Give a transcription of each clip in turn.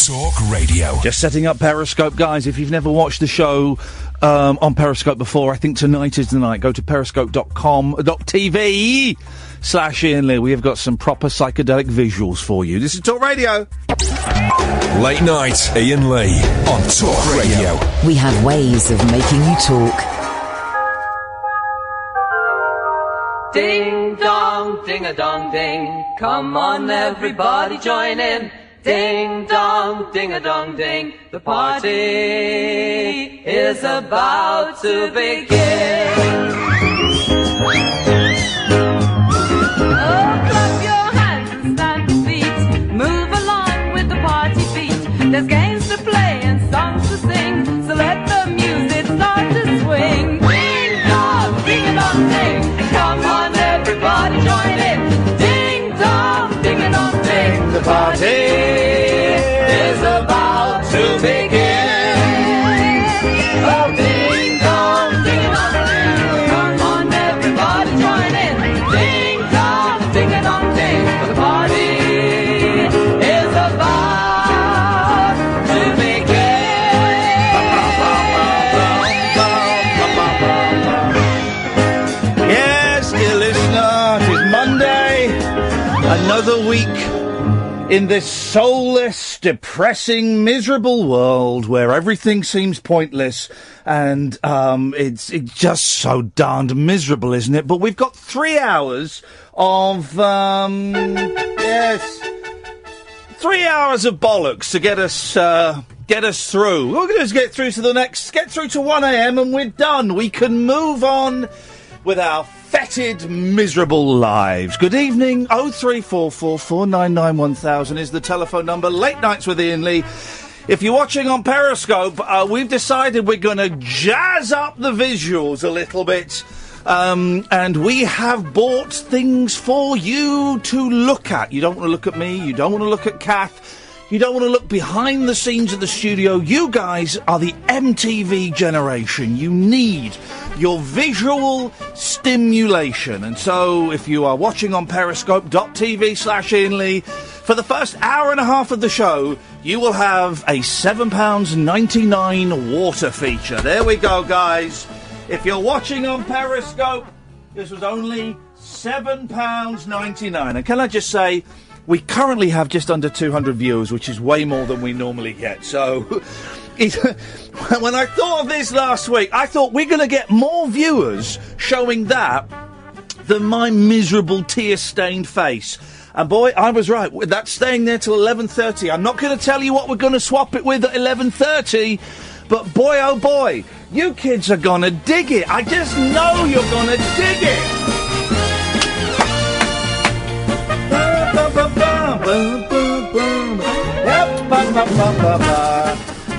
Talk Radio. Just setting up Periscope, guys. If you've never watched the show on Periscope before, I think tonight is the night. Go to periscope.com.tv/Iain Lee. We have got some proper psychedelic visuals for you. This is Talk Radio. Late night, Iain Lee on Talk Radio. We have ways of making you talk. Ding dong, ding a dong ding. Come on, everybody, join in. Ding dong, ding a dong ding. The party is about to begin. Oh, clap your hands and stamp your feet. Move along with the party beat. There's games to play and songs to sing. So let the music start to swing. Ding dong, ding a dong ding. Come on, everybody, join in. Ding dong, ding a dong ding. The party is about to begin. Oh, ding dong, ding a dong ding. Come on, everybody, join in. Ding dong, ding a dong ding. The party is about to begin. Yes, dear listener, it is Monday. Another week in this soulless, depressing, miserable world where everything seems pointless and it's just so darned miserable, isn't it? But we've got 3 hours of 3 hours of bollocks to get us through. We're going to get through to 1 a.m. and we're done. We can move on with our fetid, miserable lives. Good evening. 0344 499 1000 is the telephone number. Late nights with Iain Lee. If you're watching on Periscope, we've decided we're going to jazz up the visuals a little bit. And we have bought things for you to look at. You don't want to look at me. You don't want to look at Kath. You don't want to look behind the scenes of the studio. You guys are the MTV generation. You need your visual stimulation. And so if you are watching on periscope.tv/Iain Lee, for the first hour and a half of the show, you will have a £7.99 water feature. There we go, guys. If you're watching on Periscope, this was only £7.99. And can I just say, we currently have just under 200 viewers, which is way more than we normally get. So, when I thought of this last week, I thought we're going to get more viewers showing that than my miserable tear-stained face. And boy, I was right. That's staying there till 11:30. I'm not going to tell you what we're going to swap it with at 11:30. But boy, oh boy, you kids are going to dig it. I just know you're going to dig it.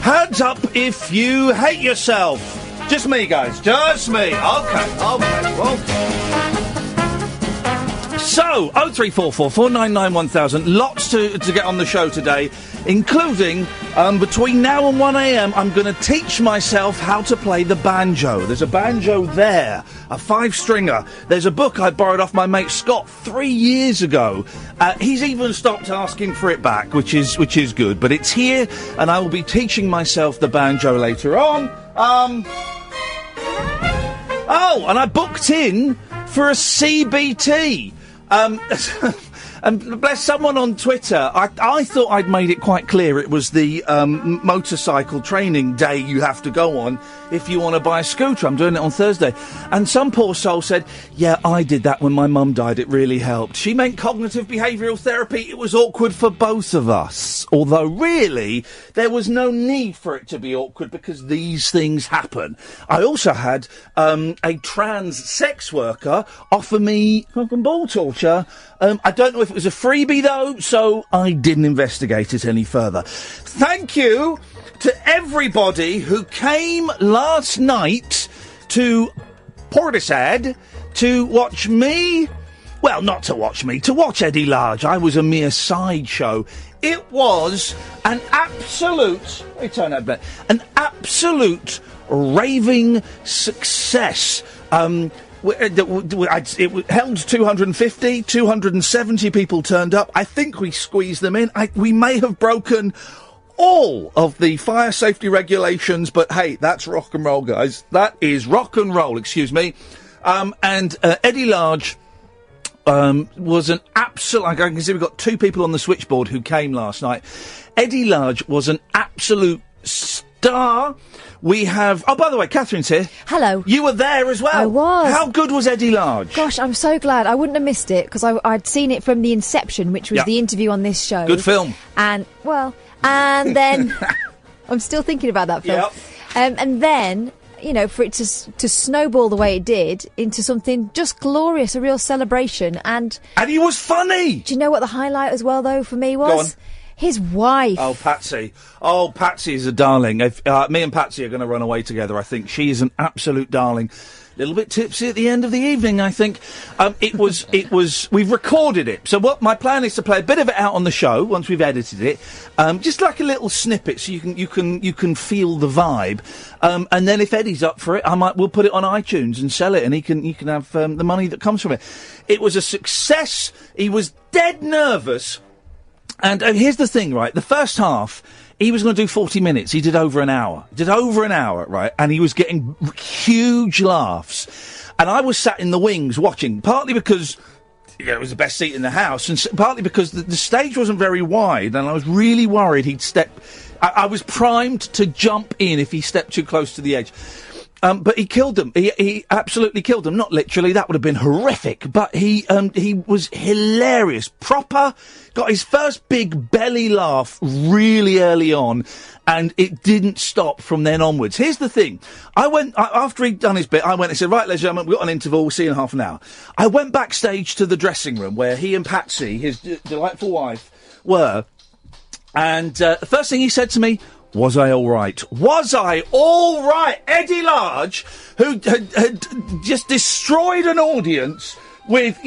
Hands up if you hate yourself. Just me, guys. Just me. Okay. So, 0344 499 1000. Lots to get on the show today, including between now and 1 a.m. I'm going to teach myself how to play the banjo. There's a banjo there, a 5-stringer. There's a book I borrowed off my mate Scott 3 years ago. He's even stopped asking for it back, which is good. But it's here, and I will be teaching myself the banjo later on. Oh, and I booked in for a CBT. And bless someone on Twitter, I thought I'd made it quite clear it was the motorcycle training day you have to go on if you want to buy a scooter. I'm doing it on Thursday. And some poor soul said, yeah, I did that when my mum died. It really helped. She meant cognitive behavioural therapy. It was awkward for both of us. Although, really, there was no need for it to be awkward because these things happen. I also had a trans sex worker offer me cock and ball torture. I don't know if it was a freebie, though, so I didn't investigate it any further. Thank you to everybody who came last night to Portishead to watch me. Well, not to watch me, to watch Eddie Large. I was a mere sideshow. It was an absolute... Let me turn that back. An absolute raving success. It held 250, 270 people turned up. I think we squeezed them in. We may have broken all of the fire safety regulations, but hey, that's rock and roll, guys. That is rock and roll, excuse me. And Eddie Large was an absolute... I can see we've got two people on the switchboard who came last night. Eddie Large was an absolute star. We have... Oh, by the way, Catherine's here. Hello. You were there as well. I was. How good was Eddie Large? Gosh, I'm so glad. I wouldn't have missed it, because I'd seen it from the inception, which was the interview on this show. Good film. And then... I'm still thinking about that film. Yep. And then... You know, for it to snowball the way it did into something just glorious, a real celebration. And he was funny! Do you know what the highlight as well, though, for me was? Go on. His wife. Oh, Patsy. Oh, Patsy is a darling. If, me and Patsy are going to run away together, I think. She is an absolute darling. A little bit tipsy at the end of the evening, I think. We've recorded it. So what my plan is to play a bit of it out on the show once we've edited it. Just like a little snippet so you can feel the vibe. And then if Eddie's up for it, we'll put it on iTunes and sell it, and he can have the money that comes from it. It was a success. He was dead nervous. And here's the thing, right? The first half, he was going to do 40 minutes. He did over an hour. Right? And he was getting huge laughs. And I was sat in the wings watching, partly because it was the best seat in the house, and partly because the stage wasn't very wide, and I was really worried he'd step... I was primed to jump in if he stepped too close to the edge. But he killed them. He absolutely killed them. Not literally, that would have been horrific. But he was hilarious. Proper. Got his first big belly laugh really early on, and it didn't stop from then onwards. Here's the thing. After he'd done his bit, I went and said, right, ladies and gentlemen, we've got an interval, we'll see you in half an hour. I went backstage to the dressing room where he and Patsy, his delightful wife, were. And the first thing he said to me, was I all right? Was I all right? Eddie Large, who had just destroyed an audience with,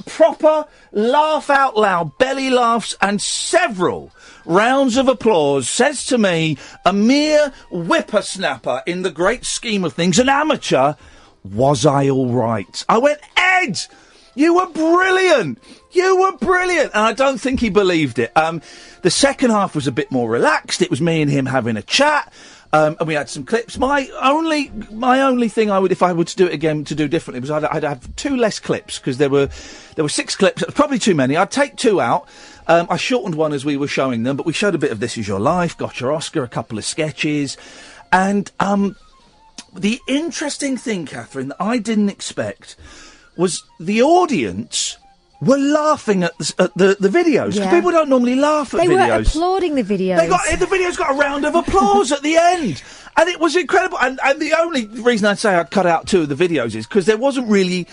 proper laugh out loud, belly laughs and several rounds of applause, says to me, a mere whippersnapper in the great scheme of things, an amateur, was I all right? I went, Ed! You were brilliant! And I don't think he believed it. The second half was a bit more relaxed. It was me and him having a chat. And we had some clips. My only thing if I were to do it again, to do differently, was I'd have two less clips, because there were 6 clips. It was probably too many. I'd take 2 out. I shortened one as we were showing them, but we showed a bit of This Is Your Life, Got Your Oscar, a couple of sketches. And the interesting thing, Catherine, that I didn't expect was the audience were laughing at the videos. Yeah. People don't normally laugh at videos. They were applauding the videos. The video's got a round of applause at the end. And it was incredible. And the only reason I'd say I'd cut out 2 of the videos is because there wasn't really...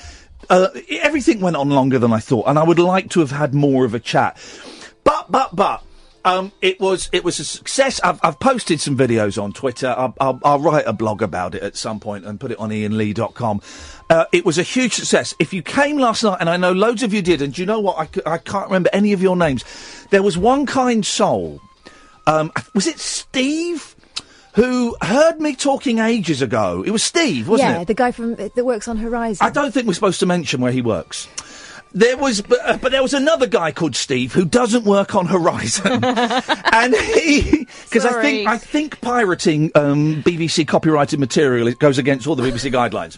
everything went on longer than I thought, and I would like to have had more of a chat. But... it was a success. I've posted some videos on Twitter. I'll write a blog about it at some point and put it on iainlee.com. It was a huge success. If you came last night, and I know loads of you did, and do you know what? I can't remember any of your names. There was one kind soul. Was it Steve? Who heard me talking ages ago. It was Steve, wasn't it? Yeah, the guy that works on Horizon. I don't think we're supposed to mention where he works. There was, but there was another guy called Steve who doesn't work on Horizon, and because I think pirating BBC copyrighted material, it goes against all the BBC guidelines.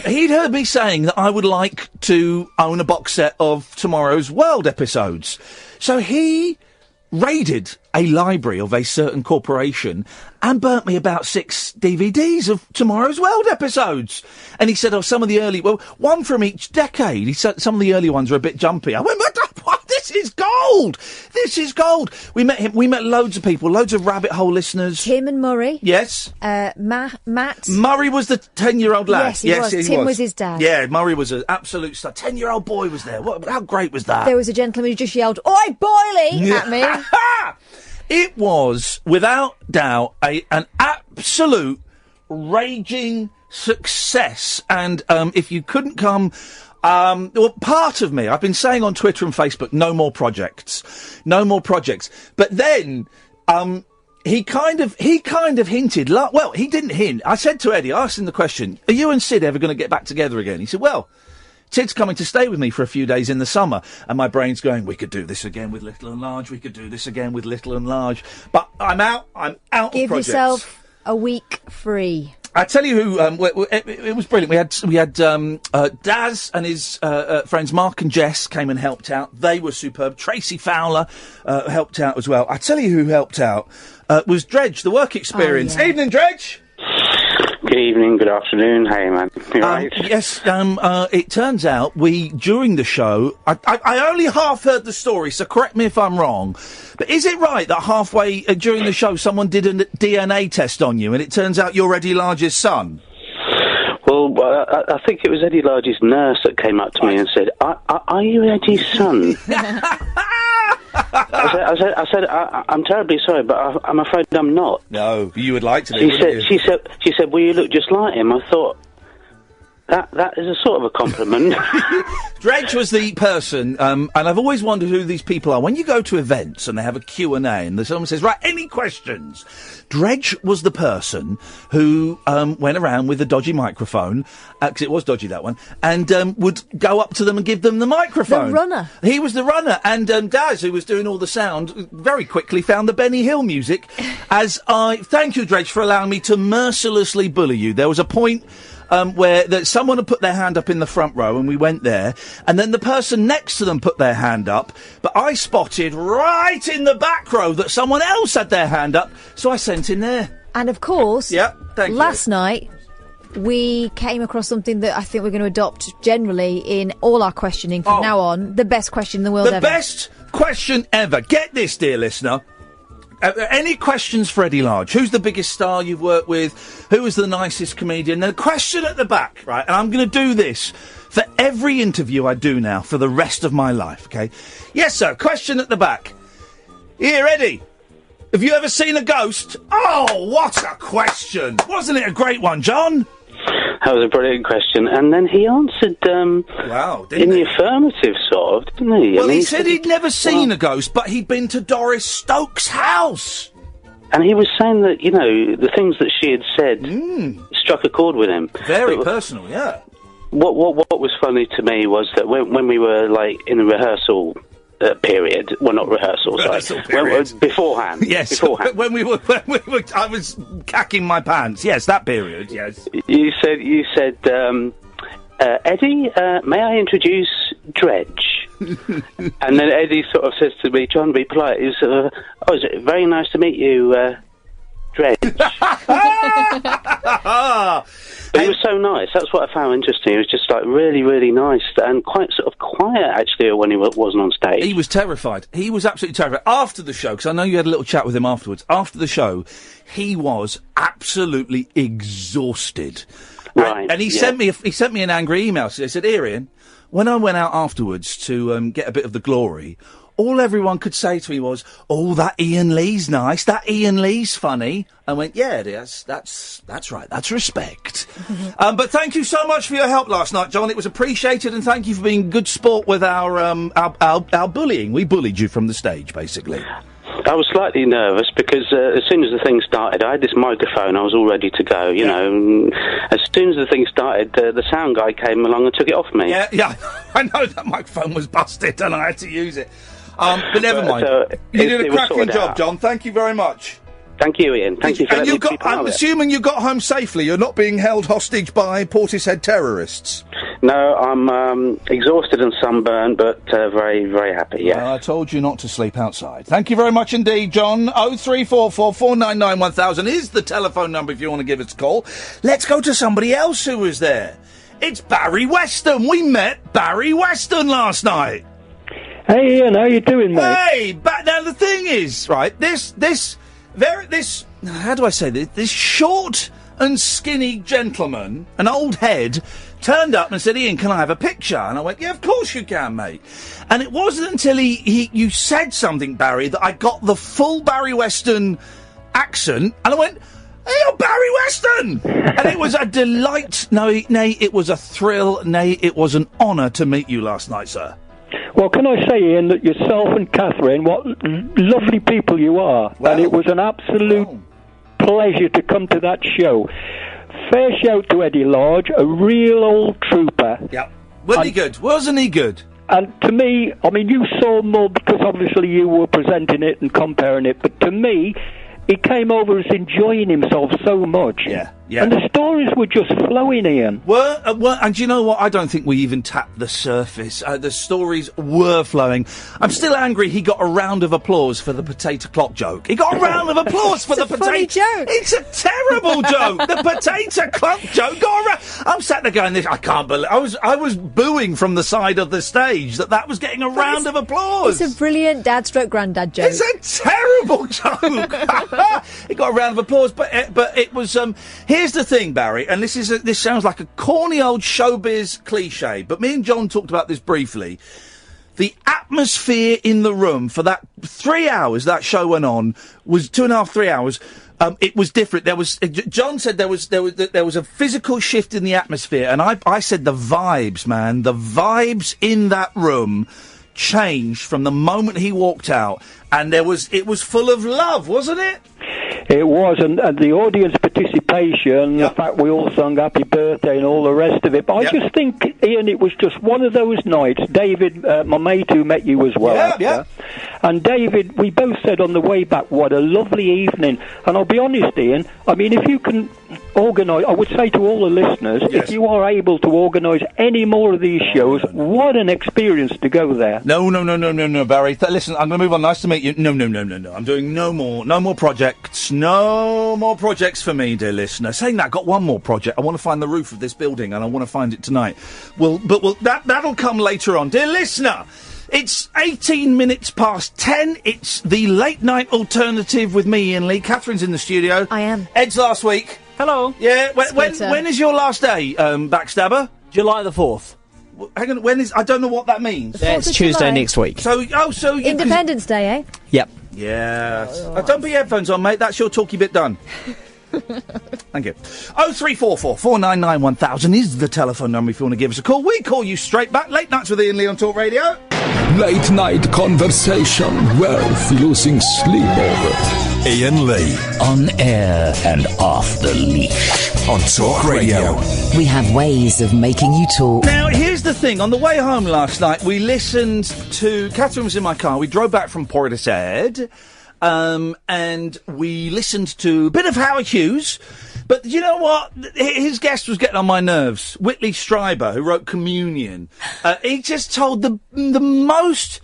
He'd heard me saying that I would like to own a box set of Tomorrow's World episodes, so he raided a library of a certain corporation and burnt me about 6 DVDs of Tomorrow's World episodes. And he said, some of the early... Well, one from each decade. He said some of the early ones are a bit jumpy. I went, what? This is gold! This is gold! We met him. We met loads of people, loads of Rabbit Hole listeners. Tim and Murray. Yes. Matt. Murray was the 10-year-old lad. Yes, he was. Tim was his dad. Yeah, Murray was an absolute star. 10-year-old boy was there. How great was that? There was a gentleman who just yelled, "Oi, boilie!" at me. It was, without doubt, an absolute raging success. And if you couldn't come... part of me, I've been saying on Twitter and Facebook, no more projects. But then... He kind of hinted, he didn't hint. I said to Eddie, I asked him the question, are you and Sid ever going to get back together again? He said, well... Tid's coming to stay with me for a few days in the summer, and my brain's going, we could do this again with Little and Large, we could do this again with Little and Large. But I'm out of projects. Give yourself a week free. I tell you who, it was brilliant. We had Daz and his friends Mark and Jess came and helped out. They were superb. Tracy Fowler helped out as well. I tell you who helped out was Dredge, the work experience. Oh, yeah. Evening, Dredge! Good evening, good afternoon. Hey, man. You right? Yes, it turns out during the show, I only half heard the story, so correct me if I'm wrong, but is it right that halfway during the show someone did a DNA test on you and it turns out you're Eddie Large's son? Well, I think it was Eddie Large's nurse that came up to me and said, are you Eddie's son? I said, I'm terribly sorry, but I'm afraid I'm not. No, you would like to be, wouldn't you? She said, well, you look just like him. I thought, that is a sort of a compliment. Dredge was the person, and I've always wondered who these people are. When you go to events and they have a Q&A and someone says, right, any questions? Dredge was the person who went around with a dodgy microphone, because it was dodgy, that one, and would go up to them and give them the microphone. The runner. He was the runner, and Daz, who was doing all the sound, very quickly found the Benny Hill music. Thank you, Dredge, for allowing me to mercilessly bully you. There was a point where someone had put their hand up in the front row and we went there, and then the person next to them put their hand up, but I spotted right in the back row that someone else had their hand up, so I sent him there. And of course, thank you. Last night we came across something that I think we're going to adopt generally in all our questioning from now on. The best question in the world ever. The best question ever. Get this, dear listener. Any questions for Eddie Large? Who's the biggest star you've worked with? Who is the nicest comedian? The question at the back, right? And I'm going to do this for every interview I do now for the rest of my life, okay? Yes, sir. Question at the back. Here, Eddie. Have you ever seen a ghost? Oh, what a question. Wasn't it a great one, John? That was a brilliant question. And then he answered in the affirmative, sort of, didn't he? Well, he said he'd never seen a ghost, but he'd been to Doris Stokes' house. And he was saying that, the things that she had said struck a chord with him. Very personal, yeah. What was funny to me was that when we were, in the rehearsal period, well, not rehearsal, beforehand. Yes, beforehand. when we were, I was cacking my pants. Yes, that period. Yes. You said, Eddie, may I introduce Dredge? And then Eddie sort of says to me, trying to be polite, is it very nice to meet you, Dredge. But he was so nice. That's what I found interesting. He was just really, really nice and quite sort of quiet actually when he wasn't on stage. He was terrified. He was absolutely terrified. After the show, because I know you had a little chat with him afterwards. After the show, he was absolutely exhausted. Right. And he sent me an angry email. So he said, Iain, when I went out afterwards to get a bit of the glory, all everyone could say to me was, "Oh, that Iain Lee's nice. That Iain Lee's funny." I went, "Yeah, it is. That's right. That's respect." But thank you so much for your help last night, John. It was appreciated, and thank you for being good sport with our bullying. We bullied you from the stage, basically. I was slightly nervous because as soon as the thing started, I had this microphone. I was all ready to go. You know, as soon as the thing started, the sound guy came along and took it off me. Yeah. I know that microphone was busted, and I had to use it. But never mind. You did a cracking job, John. Thank you very much. Thank you, Ian. Thank you for letting me be part of it. I'm assuming you got home safely. You're not being held hostage by Portishead terrorists. No, I'm exhausted and sunburned, but very, very happy, yeah. I told you not to sleep outside. Thank you very much indeed, John. 0344 499 1000 is the telephone number if you want to give us a call. Let's go to somebody else who was there. It's Barry Weston. We met Barry Weston last night. Hey, Ian, how you doing, mate? Hey, now the thing is, right, how do I say this? This short and skinny gentleman, an old head, turned up and said, "Ian, can I have a picture?" And I went, "Yeah, of course you can, mate." And it wasn't until you said something, Barry, that I got the full Barry Weston accent, and I went, "Hey, you're Barry Weston!" And it was a delight. Nay, it was a thrill. Nay, it was an honour to meet you last night, sir. Well, can I say, Ian, that yourself and Catherine, what lovely people you are. Well, and it was an absolute pleasure to come to that show. Fair shout to Eddie Large, a real old trooper. Yep. Wasn't he good? Wasn't he good? And to me, I mean, you saw more because obviously you were presenting it and comparing it, but to me, he came over as enjoying himself so much. Yeah. And the stories were just flowing, Ian. And you know what? I don't think we even tapped the surface. The stories were flowing. I'm still angry he got a round of applause for the potato clock joke. He got a round of applause for the potato... funny joke. It's a terrible joke. The potato clock joke got a round... I'm sat there going, I can't believe... I was booing from the side of the stage that was getting a round of applause. It's a brilliant dad/granddad joke. It's a terrible joke. It got a round of applause, but it was... Here's the thing, Barry, and this sounds like a corny old showbiz cliche, but me and John talked about this briefly. The atmosphere in the room for that 3 hours that show went on was 2.5, 3 hours. It was different. John said there was a physical shift in the atmosphere, and I said the vibes, man, the vibes in that room changed from the moment he walked out, and it was full of love, wasn't it? It was, and the audience participation, the fact we all sung Happy Birthday and all the rest of it. But I just think, Ian, it was just one of those nights. David, my mate who met you as well, and David, we both said on the way back, what a lovely evening. And I'll be honest, Ian, I mean, if you can organise, I would say to all the listeners, if you are able to organise any more of these shows, what an experience to go there. No, Barry. Listen, I'm going to move on. Nice to meet you. No. I'm doing no more projects. No more projects for me, dear listener. Saying that, I got one more project. I want to find the roof of this building, and I want to find it tonight. That'll come later on. Dear listener, it's 18 minutes past 10. It's the late night alternative with me, Ian Lee. Catherine's in the studio. I am. Ed's last week. Hello. Yeah, when is your last day, Backstabber? July the 4th. Hang on, when is... I don't know what that means. It's Tuesday next week. So Independence Day, eh? Yep. Yeah. Don't put your headphones on, mate. That's your talky bit done. Thank you. 0344 499 1000 is the telephone number if you want to give us a call. We call you straight back. Late Nights with Ian Lee on Talk Radio. Late night conversation worth losing sleep over. Ian Lee. On air and off the leash. On Talk Radio. We have ways of making you talk. Now, here's the thing. On the way home last night, we listened to... Catherine was in my car. We drove back from Portishead. And we listened to a bit of Howard Hughes. But you know what? His guest was getting on my nerves. Whitley Strieber, who wrote Communion. He just told the most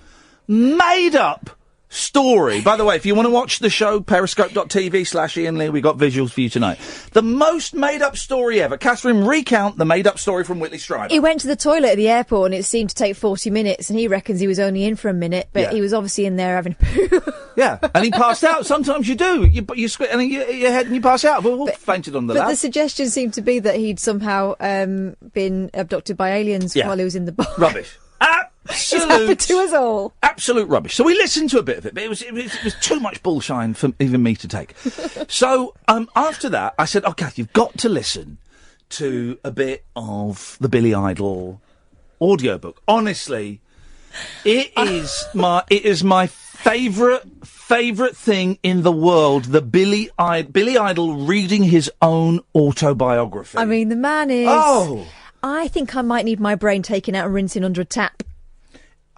made-up story. By the way, if you want to watch the show, periscope.tv/Ian Lee, we got visuals for you tonight. The most made-up story ever. Catherine, recount the made-up story from Whitley Strieber. He went to the toilet at the airport and it seemed to take 40 minutes and he reckons he was only in for a minute, but he was obviously in there having a poo. Yeah, and he passed out. Sometimes you do. You squint and your head and you pass out. We're all fainted on the lap. But the suggestion seemed to be that he'd somehow been abducted by aliens while he was in the bar. Rubbish. It's happened to us all. Absolute rubbish. So we listened to a bit of it, but it was too much bullshine for even me to take. So after that, I said, Kath, you've got to listen to a bit of the Billy Idol audiobook. Honestly, it is my favourite thing in the world. The Billy Idol reading his own autobiography. I mean, the man is... Oh! I think I might need my brain taken out and rinsing under a tap.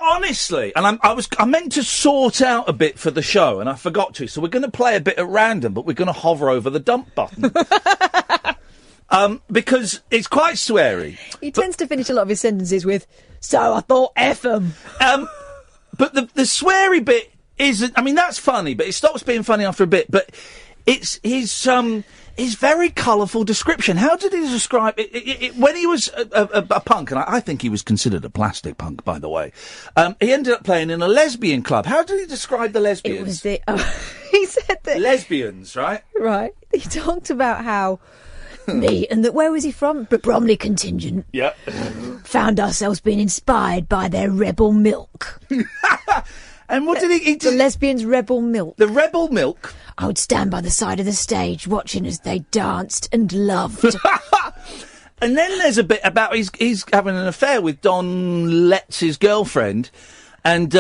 Honestly, and I meant to sort out a bit for the show, and I forgot to. So we're going to play a bit at random, but we're going to hover over the dump button because it's quite sweary. He tends to finish a lot of his sentences with "So I thought F 'em." But the sweary bit isn't. I mean, that's funny, but it stops being funny after a bit. But it's his very colourful description. How did he describe it when he was a punk? And I think he was considered a plastic punk, by the way. He ended up playing in a lesbian club. How did he describe the lesbians? It was he said that... Lesbians, right? Right. He talked about how me and that... Where was he from? The Bromley contingent. Yep. Found ourselves being inspired by their rebel milk. And what did he... The lesbians' rebel milk. The rebel milk... I would stand by the side of the stage watching as they danced and loved. And then there's a bit about he's having an affair with Don Letz's girlfriend, and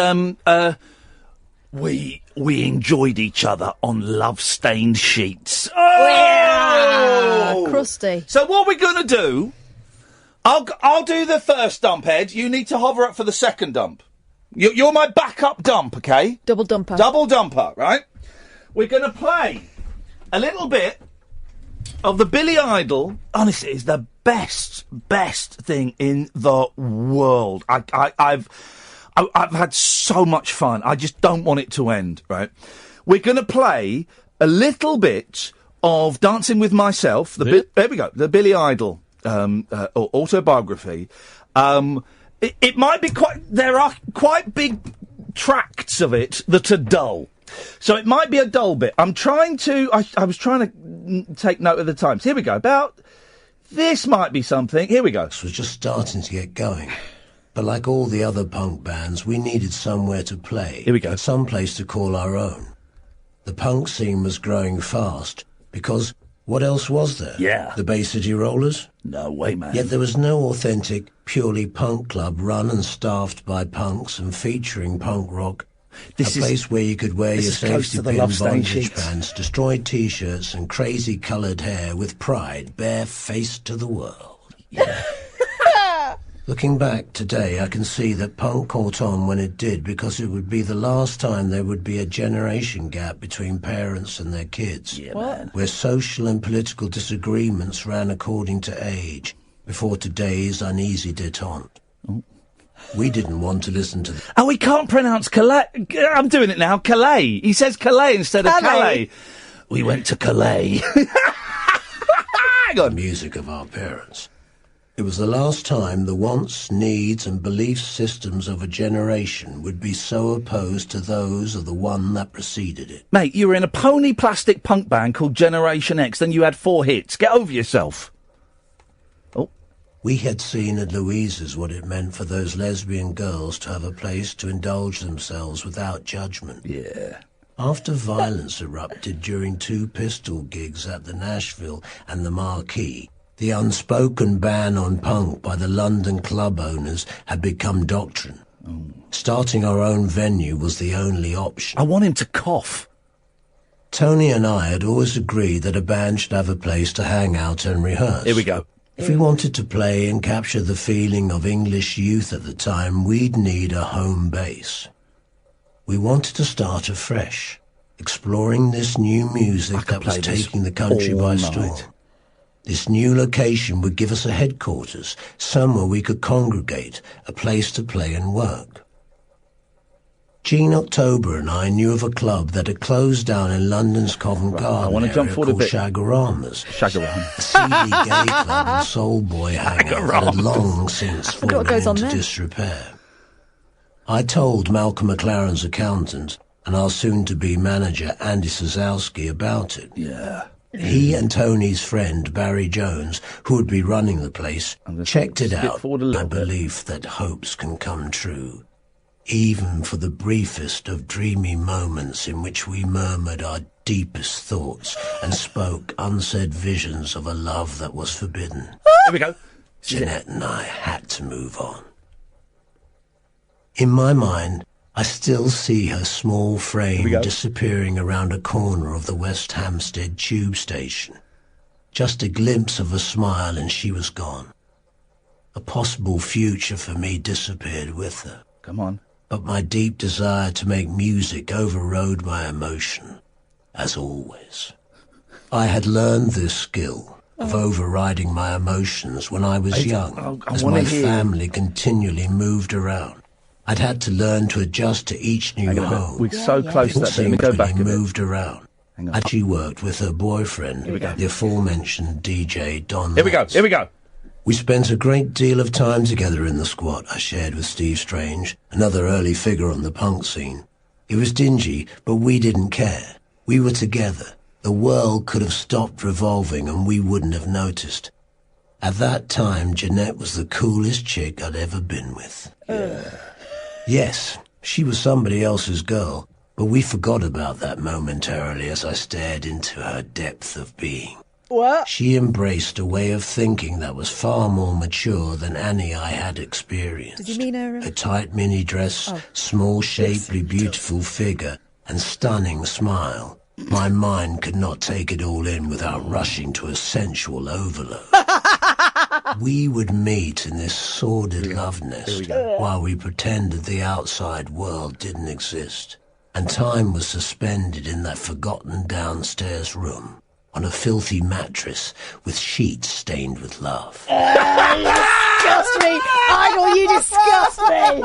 we enjoyed each other on love-stained sheets. Oh! Crusty. So what we're going to do, I'll do the first dump, Ed. You need to hover up for the second dump. You're my backup dump, okay? Double dumper. Double dumper, right? We're going to play a little bit of the Billy Idol. Honestly, it's the best thing in the world. I've had so much fun. I just don't want it to end, right? We're going to play a little bit of Dancing with Myself. There we go. The Billy Idol autobiography. It might be there are quite big tracts of it that are dull. So it might be a dull bit. I was trying to take note of the times. Here we go. This might be something. Here we go. This was just starting to get going. But like all the other punk bands, we needed somewhere to play. Here we go. Some place to call our own. The punk scene was growing fast because what else was there? Yeah. The Bay City Rollers? No way, man. Yet there was no authentic, purely punk club run and staffed by punks and featuring punk rock. A place where you could wear your safety pin bondage pants, destroyed T-shirts and crazy coloured hair with pride, bare-faced to the world. Yeah. Looking back today, I can see that punk caught on when it did because it would be the last time there would be a generation gap between parents and their kids. Yeah, man. Where social and political disagreements ran according to age, before today's uneasy détente. Oh. We didn't want to listen to them. Oh, we can't pronounce Calais. I'm doing it now. Calais. He says Calais instead of Calais. We went to Calais. The music of our parents. It was the last time the wants, needs and belief systems of a generation would be so opposed to those of the one that preceded it. Mate, you were in a pony plastic punk band called Generation X, then you had 4 hits. Get over yourself. Oh. We had seen at Louise's what it meant for those lesbian girls to have a place to indulge themselves without judgment. Yeah. After violence erupted during 2 Pistol gigs at the Nashville and the Marquee, the unspoken ban on punk by the London club owners had become doctrine. Oh. Starting our own venue was the only option. I want him to cough. Tony and I had always agreed that a band should have a place to hang out and rehearse. Here we go. If we wanted to play and capture the feeling of English youth at the time, we'd need a home base. We wanted to start afresh, exploring this new music that was taking the country by storm. This new location would give us a headquarters, somewhere we could congregate, a place to play and work. Jean October and I knew of a club that had closed down in London's Covent Garden area called Shagaramas. A seedy gay club and soul boy hangout that had long since fallen into disrepair. I told Malcolm McLaren's accountant and our soon-to-be manager Andy Sazowski about it. Yeah. He and Tony's friend Barry Jones, who would be running the place, checked it out by belief that hopes can come true, even for the briefest of dreamy moments in which we murmured our deepest thoughts and spoke unsaid visions of a love that was forbidden. Here we go. Jeanette and I had to move on. In my mind, I still see her small frame disappearing around a corner of the West Hampstead tube station. Just a glimpse of a smile and she was gone. A possible future for me disappeared with her. Come on. But my deep desire to make music overrode my emotion, as always. I had learned this skill of overriding my emotions when I was young, as my family continually moved around. I'd had to learn to adjust to each new home. We're so close to that thing. Go back a bit. Moved around. She worked with her boyfriend, the aforementioned DJ Don. Here we go. Here we go. We spent a great deal of time together in the squat I shared with Steve Strange, another early figure on the punk scene. It was dingy, but we didn't care. We were together. The world could have stopped revolving and we wouldn't have noticed. At that time, Jeanette was the coolest chick I'd ever been with. Yes, she was somebody else's girl, but we forgot about that momentarily as I stared into her depth of being. What? She embraced a way of thinking that was far more mature than any I had experienced. Did you mean her? A tight mini dress, small, shapely, beautiful figure, and stunning smile. My mind could not take it all in without rushing to a sensual overload. We would meet in this sordid love nest while we pretended the outside world didn't exist, and time was suspended in that forgotten downstairs room on a filthy mattress with sheets stained with love. Disgust me! Idol, you disgust me!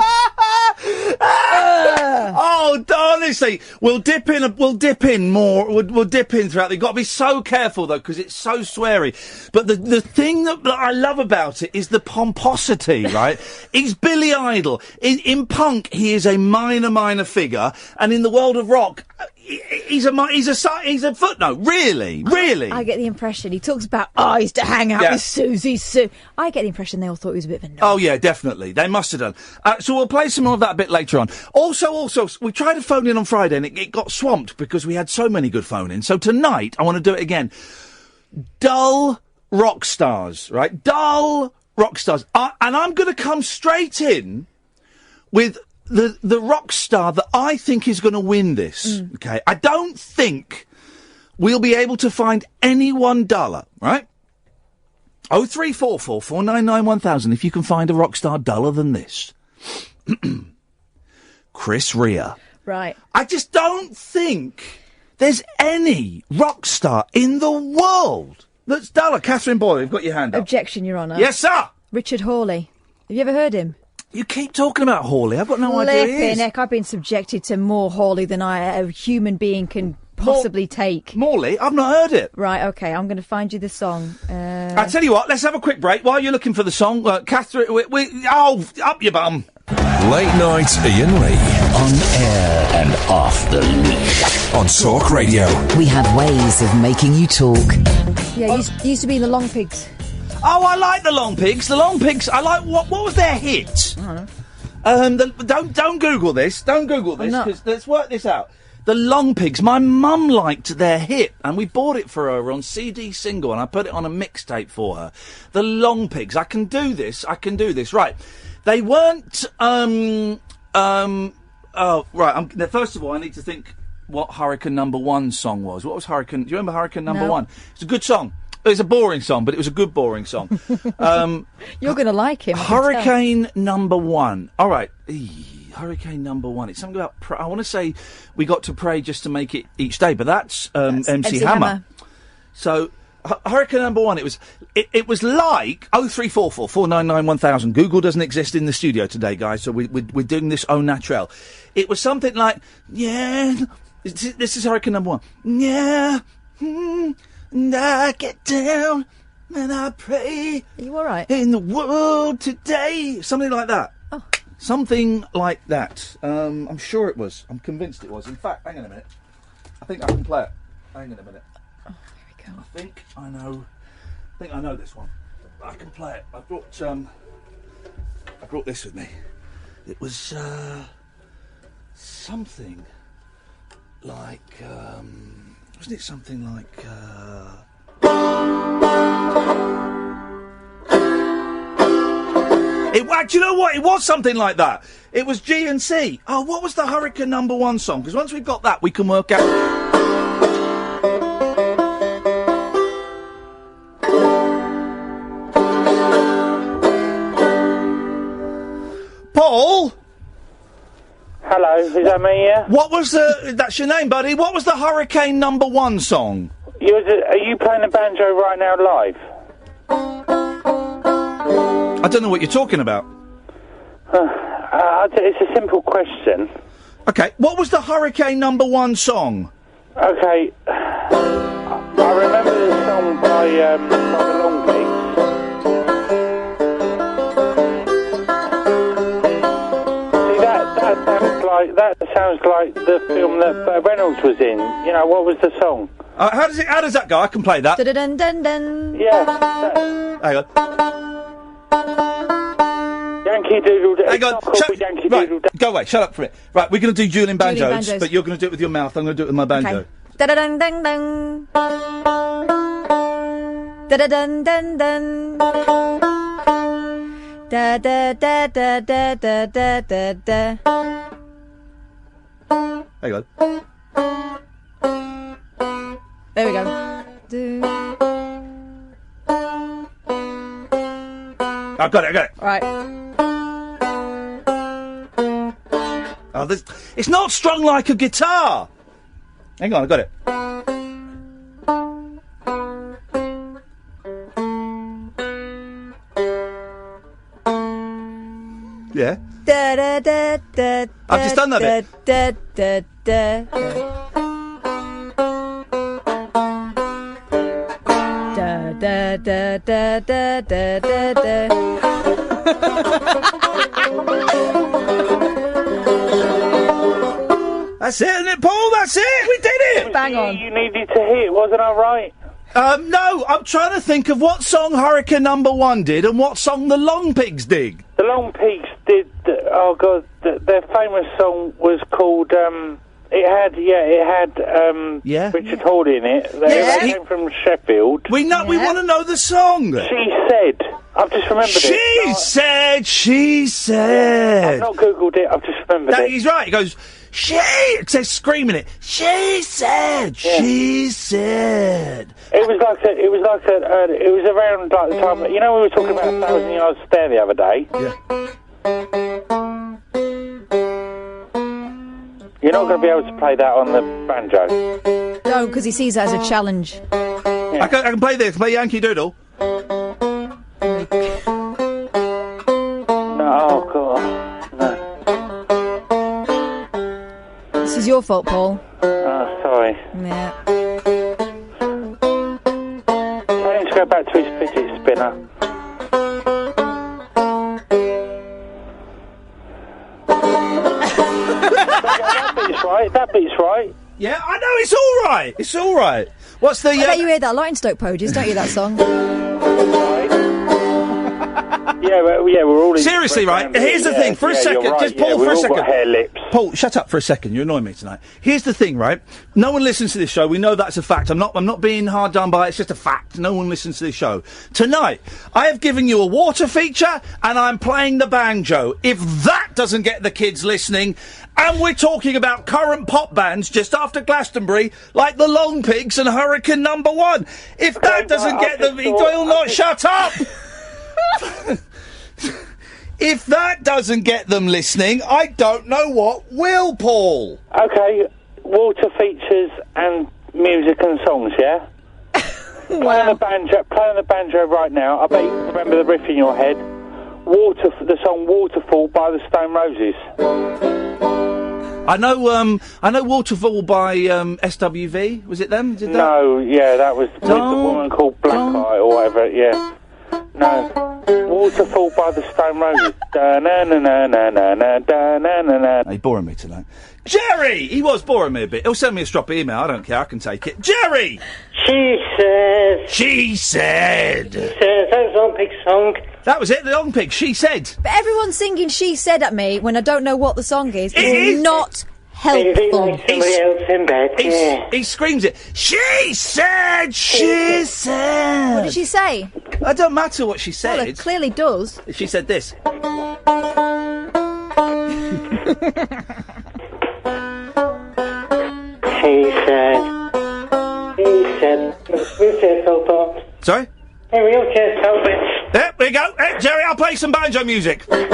Oh, honestly, we'll dip in more. We'll dip in throughout. You've got to be so careful though, because it's so sweary. But the thing that I love about it is the pomposity, right? He's Billy Idol. In punk, he is a minor figure, and in the world of rock, he's a footnote. Really. I get the impression he talks about I used to hang out with Susie Sue. I get the impression they all thought he was a bit of a nut. Oh yeah, definitely. They must have done. So we'll play some more of that a bit later on. Also, we tried to phone in on Friday and it got swamped because we had so many good phone-ins. So tonight, I want to do it again. Dull rock stars, right? Dull rock stars. And I'm going to come straight in with the rock star that I think is going to win this. Okay, I don't think we'll be able to find anyone duller, right? 0344 499 1000 if you can find a rock star duller than this. Chris Rea. Right. I just don't think there's any rock star in the world that's duller. Catherine Boyle, you've got your hand up. Objection, Your Honour. Yes, sir. Richard Hawley. Have you ever heard him? You keep talking about Hawley. I've got no idea who he is. Heck, I've been subjected to more Hawley than a human being can possibly take. Morley? I've not heard it. Right, OK, I'm going to find you the song. I tell you what, let's have a quick break. While you're looking for the song, Catherine, up your bum. Late night Iain Lee. On air and off the leash. On Talk Radio. We have ways of making you talk. Yeah, used to be the Long Pigs. Oh, I like the Long Pigs. The Long Pigs, I like, what was their hit? I don't know. Don't Google this. Don't Google this, because let's work this out. The Long Pigs, my mum liked their hit, and we bought it for her on CD single, and I put it on a mixtape for her. The Long Pigs, I can do this. Right. They weren't, first of all, I need to think what Hurricane Number 1 song was. What was Hurricane, do you remember Hurricane Number 1? It's a good song. It's a boring song, but it was a good boring song. You're going to like him. Hurricane Number 1. All right. Hurricane Number 1. It's something about... I want to say we got to pray just to make it each day, but that's MC Hammer. So, Hurricane Number 1, it was like 0344 499 1000. Google doesn't exist in the studio today, guys, so we're doing this au naturel. It was something like, yeah... This is Hurricane Number 1. Yeah... And I get down and I pray. Are you all right? In the world today. Something like that. Oh. Something like that. I'm sure it was. I'm convinced it was. In fact, hang on a minute. I think I can play it. Hang on a minute. Oh, here we go. I think I know this one. I can play it. I brought this with me. It was something like wasn't it something like... do you know what? It was something like that. It was G&C. Oh, what was the Hurricane Number 1 song? Because once we've got that, we can work out... Paul? Hello, is that me, yeah? What was that's your name, buddy. What was the Hurricane Number 1 song? Are you playing the banjo right now live? I don't know what you're talking about. It's a simple question. Okay, what was the Hurricane Number 1 song? Okay, I remember the song by the Long Pigs. That sounds like the film that Reynolds was in. You know, what was the song? How does that go? I can play that. Dun dun dun. Yeah. Hang on. Yankee Doodle Dandy. Hang on. Right, go away. Shut up for it. Right, we're going to do Julian Banjos, but you're going to do it with your mouth. I'm going to do it with my banjo. Okay. Dun dun dun dun. Dun dun dun dun. Da da da da da da da da da. Hang on. There we go. I got it. Right. Oh, it's not strung like a guitar. Hang on, I got it. Yeah. Da, da, da, da, I've just done that bit. Da, da, da, da. Da, da, da, da, da, da, da. That's it, isn't it, Paul? That's it. We did it. Bang on. You needed to hit, wasn't I right? No, I'm trying to think of what song Hurricane Number 1 did and what song the Long Pigs did. The Long Pigs did. Oh God, their famous song was called. It had Richard Hawley in it. They came from Sheffield. We want to know the song. She said. I've just remembered it. She said. I've not googled it. I've just remembered it. He's right. He goes. It says screaming it. She said. She said. It was around like the time. You know, we were talking about 1,000 Yards Stare the other day. Yeah. You're not going to be able to play that on the banjo. No, because he sees it as a challenge. Yeah. I can play this. Play Yankee Doodle. No, oh God. No. This is your fault, Paul. Oh, sorry. Yeah. I need to go back to his fidget spinner. That beat's right. Yeah, I know, it's all right. It's all right. What's the... I bet you hear that a lot in Stoke Poges, don't you, that song? We're all in... Seriously, right? Here's the thing, for a second. Right. Just Paul, for a second. Got hair lips. Paul, shut up for a second. You're annoying me tonight. Here's the thing, right? No one listens to this show. We know that's a fact. I'm not being hard done by it. It's just a fact. No one listens to this show. Tonight, I have given you a water feature, and I'm playing the banjo. If that doesn't get the kids listening... And we're talking about current pop bands just after Glastonbury, like the Long Pigs and Hurricane Number 1. If that doesn't get them... Doyle, not shut up! If that doesn't get them listening, I don't know what will, Paul. OK, water features and music and songs, yeah? Playing the banjo right now. I bet you can remember the riff in your head. The song Waterfall by the Stone Roses. I know Waterfall by SWV. Was it them? Did that? No, yeah, that was with the woman called Black Eye or whatever. Yeah, no, Waterfall by the Stone Roses. Da na na na na na na da na na na. He's boring me tonight. Jerry, he was boring me a bit. He'll send me a stroppy email. I don't care. I can take it. Jerry. She said. She said. That was Long Pig song. That was it, the Long Pig. She said. But everyone singing "She Said" at me when I don't know what the song is not helpful. Like somebody else in bed. He screams it. She said. She said. What did she say? It don't matter what she said. Well, it clearly does. She said this. She said. Wheelchair so far. Sorry? Hey, wheelchair so bit. There we go. Hey, Jerry, I'll play some banjo music. Hurricanes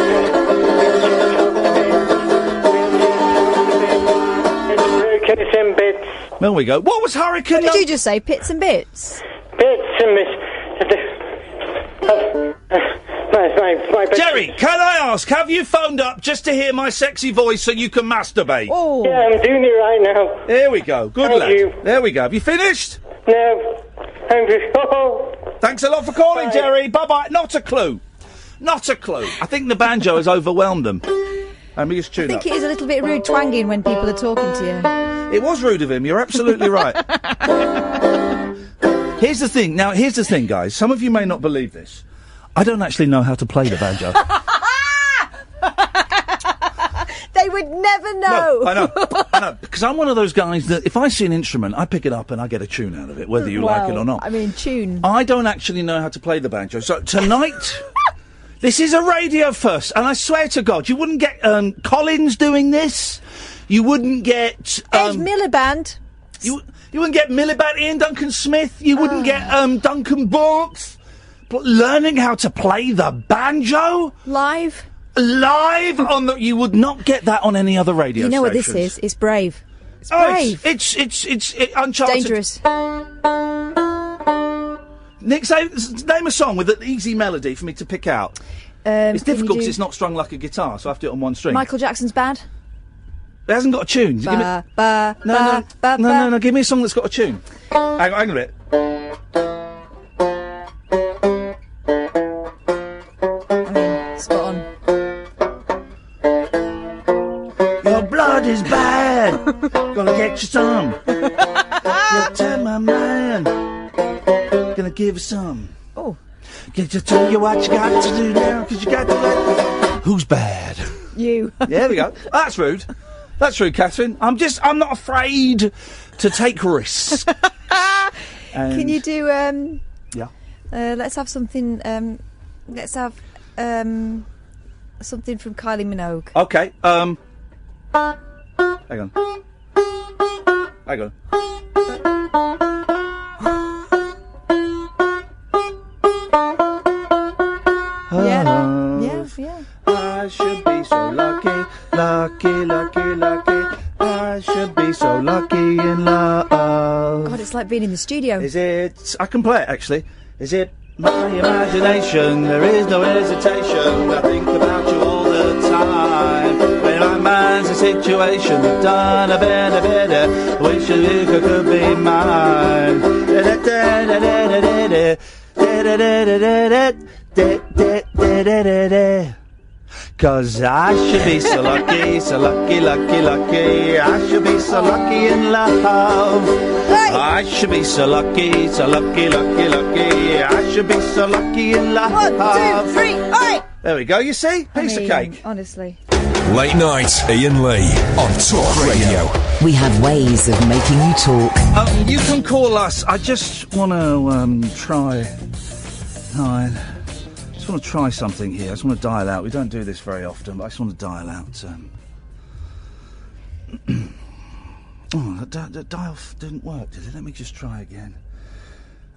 and bits. There we go. What was Hurricane? What did you just say? Pits and bits? Bits and bits. Jerry, can I ask, have you phoned up just to hear my sexy voice so you can masturbate? Oh. Yeah, I'm doing it right now. There we go. Good lad. You. There we go. Have you finished? No. Thanks a lot for calling, Jerry. Bye-bye. Not a clue. Not a clue. I think the banjo has overwhelmed them. Let me just tune up. I think it is a little bit rude twanging when people are talking to you. It was rude of him. You're absolutely right. Here's the thing. Now, here's the thing, guys. Some of you may not believe this. I don't actually know how to play the banjo. They would never know. No, I know. Because I'm one of those guys that if I see an instrument, I pick it up and I get a tune out of it, whether you like it or not. I mean, tune. I don't actually know how to play the banjo. So tonight, this is a radio first, and I swear to God, you wouldn't get Collins doing this. You wouldn't get Ed Miliband. You wouldn't get Miliband, Ian Duncan Smith. You wouldn't get Duncan Barks. learning how to play the banjo live on the. You would not get that on any other radio. You know stations. what this is? It's brave. It's brave. It's uncharted. Dangerous. Nick, name a song with an easy melody for me to pick out. It's difficult because it's not strung like a guitar, so I have to do it on one string. Michael Jackson's Bad. It hasn't got a tune. No. Give me a song that's got a tune. Hang on a bit. Spot on. Your blood is bad. Gonna get you some. You tell my man. Gonna give you some. Oh. Get to tell you what you got to do now, 'cause you got to let. Who's bad? You. Yeah, there we go. That's rude. That's rude, Catherine. I'm not afraid to take risks. Can you do, yeah. Let's have something, something from Kylie Minogue. Okay, hang on. Yeah. I should be so lucky. I should be so lucky in love. God, it's like being in the studio. Is it? I can play it, actually. Is it my imagination? There is no hesitation. I think about you all the time. When my mind's a situation, I've done a better. Wish you could be mine. Cause I should be so lucky. I should be so lucky in love. Hey. I should be so lucky. I should be so lucky in love. 1, 2, 3, oi! There we go, you see? Piece of cake. Honestly. Late night, Iain Lee on Talk Radio. We have ways of making you talk. You can call us. I just want to try. I just want to try something here. I just want to dial out. We don't do this very often, but I just want to dial out. The dial didn't work, did it? Let me just try again.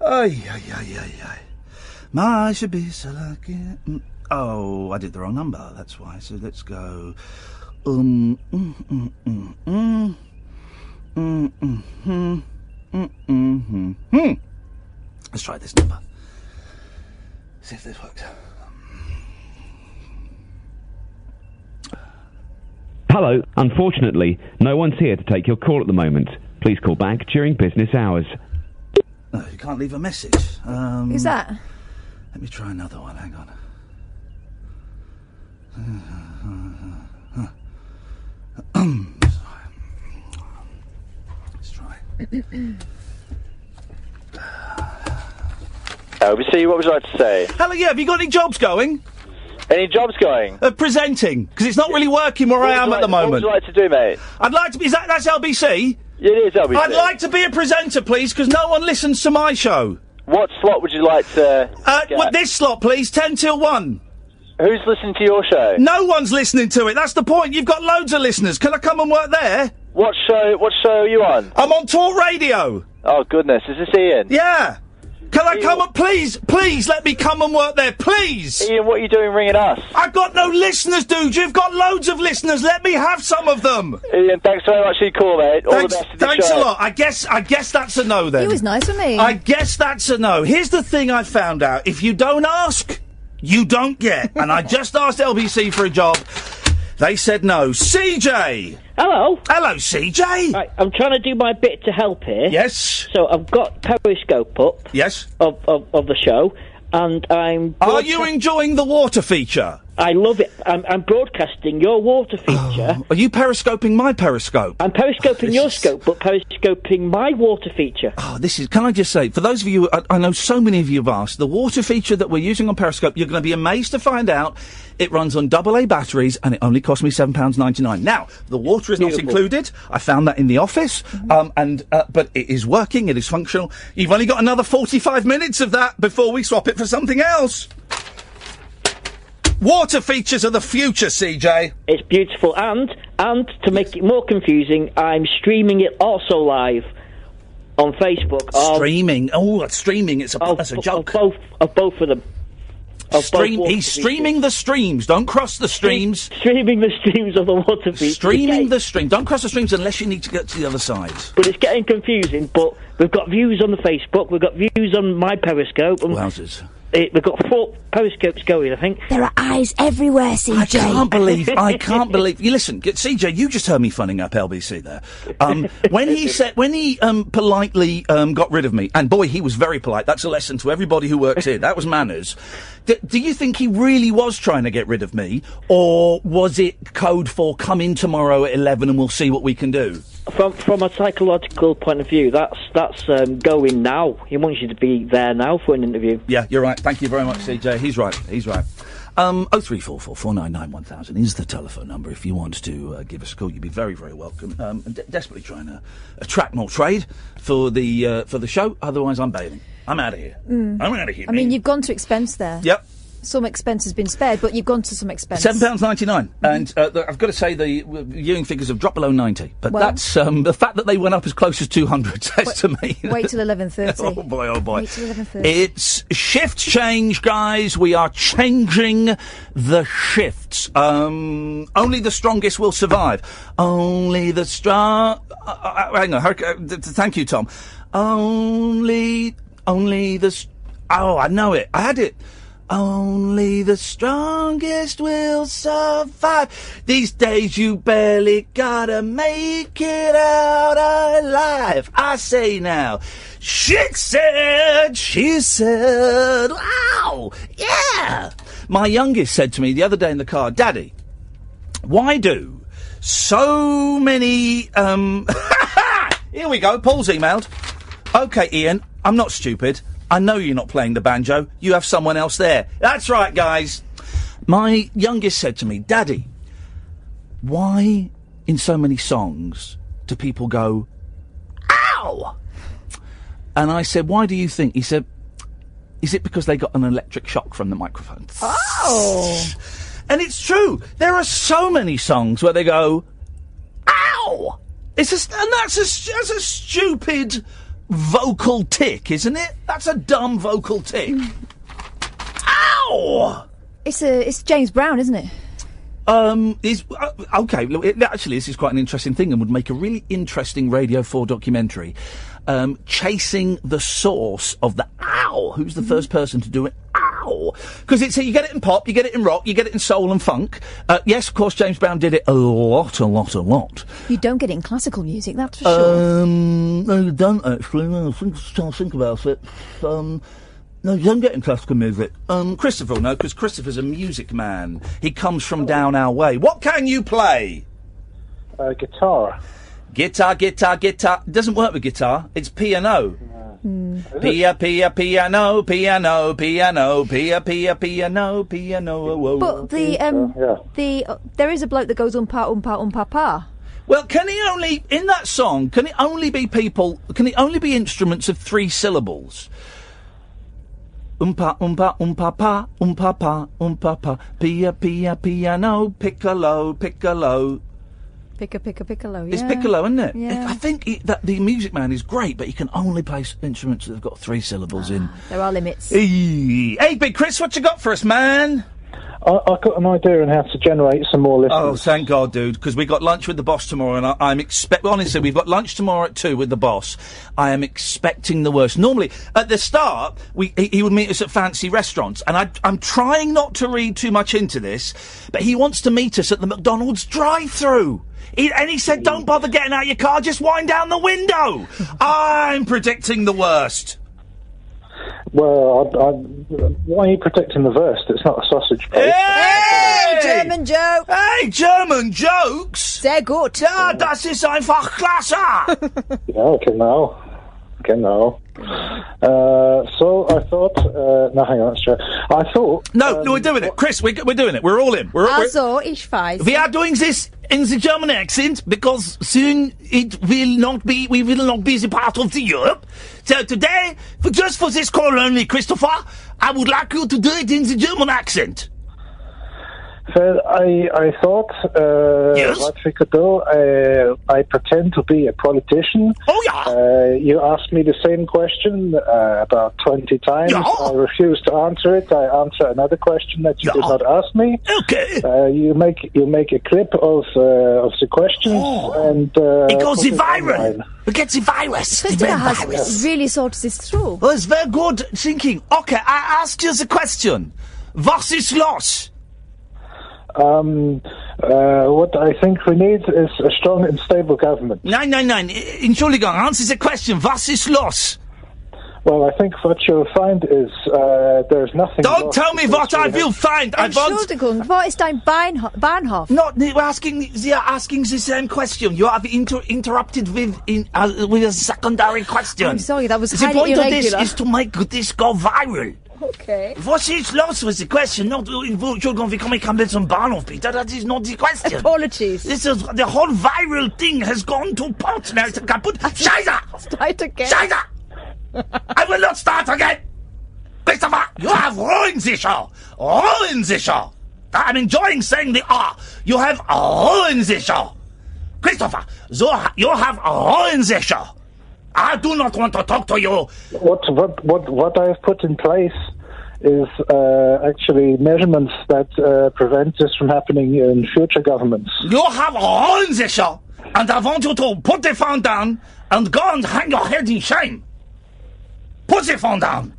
Ay. I should be so lucky. Oh, I did the wrong number. That's why. So let's go. Let's try this number. See if this works. Hello. Unfortunately, no one's here to take your call at the moment. Please call back during business hours. No, you can't leave a message. Who's that? Let me try another one. Hang on. Let's try. LBC, what would you like to say? Hello, yeah, have you got any jobs going? Any jobs going? Presenting, because it's not really working where I am at the moment. What would you like to do, mate? I'd like to be... That's LBC? It is LBC. I'd like to be a presenter, please, because no one listens to my show. What slot would you like to get? This slot, please, 10 till 1. Who's listening to your show? No one's listening to it, that's the point. You've got loads of listeners. Can I come and work there? What show are you on? I'm on Talk Radio. Oh, goodness, is this Ian? Yeah. Can I come and please let me come and work there, please? Ian, what are you doing ringing us? I've got no listeners, dude. You've got loads of listeners. Let me have some of them. Ian, thanks very much for your call, mate. All the best to the Thanks show. a lot. I guess that's a no then. He was nice with me. I guess that's a no. Here's the thing I found out. If you don't ask, you don't get. And I just asked LBC for a job. They said no. CJ! Hello. Hello, CJ! Right, I'm trying to do my bit to help here. Yes. So I've got Periscope up. Yes. Of the show, and I'm... Are you enjoying the water feature? I love it. I'm broadcasting your water feature. Are you periscoping my periscope? I'm periscoping your scope, but periscoping my water feature. Oh, this is... Can I just say, for those of you... I know so many of you have asked, the water feature that we're using on Periscope, you're going to be amazed to find out it runs on AA batteries, and it only cost me £7.99. Now, the water is not included. I found that in the office, but it is working, it is functional. You've only got another 45 minutes of that before we swap it for something else. Water features are the future, CJ. It's beautiful, and to make it more confusing, I'm streaming it also live. on Facebook. Streaming. Oh, streaming. That's a joke. Of both of them. He's streaming the streams. Don't cross the streams. Streaming the streams of the water feature. Streaming the streams. Don't cross the streams unless you need to get to the other side. But it's getting confusing. But we've got views on the Facebook. We've got views on my Periscope. Wowzers. We've got 4 Periscopes going, I think. There are eyes everywhere, CJ. I can't believe. You listen, CJ, you just heard me funning up LBC there. When he politely got rid of me, and boy, he was very polite. That's a lesson to everybody who works here. That was manners. Do you think he really was trying to get rid of me, or was it code for come in tomorrow at 11 and we'll see what we can do? From a psychological point of view, that's going now. He wants you to be there now for an interview. Yeah, you're right. Thank you very much, CJ. He's right. 0344 499 1000 is the telephone number if you want to give us a call. You'd be very, very welcome. Desperately trying to attract more trade for the show. Otherwise, I'm bailing. I'm out of here. I'm out of here. I mean, you've gone to expense there. Yep. Some expense has been spared, but you've gone to some expense. £7.99, and I've got to say the viewing figures have dropped below 90. But that's the fact that they went up as close as 200 says to me. Wait till 11:30. Oh boy, oh boy. Wait till 11:30. It's shift change, guys. We are changing the shifts. Only the strongest will survive. Only the strong. Hang on. Thank you, Tom. Only the. Oh, I know it. I had it. Only the strongest will survive. These days you barely gotta make it out alive. I say now. She said, wow, yeah. My youngest said to me the other day in the car, Daddy, why do so many, here we go, Paul's emailed. Okay, Ian, I'm not stupid. I know you're not playing the banjo. You have someone else there. That's right, guys. My youngest said to me, Daddy, why in so many songs do people go, ow? And I said, why do you think? He said, is it because they got an electric shock from the microphone? Oh. And it's true. There are so many songs where they go, ow! That's a stupid vocal tick, isn't it? That's a dumb vocal tick. Ow! It's James Brown, isn't it? Okay, look, actually, this is quite an interesting thing and would make a really interesting Radio 4 documentary. Chasing the source of the ow. Who's the first person to do it? Ow! Because you get it in pop, you get it in rock, you get it in soul and funk. Yes, of course, James Brown did it a lot. You don't get it in classical music, that's for sure. No, you don't actually. No, think about it. No, you don't get in classical music. Christopher will know, because Christopher's a music man. He comes from down our way. What can you play? Guitar. Guitar. It doesn't work with guitar. It's piano. Piano. But there is a bloke that goes pa. Well, can he only in that song? Can it only be people? Can it only be instruments of 3 syllables? Pa, pa, piano, piccolo. Piccolo, yeah. It's piccolo, isn't it? Yeah. I think that the music man is great, but he can only play instruments that have got 3 syllables in. There are limits. Hey, Big Chris, what you got for us, man? I've got an idea on how to generate some more listeners. Oh, thank God, dude, because we got lunch with the boss tomorrow, and honestly, we've got lunch tomorrow at 2 with the boss. I am expecting the worst. Normally, at the start, he would meet us at fancy restaurants, and I'm trying not to read too much into this, but he wants to meet us at the McDonald's drive-through. He said, don't bother getting out of your car, just wind down the window. I'm predicting the worst. Well, why are you predicting the worst? It's not a sausage place. Hey! German joke! Hey, German jokes! Sehr gut. Ja, das ist einfach klasse! Ja, genau. So I thought. No, hang on, that's true. I thought. No, we're doing it, Chris. We're doing it. We're all in. Also, ich weiß. We are doing this in the German accent because soon we will not be the part of the Europe. So today, just for this call only, Christopher, I would like you to do it in the German accent. Well, I thought what we could do, I pretend to be a politician. Oh, yeah. You asked me the same question about 20 times. Yeah. I refused to answer it. I answer another question that you did not ask me. Okay. You make a clip of the questions and it goes put viral. online. We get the virus. Christina has really thought this through. Well, it's very good thinking. Okay, I ask you the question. Was ist los? What I think we need is a strong and stable government. Nein. Entschuldigung, answer the question. Was ist los? Well, I think what you'll find is there's nothing. Don't tell me what I will find. Entschuldigung, what is dein Bahnhof? No, they are asking the same question. You have interrupted with a secondary question. I'm sorry, that was the highly point irregular. of this is to make this go viral. Okay. Was ist los was the question? Not, Entschuldigung, wie komme ich am zum Bahnhof, Peter? That is not the question. Apologies. This is, the whole viral thing has gone to pot. Now it's kaput. Scheiße! Start again. Scheiße! I will not start again! Christopher, you have ruined the show! Ruined the show! I'm enjoying saying the R. You have ruined the show! Christopher, you have ruined the show! I do not want to talk to you! What I've put in place is actually measurements that prevent this from happening in future governments. You have ruined the show! And I want you to put the phone down and go and hang your head in shame! Put the phone down!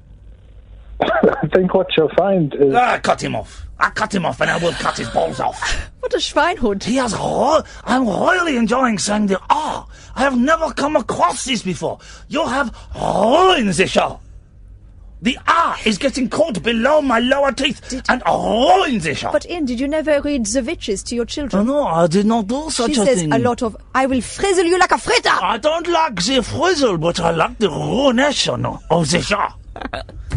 I think what you'll find is... I cut him off and I will cut his balls off. What a Schweinhund. I'm really enjoying saying the R. I have never come across this before. You have ruined the show. The R is getting caught below my lower teeth and ruined the show. But Ian, did you never read the witches to your children? No, I did not do such a thing. She says a lot of, I will frizzle you like a fritter. I don't like the frizzle, but I like the ruination of the show.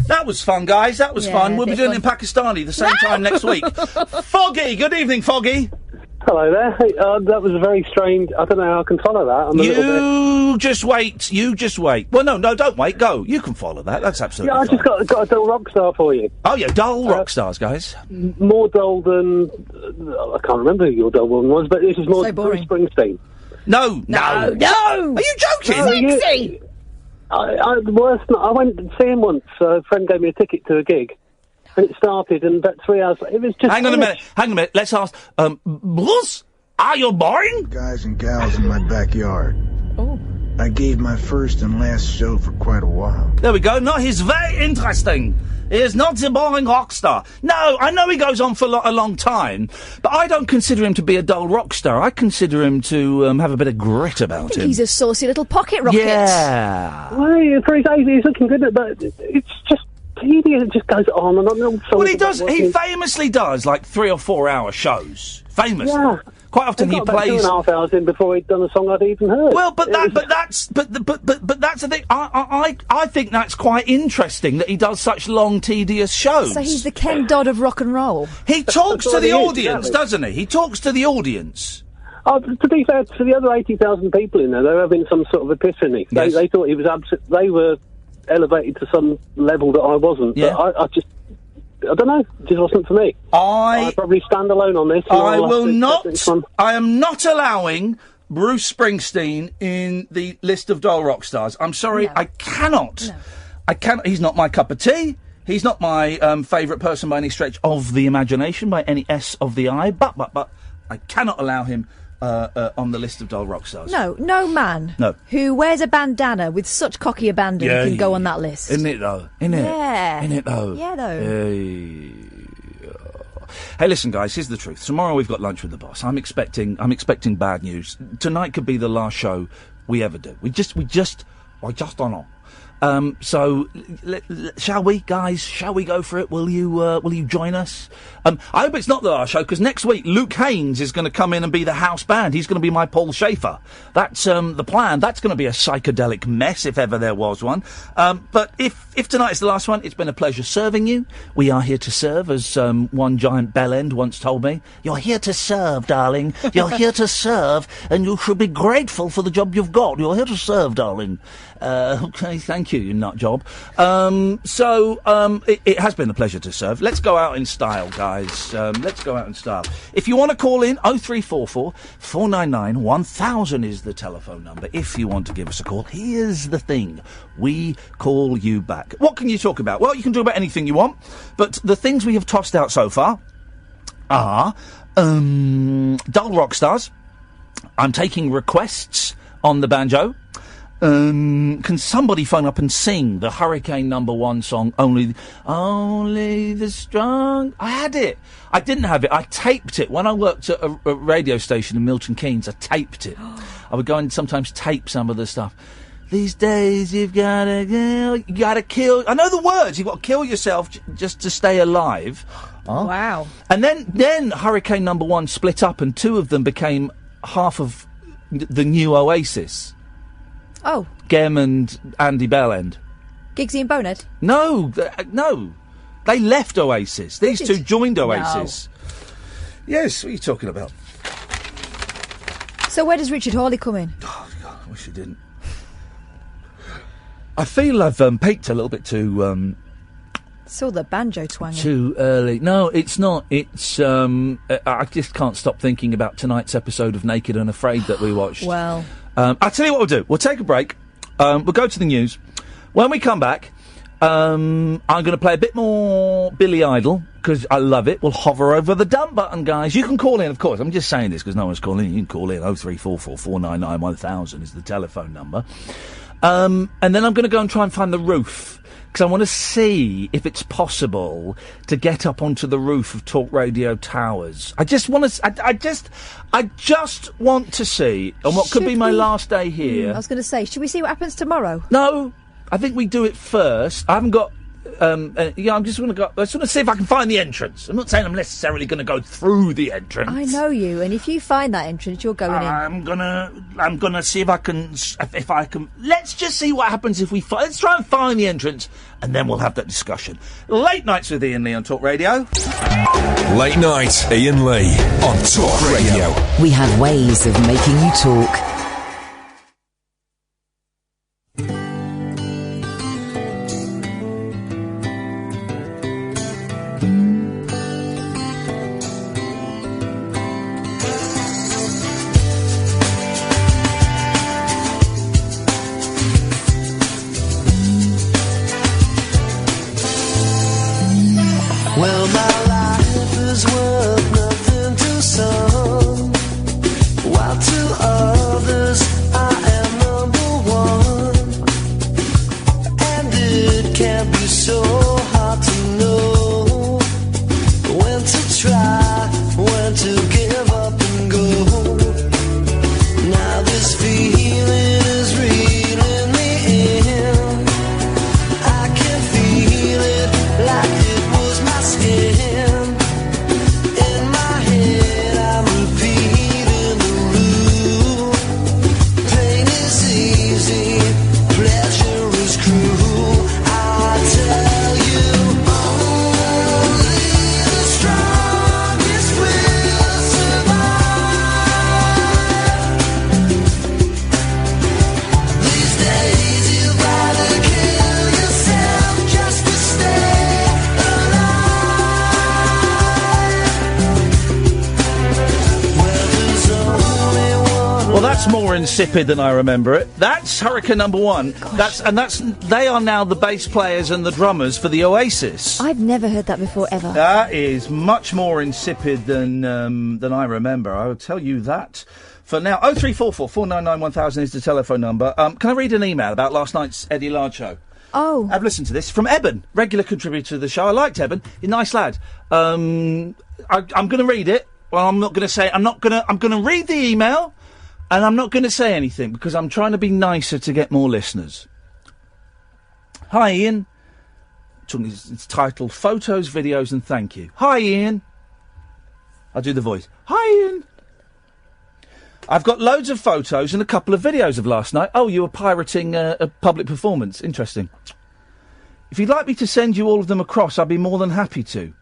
That was fun, guys. That was fun. We'll be doing it in Pakistani the same time next week. Foggy, good evening, Foggy. Hello there. Hey, that was a very strange... I don't know how I can follow that. I'm a little bit... just wait. You just wait. Well, no, don't wait. Go. You can follow that. That's absolutely fine. Yeah, I just got a dull rock star for you. Oh, yeah, dull rock stars, guys. More dull than... I can't remember who your dull one was, but this is more so boring. Bruce Springsteen. No! No! Are you joking? Sexy! I went to see him once. A friend gave me a ticket to a gig. And it started, and about 3 hours... It was just... Hang on a minute. Let's ask... Bruce? Are you boring? Guys and gals in my backyard. Oh. I gave my first and last show for quite a while. There we go. No, he's very interesting. He is not the boring rock star. No, I know he goes on for a long time, but I don't consider him to be a dull rock star. I consider him to have a bit of grit about him. He's a saucy little pocket rocket. Yeah. Well, for his age, he's looking good, but it's just... It just goes on and on. Well, he does. He famously does like 3 or 4 hour shows. Famously. Yeah. Quite often he plays 2.5 hours in before he'd done a song I'd even heard. Well, but that's the thing. I think that's quite interesting that he does such long, tedious shows. So he's the Ken Dodd of rock and roll. He talks to the audience, doesn't he? He talks to the audience. Oh, to be fair, to the other 80,000 people in there, they were having some sort of epiphany. Yes. They thought he was they were elevated to some level that I wasn't. Yeah. But I don't know. It just wasn't for me. I'll probably stand alone on this. I will not. I am not allowing Bruce Springsteen in the list of dull rock stars. I'm sorry, no. I cannot. No. I cannot. He's not my cup of tea. He's not my favourite person by any stretch of the imagination, by any S of the I. But I cannot allow him on the list of dull rock stars. No man who wears a bandana with such cocky abandon can go on that list. Isn't it though? Isn't it? Yeah. Isn't it though? Yeah though. Hey, listen, guys. Here's the truth. Tomorrow we've got lunch with the boss. I'm expecting bad news. Tonight could be the last show we ever do. I just don't know. So, shall we, guys? Shall we go for it? Will you join us? I hope it's not the last show, because next week Luke Haynes is going to come in and be the house band. He's going to be my Paul Schaefer. That's the plan. That's going to be a psychedelic mess, if ever there was one. But if tonight is the last one, it's been a pleasure serving you. We are here to serve, as one giant bellend once told me. You're here to serve, darling. You're here to serve, and you should be grateful for the job you've got. You're here to serve, darling. Okay, thank you, you nut job. It has been a pleasure to serve. Let's go out in style, guys. Let's go out in style. If you want to call in, 0344 499 1000 is the telephone number. If you want to give us a call, here's the thing. We call you back. What can you talk about? Well, you can talk about anything you want, but the things we have tossed out so far are dull rock stars. I'm taking requests on the banjo. Can somebody phone up and sing the Hurricane #1 song, Only the Strong? I had it. I didn't have it. I taped it. When I worked at a radio station in Milton Keynes, I taped it. I would go and sometimes tape some of the stuff. These days you gotta kill. I know the words. You've got to kill yourself just to stay alive. Oh. Wow. And then Hurricane #1 split up, and two of them became half of the new Oasis. Oh. Gem and Andy Bellend. Giggsy and Bonehead? No. They left Oasis. These two joined Oasis. No. Yes, what are you talking about? So where does Richard Hawley come in? Oh, God, I wish he didn't. I feel I've peaked a little bit too... Saw the banjo twanging. Too early. No, it's not. It's, I just can't stop thinking about tonight's episode of Naked and Afraid that we watched. Well... I'll tell you what we'll do. We'll take a break. We'll go to the news. When we come back, I'm going to play a bit more Billy Idol, because I love it. We'll hover over the dumb button, guys. You can call in, of course. I'm just saying this because no one's calling in. You can call in. 0344 499 1000 is the telephone number. And then I'm going to go and try and find the roof, because I want to see if it's possible to get up onto the roof of Talk Radio Towers. I just want to... I just want to see, on what could be my last day here... I was going to say, should we see what happens tomorrow? No, I think we do it first. I haven't got... I'm just going to go... I just want to see if I can find the entrance. I'm not saying I'm necessarily going to go through the entrance. I know you, and if you find that entrance, you're going in. I'm gonna see if I can... Let's just see what happens if we... Let's try and find the entrance, and then we'll have that discussion. Late Nights with Iain Lee on Talk Radio. Late Night, Iain Lee on Talk Radio. We have ways of making you talk. Well, my life is worth nothing to some, while to others I am #1. And it can be so hard to know when to try, when to give up and go. Now this feeling is reeling me in. I can feel it like it was my skin. In my head I'm repeating the rule. Pain is easy, pleasure is cruel. I tell you, only the strongest will survive. These days you'd rather kill yourself just to stay Well, that's more insipid than I remember it. That's Hurricane #1. They are now the bass players and the drummers for the Oasis. I've never heard that before, ever. That is much more insipid than I remember. I will tell you that. For now, 0344 499 1000 is the telephone number. Can I read an email about last night's Eddie Lard show? Oh. Have listened to this from Eben, regular contributor to the show. I liked Eben. He's a nice lad. I'm going to read it. Well, I'm not going to say. I'm going to read the email, and I'm not going to say anything because I'm trying to be nicer to get more listeners. Hi, Ian. It's titled "Photos, Videos, and Thank You." Hi, Ian. I'll do the voice. Hi, Ian. I've got loads of photos and a couple of videos of last night. Oh, you were pirating a public performance. Interesting. If you'd like me to send you all of them across, I'd be more than happy to.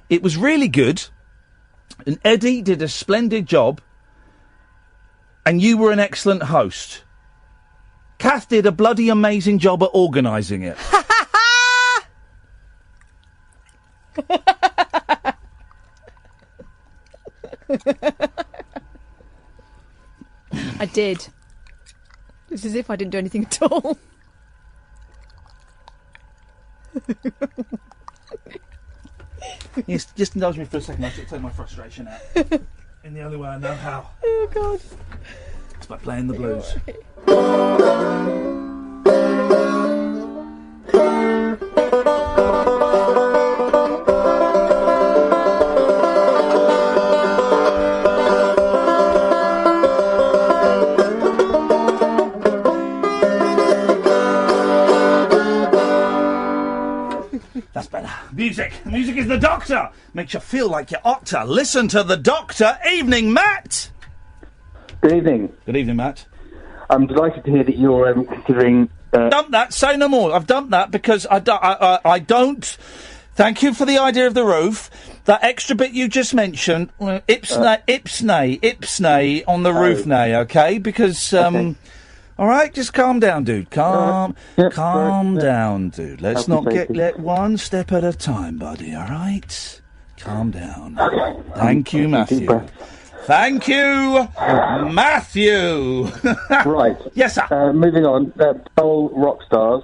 It was really good, and Eddie did a splendid job, and you were an excellent host. Kath did a bloody amazing job at organising it. I did. It's as if I didn't do anything at all. Yes, just indulge me for a second. I'll take my frustration out. In the only way I know how. Oh, God. It's by playing the blues. That's better. Music. Music is the doctor. Makes you feel like you ought to listen to the doctor. Evening, Matt. Good evening. Good evening, Matt. I'm delighted to hear that you're considering... Dump that. Say no more. I've dumped that because I don't... Thank you for the idea of the roof. That extra bit you just mentioned, ipsnay on the roof nay, okay? Because, all right, just calm down, dude. Calm down, dude. Let's not let one step at a time, buddy, all right? Calm down. Thank you, Matthew. Thank you, Matthew. Right. Yes, sir. Moving on. Soul rock stars.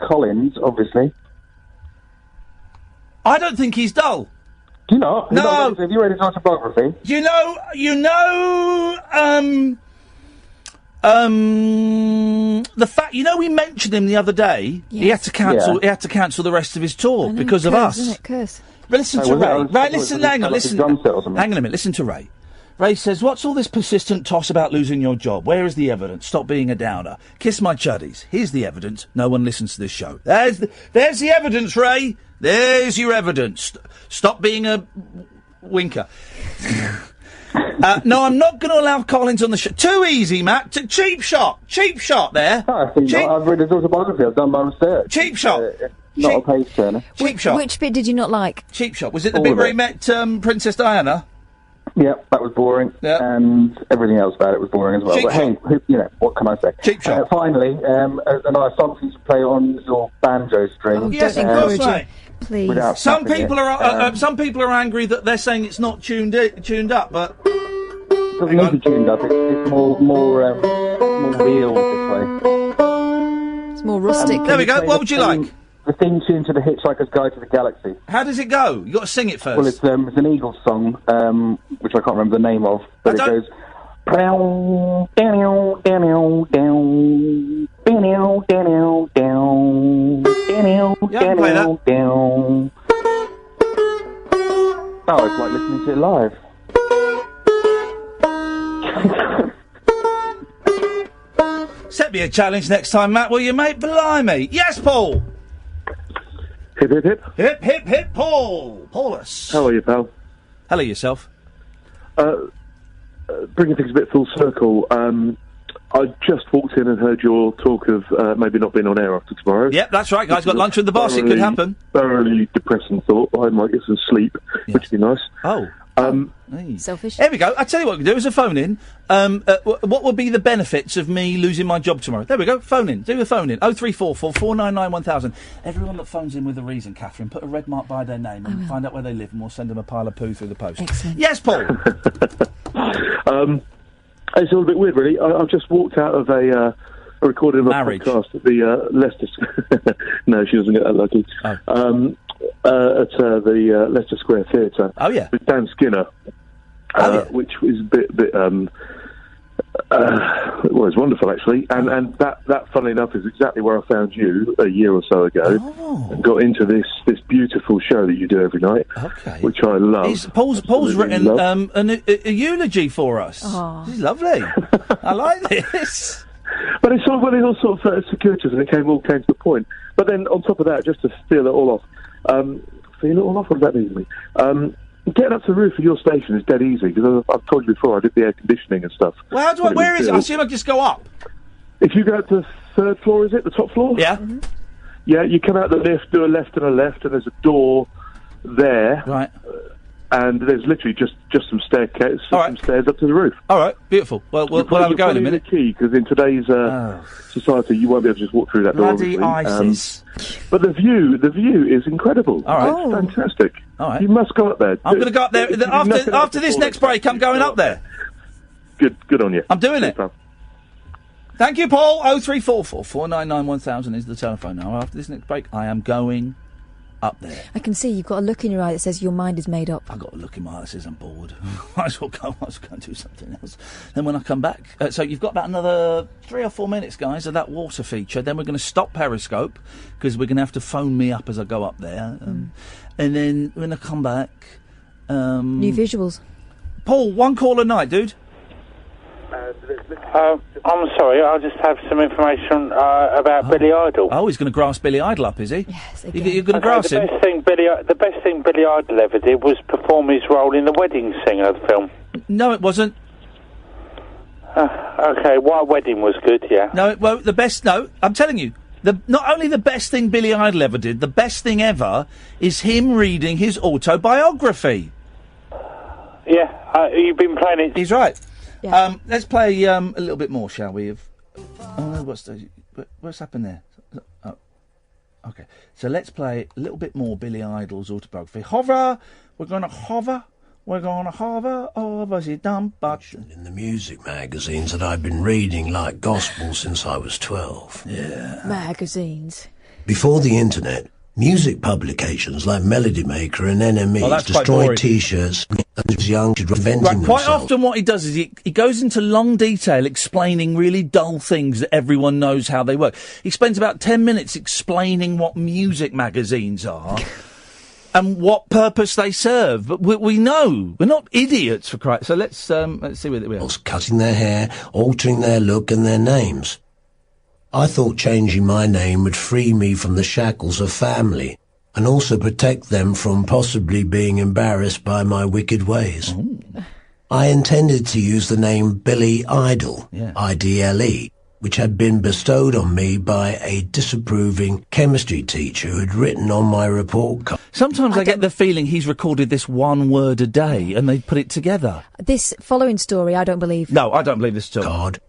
Collins, obviously. I don't think he's dull. Do you not? No. Have you read his autobiography? You know, the fact, we mentioned him the other day. Yes. He had to cancel. Yeah. He had to cancel the rest of his tour because of us. Isn't it? Curse. But listen to Ray. Right, listen. Hang on. Listen. Hang on a minute. Listen to Ray. Ray says, "What's all this persistent toss about losing your job? Where is the evidence? Stop being a downer. Kiss my chuddies. Here's the evidence. No one listens to this show. There's the evidence, Ray. There's your evidence. Stop being a winker." No, I'm not going to allow Collins on the show. Too easy, Matt. Cheap shot there. No, I think I've read his autobiography. I've done my research. Cheap shot. Not a page turner. Cheap shot. Which bit did you not like? Cheap shot. Was it the bit where he met Princess Diana? Yeah, that was boring, and everything else about it was boring as well. Cheap but hey, what can I say? Cheap shot. Finally, a nice song for you to play on your banjo string. Oh, yes, of course, Ray. Please. Some people are angry that they're saying it's not tuned up, but it doesn't need to be tuned up. It's more real this way. It's more rustic. There we go. What would you like? The theme tune to The Hitchhiker's Guide to the Galaxy. How does it go? You got to sing it first. Well, it's an Eagles song, which I can't remember the name of, but it goes. Oh, it's like listening to it live. Set me a challenge next time, Matt, will you, mate? Blimey. Yes, Paul. Hip, hip, hip. Hip, hip, hip, Paul. Paulus. How are you, pal? Hello, yourself. Bringing things a bit full circle, I just walked in and heard your talk of maybe not being on air after tomorrow. Yep, that's right, guys. Got lunch with the boss. It could happen. Thoroughly depressing thought. I might get some sleep, which would be nice. Selfish. There we go. I tell you what we can do is a phone in. What would be the benefits of me losing my job tomorrow? There we go. Phone in. Do the phone in. 0344 499 1000. Everyone that phones in with a reason, Catherine, put a red mark by their name and find out where they live, and we'll send them a pile of poo through the post. Excellent. Yes, Paul. It's all a bit weird, really. I've just walked out of a recording of a podcast at the Leicester. No, she doesn't get that lucky. At the Leicester Square Theatre. Oh yeah, with Dan Skinner, which was a bit. It was wonderful actually, and that, funnily enough, is exactly where I found you a year or so ago. And got into this beautiful show that you do every night, which I love. Paul's written a eulogy for us. This is lovely. I like this. But it's all sort of circuitous, and it all came to the point. But then on top of that, just to feel it all off. What does that mean to me? Getting up to the roof of your station is dead easy, because I've told you before, I did the air conditioning and stuff. Well, where is it? I assume I just go up. If you go up to the third floor, is it? The top floor? Yeah. Mm-hmm. Yeah, you come out the lift, do a left, and there's a door there. Right. and there's literally just some staircase, some stairs up to the roof. All right, beautiful. Well, we'll have a go in a minute. Key, because in today's society, you won't be able to just walk through that door. Bloody ISIS. But the view is incredible. All right. It's fantastic. All right. You must go up there. I'm going to go up there after this next break. I'm going up there. Good on you. I'm doing it. Thank you, Paul. 0344 499 1000 is the telephone now. After this next break, I am going up there. I can see you've got a look in your eye that says your mind is made up. I've got a look in my eye that says I'm bored. Might as well go and do something else. Then when I come back... so you've got about another 3 or 4 minutes, guys, of that water feature. Then we're going to stop Periscope, because we're going to have to phone me up as I go up there. And then when I come back... new visuals. Paul, one call a night, dude. I'm sorry, I just have some information about Billy Idol. Oh, he's going to grass Billy Idol up, is he? Yes, You're going to grass him? The best thing Billy Idol ever did was perform his role in The Wedding Singer film. No, it wasn't. Okay, White Wedding was good, yeah. No, well, I'm telling you, not only the best thing Billy Idol ever did, the best thing ever is him reading his autobiography. Yeah, you've been playing it. He's right. Yeah. Let's play a little bit more, shall we? What's happened there? Oh, okay, so let's play a little bit more Billy Idol's autobiography. We're going to hover over the dump button. In the music magazines that I've been reading like gospel since I was 12. Yeah. Magazines. Before the internet, music publications like Melody Maker and NME destroyed T-shirts and was young to preventing themselves. Quite often what he does is he goes into long detail explaining really dull things that everyone knows how they work. He spends about 10 minutes explaining what music magazines are and what purpose they serve. But we know. We're not idiots, for Christ. So let's see where we are. Cutting their hair, altering their look and their names. I thought changing my name would free me from the shackles of family and also protect them from possibly being embarrassed by my wicked ways. Ooh. I intended to use the name Billy Idol, IDLE, which had been bestowed on me by a disapproving chemistry teacher who had written on my report card. Sometimes I get the feeling he's recorded this one word a day and they put it together. This following story, I don't believe. No, I don't believe this at all. God.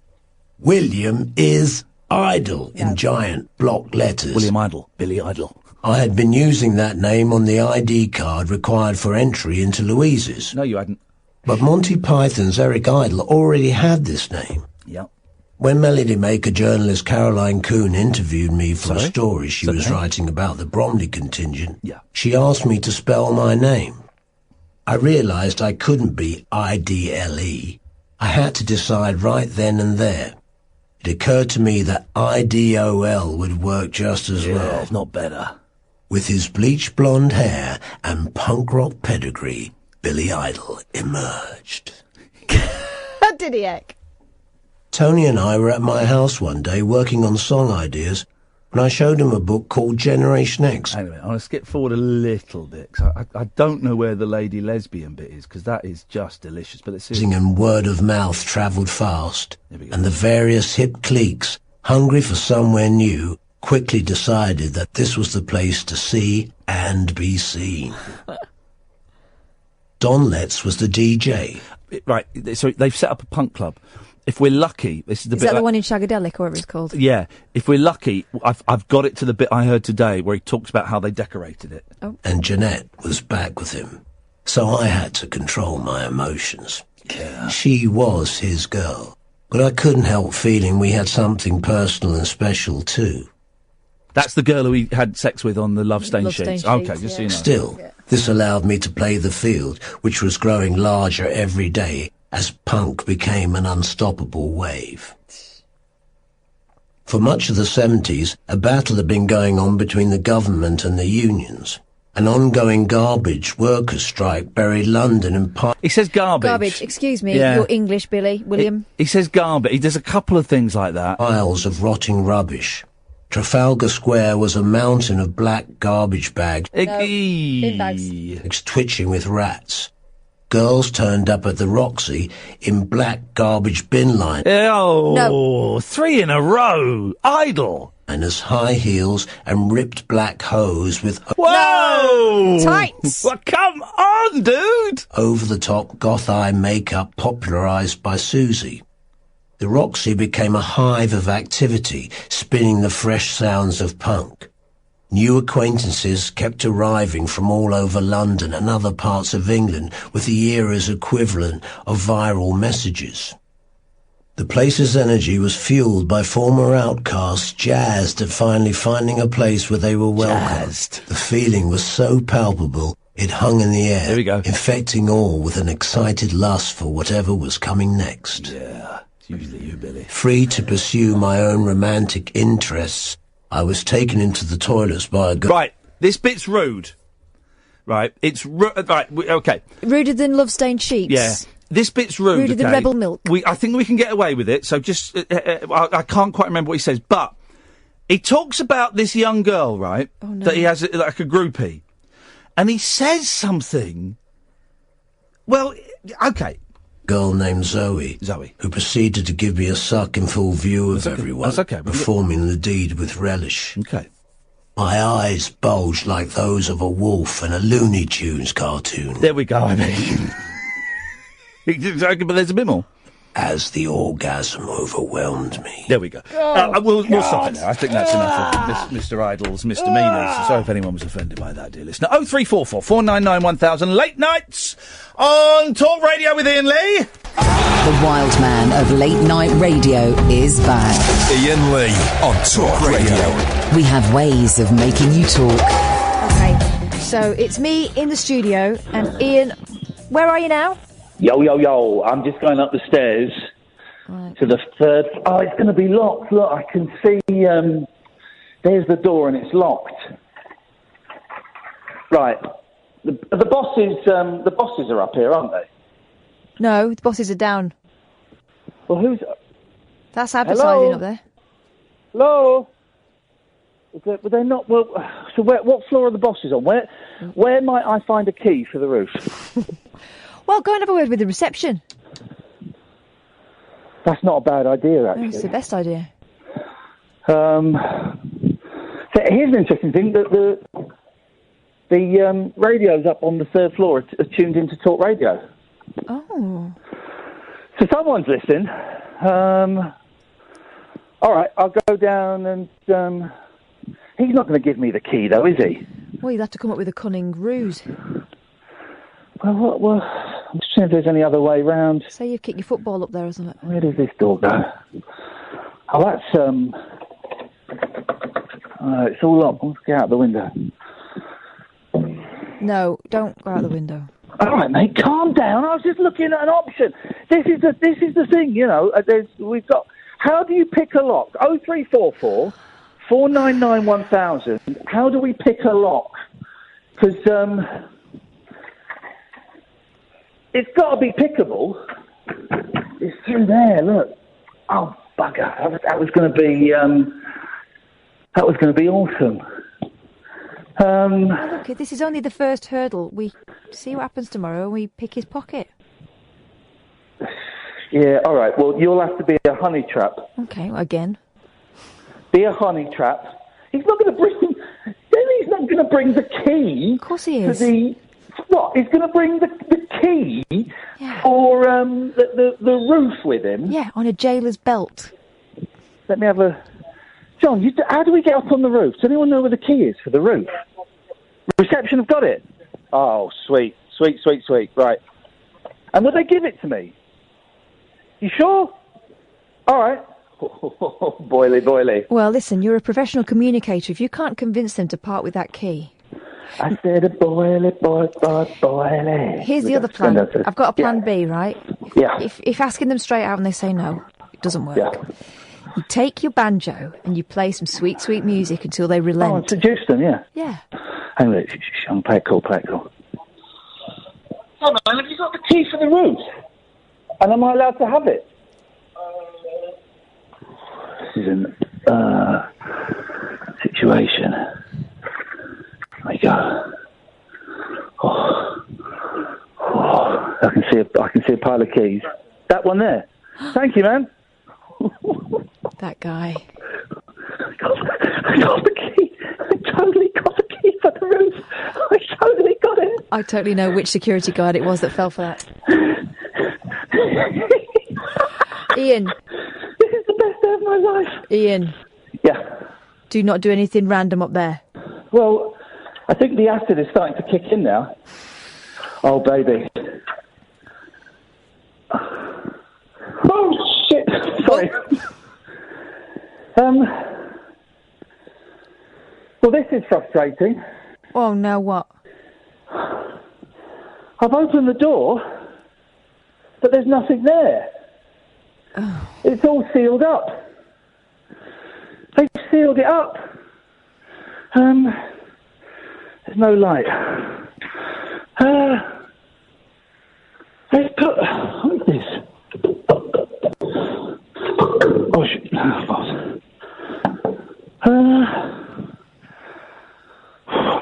William is Idol in giant block letters. William Idol, Billy Idol. I had been using that name on the ID card required for entry into Louise's. No, you hadn't. But Monty Python's Eric Idle already had this name. Yep. When Melody Maker journalist Caroline Coon interviewed me for a story she was writing about the Bromley contingent, she asked me to spell my name. I realised I couldn't be IDLE. I had to decide right then and there. It occurred to me that IDOL would work just as well. If not better. With his bleached blonde hair and punk rock pedigree, Billy Idol emerged. Did he, Eck? Tony and I were at my house one day working on song ideas, and I showed him a book called Generation X. Anyway, I'm going to skip forward a little bit, 'cause I don't know where the lady lesbian bit is, because that is just delicious. But let's see. And word of mouth travelled fast, and the various hip cliques, hungry for somewhere new, quickly decided that this was the place to see and be seen. Don Letts was the DJ. Right, so they've set up a punk club. If we're lucky, this is the bit... Is that the one in Shagadelic, or whatever it's called? Yeah. If we're lucky, I've got it to the bit I heard today where he talks about how they decorated it. Oh. And Jeanette was back with him. So I had to control my emotions. Yeah. She was his girl. But I couldn't help feeling we had something personal and special too. That's the girl who he had sex with on the Love Stain sheets. Okay, just so you know. Still, this allowed me to play the field, which was growing larger every day as punk became an unstoppable wave. For much of the 70s, a battle had been going on between the government and the unions. An ongoing garbage workers' strike buried London in He says garbage. Garbage, excuse me, Yeah. you're English, Billy, William. He says garbage. He does a couple of things like that. Piles of rotting rubbish. Trafalgar Square was a mountain of black garbage bags. Bin bags. Twitching with rats. Girls turned up at the Roxy in black garbage bin line. Oh, No. 3 in a row. Idle. As high heels and ripped black hose with Whoa! Tights! Well, come on, dude! over-the-top goth-eye makeup popularised by Susie. The Roxy became a hive of activity, spinning the fresh sounds of punk. New acquaintances kept arriving from all over London and other parts of England with the era's equivalent of viral messages. The place's energy was fueled by former outcasts jazzed at finally finding a place where they were welcome. The feeling was so palpable, it hung in the air, There we go. infecting all with an excited lust for whatever was coming next. Yeah, it's usually you, Billy. Free to pursue my own romantic interests, I was taken into the toilets by a girl. Right, this bit's rude. Right, it's okay. Ruder than love-stained sheets. Yeah. This bit's rude. Ruder than okay? Rebel Milk. I think we can get away with it. So just, I can't quite remember what he says, but he talks about this young girl, right? Oh, no. That he has like a groupie, and he says something. Well, okay. Girl named Zoe, who proceeded to give me a suck in full view of everyone, performing the deed with relish. Okay. My eyes bulged like those of a wolf in a Looney Tunes cartoon. There we go. I mean. Exactly, but there's a bit more. As the orgasm overwhelmed me. There we go. We'll stop it now. I think that's enough of Mr. Idle's misdemeanours. Sorry if anyone was offended by that, dear listener. 0344 499 1000. Late nights on Talk Radio with Iain Lee. The wild man of late night radio is back. Iain Lee on Talk Radio. We have ways of making you talk. Okay, so it's me in the studio, and Ian, where are you now? Yo. I'm just going up the stairs to the third. Oh, it's going to be locked. Look, I can see. There's the door, and it's locked. Right. The bosses are up here, aren't they? No, the bosses are down. Well, who's? That's advertising up there. Hello. Were they not? Well, so what floor are the bosses on? Where might I find a key for the roof? Well, go and have a word with the reception. That's not a bad idea, actually. It's the best idea. So here's an interesting thing: that the radios up on the third floor are tuned into Talk Radio. Oh. So someone's listening. All right, I'll go down and. He's not going to give me the key, though, is he? Well, you'll have to come up with a cunning ruse. Well, I'm just seeing if there's any other way round. Say you've kicked your football up there or something. Where does this door go? Oh, that's, it's all locked. Let's get out the window. No, don't go out the window. All right, mate, calm down. I was just looking at an option. This is the thing, you know. We've got... How do you pick a lock? 0344 499 1000. How do we pick a lock? Because, it's got to be pickable. It's through there. Look. Oh bugger! That was going to be. That was going to be awesome. Oh, look, this is only the first hurdle. We see what happens tomorrow, and we pick his pocket. Yeah. All right. Well, you'll have to be a honey trap. Okay. Well, again. Be a honey trap. He's not going to bring. He's not going to bring the key. Of course he is. What? He's going to bring the key for the roof with him? Yeah, on a jailer's belt. Let me have a... John, how do we get up on the roof? Does anyone know where the key is for the roof? Reception have got it? Oh, sweet. Right. And will they give it to me? You sure? All right. Boily. Well, listen, you're a professional communicator. If you can't convince them to part with that key... I said a boily. Here's the other plan. I've got a plan B, right? Yeah. If asking them straight out and they say no, it doesn't work. Yeah. You take your banjo and you play some sweet, sweet music until they relent. Oh, and seduce them, yeah. Yeah. Hang on, play it cool. Hold on, have you got the key for the roof? And am I allowed to have it? This is an situation. There you go. Oh, I can see a pile of keys. That one there. Thank you, man. That guy. I got the key. I totally got the key for the roof. I totally got it. I totally know which security guard it was that fell for that. Ian. This is the best day of my life. Ian. Yeah. Do not do anything random up there. Well, I think the acid is starting to kick in now. Oh, baby. Oh, shit. Sorry. Well, this is frustrating. Oh, no, what? I've opened the door, but there's nothing there. Oh. It's all sealed up. They've sealed it up. There's no light. Let's put... What is this? Oh, shit. Oh, boss. I'm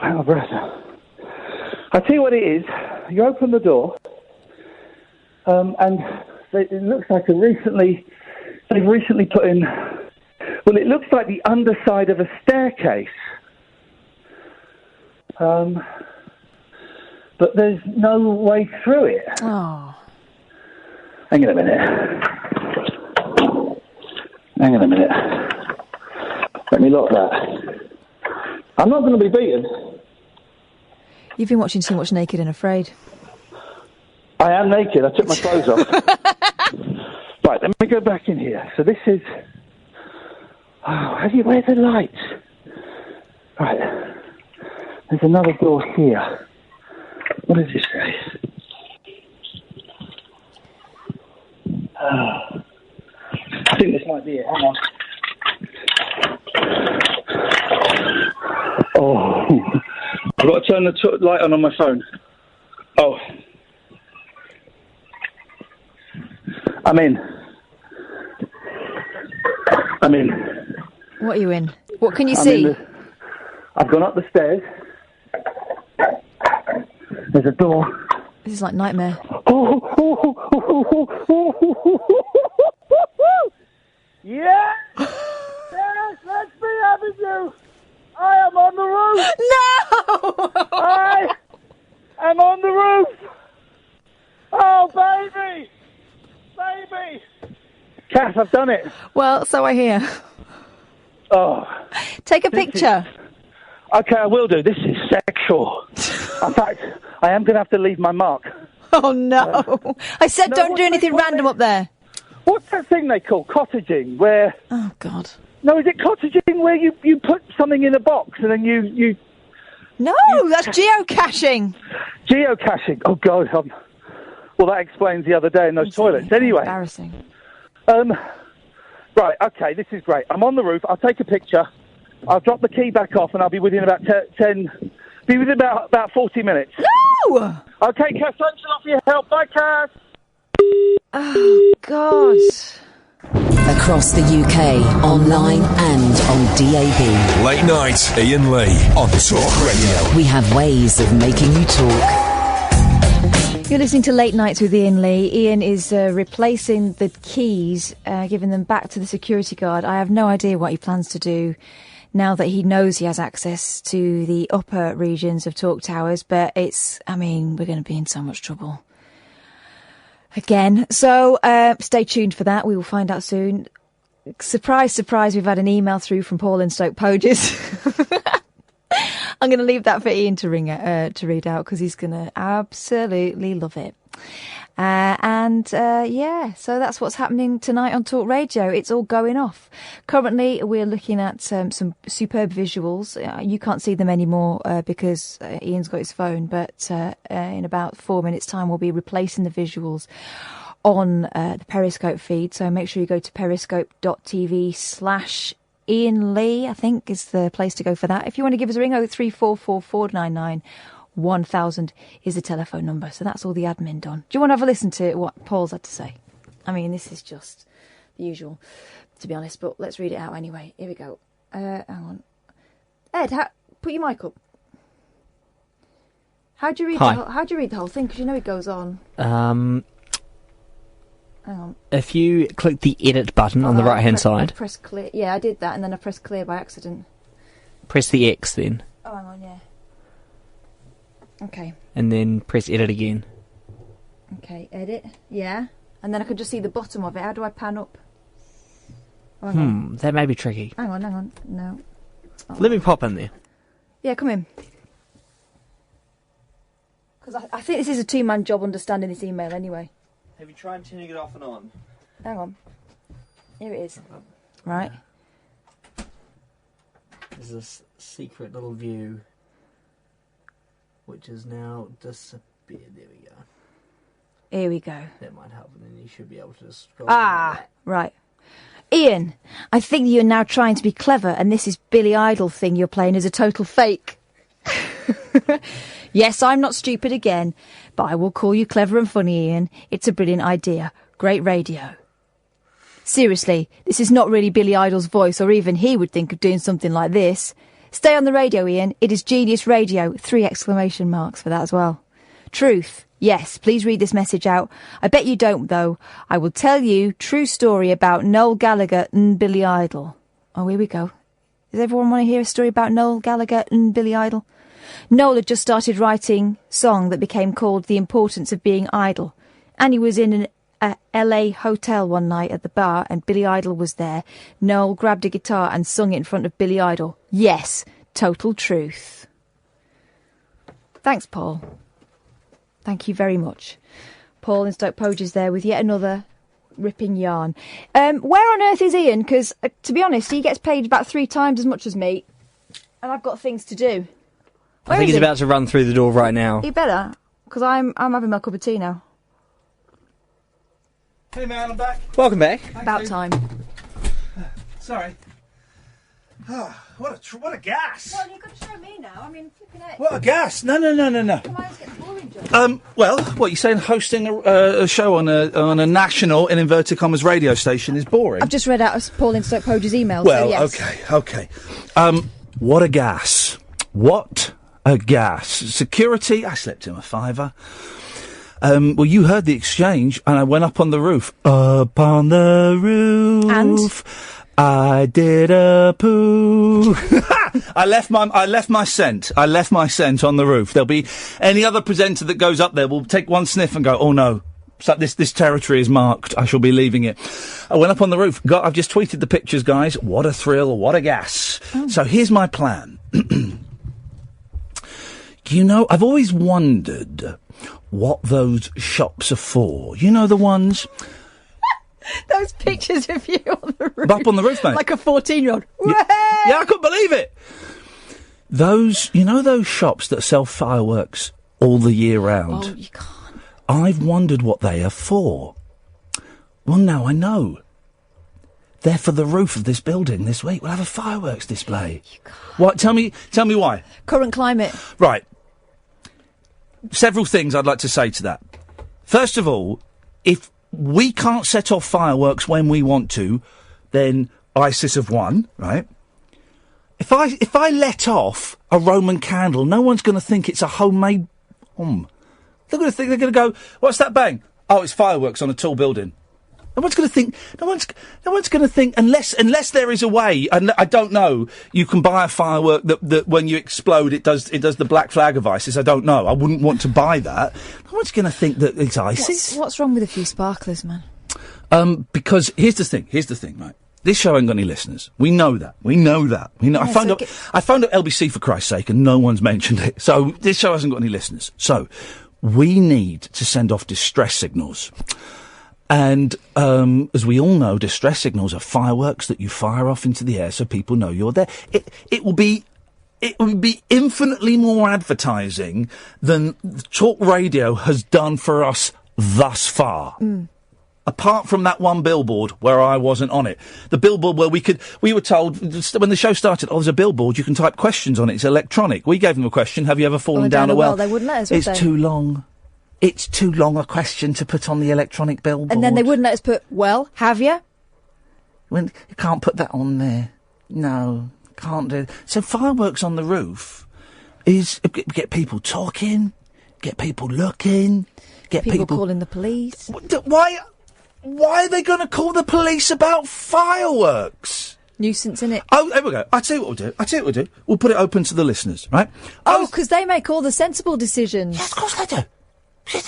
out of breath. I'll tell you what it is. You open the door, and it looks like they've recently put in... Well, it looks like the underside of a staircase. But there's no way through it. Oh. Hang on a minute. Let me lock that. I'm not going to be beaten. You've been watching too much Naked and Afraid. I am naked. I took my clothes off. Right, let me go back in here. So this is... Oh, where's the lights? Right. There's another door here. What does it say? I think this might be it. Hang on. Oh, I've got to turn the light on my phone. Oh. I'm in. What are you in? What can you see? I've gone up the stairs. There's a door. This is like Nightmare. Yeah! Yes, let's be having you! I am on the roof! No! I am on the roof! Oh, baby! Baby! Kath, I've done it! Well, so I hear. Oh. Take a picture. Okay, I will do. This is sexual. In fact, I am going to have to leave my mark. Oh, no. I said don't do anything random up there. What's that thing they call cottaging, where... Oh, God. No, is it cottaging where you put something in a box and then you... No, that's geocaching. Geocaching. Oh, God. Well, that explains the other day in those toilets. Anyway. Embarrassing. Right, okay, this is great. I'm on the roof. I'll take a picture. I'll drop the key back off and I'll be within about 10... Be within about 40 minutes. No! Okay, Kath, thanks a lot for your help. Bye, Kath. Oh, God. Across the UK, online and on DAB. Late night, Iain Lee on Talk Radio. We have ways of making you talk. You're listening to Late Nights with Iain Lee. Ian is replacing the keys, giving them back to the security guard. I have no idea what he plans to do now that he knows he has access to the upper regions of Talk Towers, but we're going to be in so much trouble. Again. So, stay tuned for that. We will find out soon. Surprise, surprise, we've had an email through from Paul in Stoke Poges. I'm going to leave that for Ian to read out because he's going to absolutely love it. So that's what's happening tonight on Talk Radio. It's all going off. Currently, we're looking at some superb visuals. You can't see them anymore because Ian's got his phone, but in about 4 minutes' time, we'll be replacing the visuals on the Periscope feed. So make sure you go to periscope.tv/Iain Lee, I think is the place to go for that. If you want to give us a ring, 0344 499 1000 is the telephone number. So that's all the admin done. Do you want to have a listen to what Paul's had to say? I mean, this is just the usual, to be honest, but let's read it out anyway. Here we go. Hang on. Ed, put your mic up. How do you read the whole thing? Because you know it goes on. Hang on. If you click the edit button on the right-hand side. Press clear. Yeah, I did that, and then I pressed clear by accident. Press the X then. Oh, hang on, yeah. Okay. And then press edit again. Okay, edit. Yeah. And then I can just see the bottom of it. How do I pan up? Oh, hang on. That may be tricky. Hang on. No. Oh. Let me pop in there. Yeah, come in. Because I think this is a two-man job understanding this email anyway. Have you tried turning it off and on? Hang on. Here it is. Right. There's this secret little view which has now disappeared. There we go. Here we go. That might help, and then you should be able to scroll. Right. Ian, I think you're now trying to be clever, and this is Billy Idol thing you're playing is a total fake. Yes, I'm not stupid again, but I will call you clever and funny, Ian. It's a brilliant idea. Great radio. Seriously, this is not really Billy Idol's voice, or even he would think of doing something like this. Stay on the radio, Ian. It is genius radio. 3 exclamation marks for that as well. Truth. Yes, please read this message out. I bet you don't, though. I will tell you true story about Noel Gallagher and Billy Idol. Oh, here we go. Does everyone want to hear a story about Noel Gallagher and Billy Idol? Noel had just started writing a song that became called The Importance of Being Idle. And he was in a LA hotel one night at the bar, and Billy Idol was there. Noel grabbed a guitar and sung it in front of Billy Idol. Yes, total truth. Thanks, Paul. Thank you very much. Paul in Stoke Poges there with yet another ripping yarn. Where on earth is Ian? Because, to be honest, he gets paid about 3 times as much as me, and I've got things to do. I think he's about to run through the door right now. He better, because I'm having my cup of tea now. Hey man, I'm back. Welcome back. About time. Sorry. What a gas! Well, you could show me now. I mean, flipping it. What a gas! No. Come on, let's get the boring job. Well, what you saying? Hosting a show on a national, in inverted commas, radio station is boring. I've just read out Paul in Stoke Poges' email. Well, so yes. okay. What a gas! What a gas! Security. I slept in a fiver. Well, you heard the exchange, and I went up on the roof. Up on the roof. And? I did a poo. I left my scent. I left my scent on the roof. There'll be any other presenter that goes up there will take one sniff and go, oh no, so this territory is marked. I shall be leaving it. I went up on the roof. I've just tweeted the pictures, guys. What a thrill. What a gas. Oh. So here's my plan. You know, I've always wondered what those shops are for. You know, the ones... Those pictures of you on the roof. Up on the roof, mate. Like a 14-year-old. Yeah, I couldn't believe it. Those shops that sell fireworks all the year round. Oh, you can't. I've wondered what they are for. Well, now I know. They're for the roof of this building this week. We'll have a fireworks display. You can't. What? Tell me why. Current climate. Right. Several things I'd like to say to that. First of all, if we can't set off fireworks when we want to, then ISIS have won, right? If I let off a Roman candle, no one's going to think it's a homemade bomb. They're going to go, what's that bang? Oh, it's fireworks on a tall building. No one's going to think. No one's going to think unless there is a way. And I don't know. You can buy a firework that when you explode, it does the black flag of ISIS. I don't know. I wouldn't want to buy that. No one's going to think that it's ISIS. What's wrong with a few sparklers, man? Because here's the thing, right? This show ain't got any listeners. We know that. Yeah, I phoned up LBC for Christ's sake, and no one's mentioned it. So this show hasn't got any listeners. So we need to send off distress signals. And as we all know, distress signals are fireworks that you fire off into the air so people know you're there. It will be infinitely more advertising than talk radio has done for us thus far. Mm. Apart from that one billboard where I wasn't on it. The billboard where we were told when the show started, there's a billboard, you can type questions on it, it's electronic. We gave them a question, have you ever fallen down a well? They wouldn't let us, would they? It's too long. It's too long a question to put on the electronic billboard. And then they wouldn't let us put, well, have you? You can't put that on there. No, can't do. So fireworks on the roof is get people talking, get people looking, get people calling the police. Why are they going to call the police about fireworks? Nuisance, innit? Oh, there we go. I tell you what we'll do. We'll put it open to the listeners, right? Oh, because they make all the sensible decisions. Yes, of course they do. What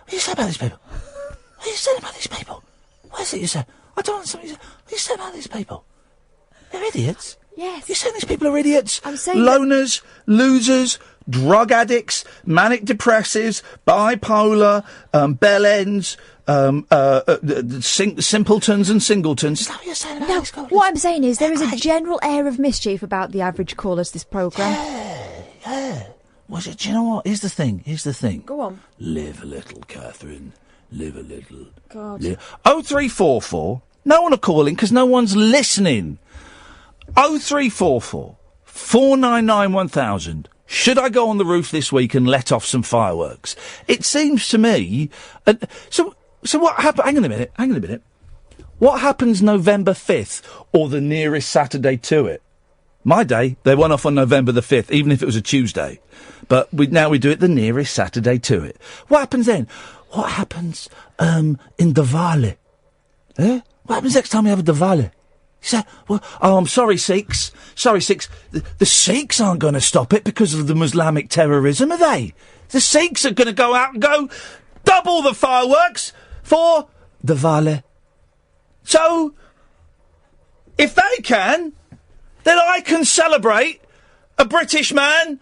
do you say about these people? What do you say about these people? What is it you say? I don't understand what you say. What do you say about these people? They're idiots. Yes. You're saying these people are idiots? I'm saying loners, losers, drug addicts, manic depressives, bipolar, bellends, simpletons and singletons. Is that what you're saying about these callers? What I'm saying is there is a general air of mischief about the average caller to this programme. Yeah. Was it? Do you know what? Here's the thing. Go on. Live a little, Catherine. Live a little. God. 0344. No one are calling because no one's listening. 0344 499 1000. Should I go on the roof this week and let off some fireworks? It seems to me. So what happened? Hang on a minute. What happens November 5th or the nearest Saturday to it? My day, they went off on November the 5th, even if it was a Tuesday. But now we do it the nearest Saturday to it. What happens then? What happens in Diwali? Eh? What happens next time we have a Diwali? You say, well, oh, I'm sorry, Sikhs. The Sikhs aren't going to stop it because of the Islamic terrorism, are they? The Sikhs are going to go out and go double the fireworks for Diwali. So, if they can, then I can celebrate a British man,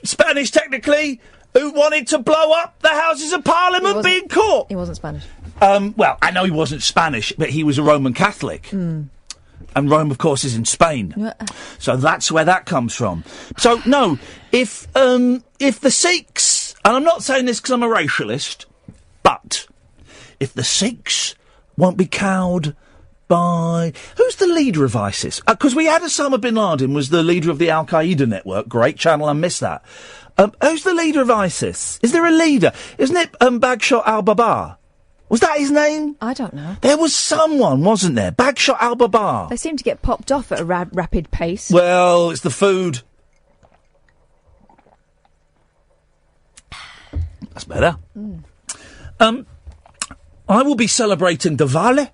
Spanish technically, who wanted to blow up the Houses of Parliament being caught. He wasn't Spanish. Well, I know he wasn't Spanish, but he was a Roman Catholic. And Rome, of course, is in Spain. So that's where that comes from. So, no, if the Sikhs, and I'm not saying this because I'm a racialist, but if the Sikhs won't be cowed by... Who's the leader of ISIS? Because we had Osama bin Laden was the leader of the Al-Qaeda network. Great channel, I missed that. Who's the leader of ISIS? Is there a leader? Isn't it Bagshot al-Babar? Was that his name? I don't know. There was someone, wasn't there? Bagshot al-Babar. They seem to get popped off at a rapid pace. Well, it's the food. That's better. I will be celebrating Diwali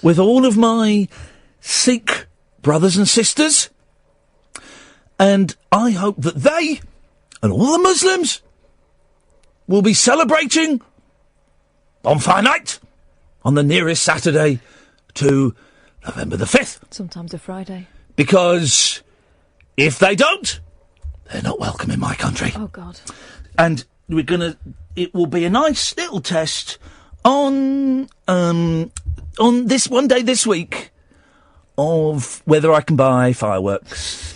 with all of my Sikh brothers and sisters. And I hope that they and all the Muslims will be celebrating on Fire Night on the nearest Saturday to November the 5th. Sometimes a Friday. Because if they don't, they're not welcome in my country. Oh, God. And it will be a nice little test on this one day this week of whether I can buy fireworks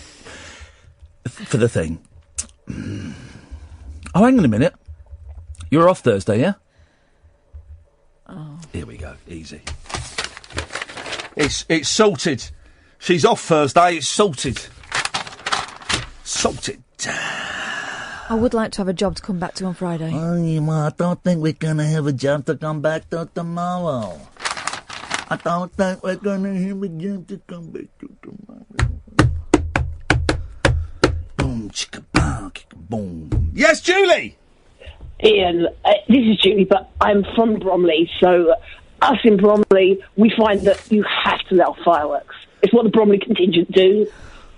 for the thing. Oh, hang on a minute. You're off Thursday, yeah? Oh. Here we go. Easy. It's sorted. She's off Thursday. It's sorted. Sorted. I would like to have a job to come back to on Friday. I don't think we're going to have a job to come back to tomorrow. I don't think we're going to have a job to come back to tomorrow. Boom, chicka, boom, chicka, boom. Yes, Julie! Ian, this is Julie, but I'm from Bromley, so us in Bromley, we find that you have to let off fireworks. It's what the Bromley contingent do,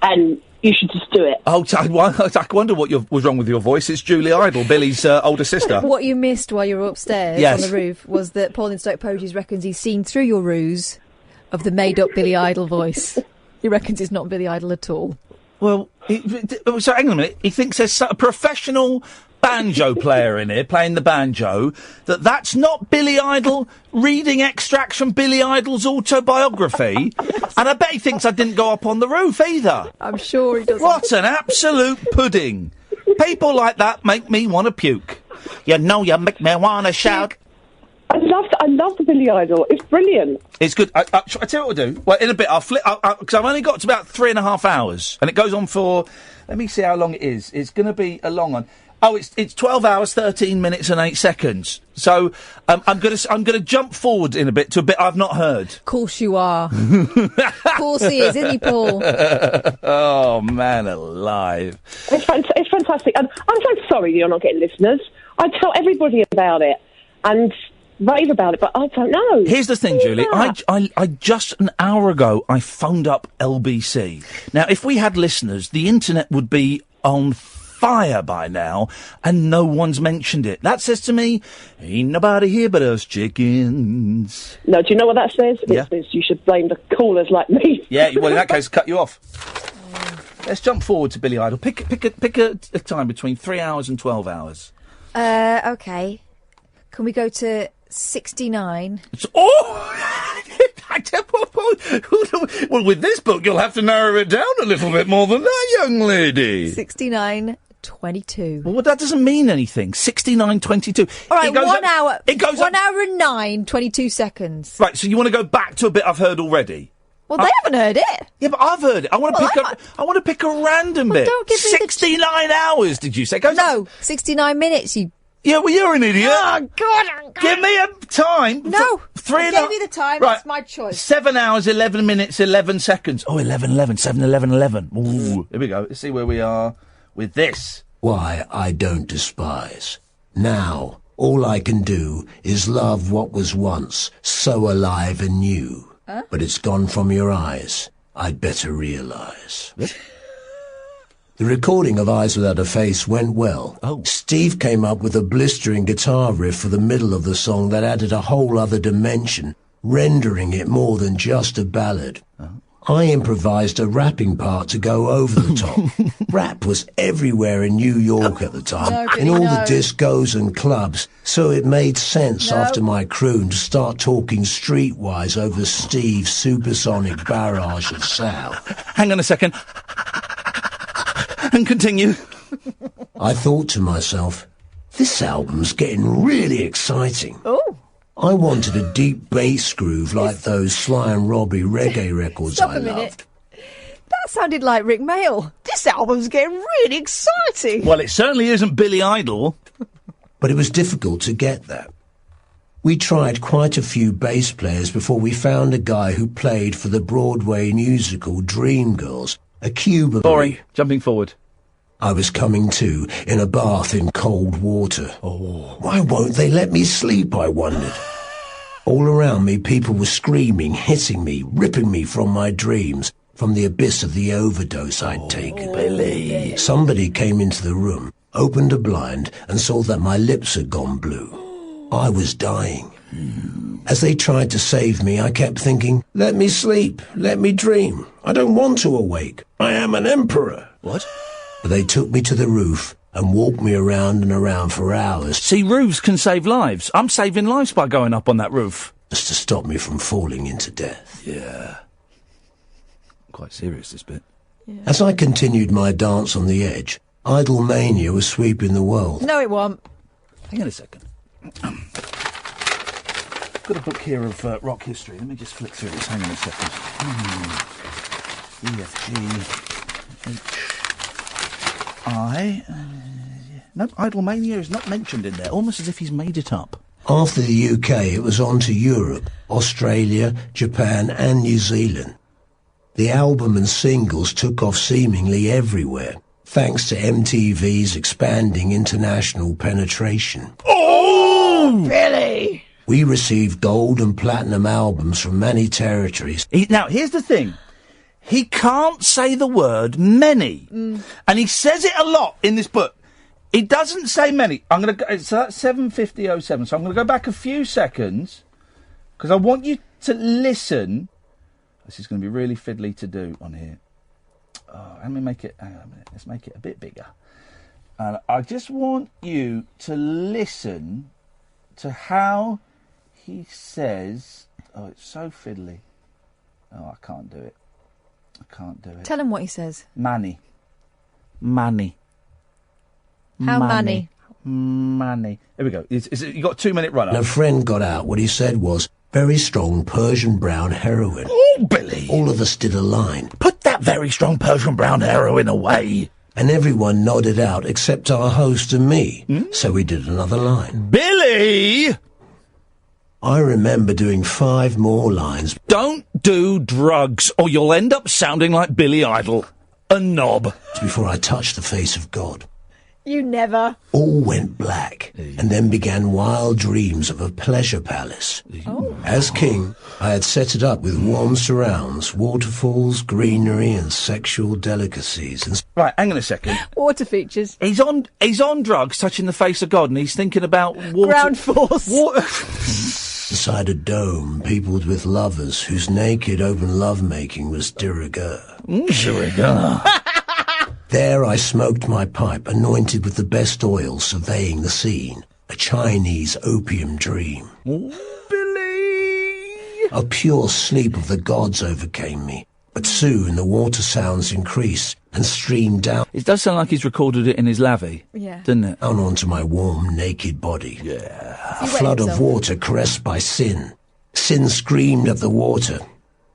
and you should just do it. Oh, I wonder what was wrong with your voice. It's Julie Idle, Billy's older sister. What you missed while you were upstairs Yes. on the roof was that Paul in Stoke Poges reckons he's seen through your ruse of the made-up Billy Idol voice. He reckons it's not Billy Idol at all. Well, so hang on a minute. He thinks there's a professional banjo player in here playing the banjo, that's not Billy Idol reading extracts from Billy Idol's autobiography. And I bet he thinks I didn't go up on the roof either. I'm sure he doesn't. What an absolute pudding. People like that make me want to puke. You know, you make me want to shout. I love the Billy Idol. It's brilliant. It's good. I tell you what we'll do. Well, in a bit, I'll flip, because I've only got to about 3.5 hours. And it goes on for, let me see how long it is. It's going to be a long one. Oh, it's 12 hours, 13 minutes and 8 seconds. So, I'm gonna jump forward in a bit to a bit I've not heard. Of course you are. Of course he is, isn't he, Paul? Oh, man alive. It's fantastic. And I'm so sorry you're not getting listeners. I tell everybody about it. And rave about it, but I don't know. Here's the thing, Julie. I just an hour ago, I phoned up LBC. Now, if we had listeners, the internet would be on fire by now, and no one's mentioned it. That says to me, ain't nobody here but us chickens. No, do you know what that says? Yeah. It says you should blame the callers like me. Yeah, well, in that case, cut you off. Let's jump forward to Billy Idol. Pick a time between 3 hours and 12 hours. Okay. Can we go to 69? Well, with this book, you'll have to narrow it down a little bit more than that, young lady. 69:22. Well, that doesn't mean anything. 69:22. All right, 1 hour. It goes 1 hour and 22 seconds. Right, so you want to go back to a bit I've heard already? Well, they haven't heard it. Yeah, but I've heard it. I want to pick a random bit. Don't give me 69 hours, did you say? No, 69 minutes, you... Yeah, well, you're an idiot. Oh, God. Give me a time. No, I gave me the time. Right. It's my choice. 7 hours, 11 minutes, 11 seconds. Oh, 11, 7, 11, 11. Ooh, here we go. Let's see where we are with this. Why, I don't despise. Now, all I can do is love what was once so alive and new. Huh? But it's gone from your eyes. I'd better realise. The recording of Eyes Without a Face went well. Steve came up with a blistering guitar riff for the middle of the song that added a whole other dimension, rendering it more than just a ballad. I improvised a rapping part to go over the top. Rap was everywhere in New York at the time, in all the discos and clubs, so it made sense after my croon to start talking streetwise over Steve's supersonic barrage of sound. Hang on a second. And continue. I thought to myself, this album's getting really exciting. Oh. I wanted a deep bass groove like those Sly and Robbie reggae records Stop I a minute. loved. That sounded like Rick Mail. This album's getting really exciting. Well, it certainly isn't Billy Idol. But it was difficult to get that. We tried quite a few bass players before we found a guy who played for the Broadway musical Dreamgirls, a cube of... Boring. Jumping forward. I was coming to in a bath in cold water. Oh. Why won't they let me sleep, I wondered. All around me, people were screaming, hitting me, ripping me from my dreams, from the abyss of the overdose I'd taken. Billy. Somebody came into the room, opened a blind, and saw that my lips had gone blue. I was dying. As they tried to save me, I kept thinking, let me sleep, let me dream. I don't want to awake. I am an emperor. What? But they took me to the roof and walked me around and around for hours. See, roofs can save lives. I'm saving lives by going up on that roof. Just to stop me from falling into death. Yeah. Quite serious, this bit. Yeah. As I continued my dance on the edge, idol mania was sweeping the world. No, it won't. Hang on a second. Got a book here of rock history. Let me just flick through this. Hang on a second. E, F, G, H, I. No, Idolmania is not mentioned in there, almost as if he's made it up. After the UK, it was on to Europe, Australia, Japan and New Zealand. The album and singles took off seemingly everywhere, thanks to MTV's expanding international penetration. Oh! Billy! We received gold and platinum albums from many territories. Now, here's the thing. He can't say the word many. And he says it a lot in this book. He doesn't say many. I'm going to go... So that's 7:50:07. So I'm going to go back a few seconds, because I want you to listen. This is going to be really fiddly to do on here. Let me make it... Hang on a minute. Let's make it a bit bigger. And I just want you to listen to how he says... Oh, it's so fiddly. Oh, I can't do it. I can't do it. Tell him what he says. Money. How money? Money. Here we go. You got a 2-minute run up. And a friend got out. What he said was, very strong Persian brown heroin. Oh, Billy! All of us did a line. Put that very strong Persian brown heroin away. And everyone nodded out except our host and me. So we did another line. Billy! I remember doing 5 more lines. Don't do drugs, or you'll end up sounding like Billy Idol. A knob. Before I touched the face of God. You never. All went black, and then began wild dreams of a pleasure palace. Oh. As king, I had set it up with warm surrounds, waterfalls, greenery, and sexual delicacies. And Right, hang on a second. Water features. He's on drugs, touching the face of God, and he's thinking about water. Ground force. Water. inside a dome peopled with lovers whose naked open lovemaking was de rigueur. De rigueur. There I smoked my pipe, anointed with the best oil, surveying the scene. A Chinese opium dream. A pure sleep of the gods overcame me. But soon the water sounds increased and streamed down. It does sound like he's recorded it in his lavvy. Yeah. Doesn't it? Down onto my warm, naked body. Yeah. A flood of water caressed by sin. Sin screamed at the water.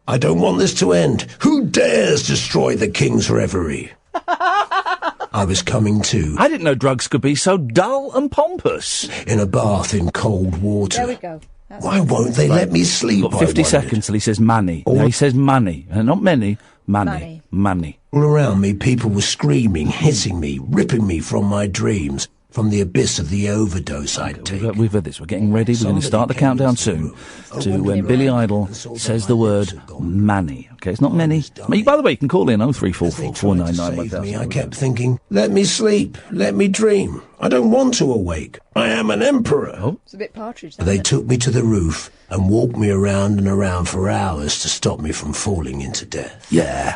I don't want this to end. Who dares destroy the king's reverie? I was coming to. I didn't know drugs could be so dull and pompous. In a bath in cold water. There we go. Why won't they let me sleep? Got 50 seconds till he says money. No, he says money. Not many. Money. Money. All around me, people were screaming, hitting me, ripping me from my dreams, from the abyss of the overdose I'd taken. We've heard this. We're getting ready. We're going to start the countdown soon to when Billy Idol says the word money. Okay, it's not many. By the way, you can call in 0344 499 1000. I kept thinking, let me sleep, let me dream. I don't want to awake. I am an emperor. Oh. It's a bit Partridge. They took me to the roof and walked me around and around for hours to stop me from falling into death. Yeah.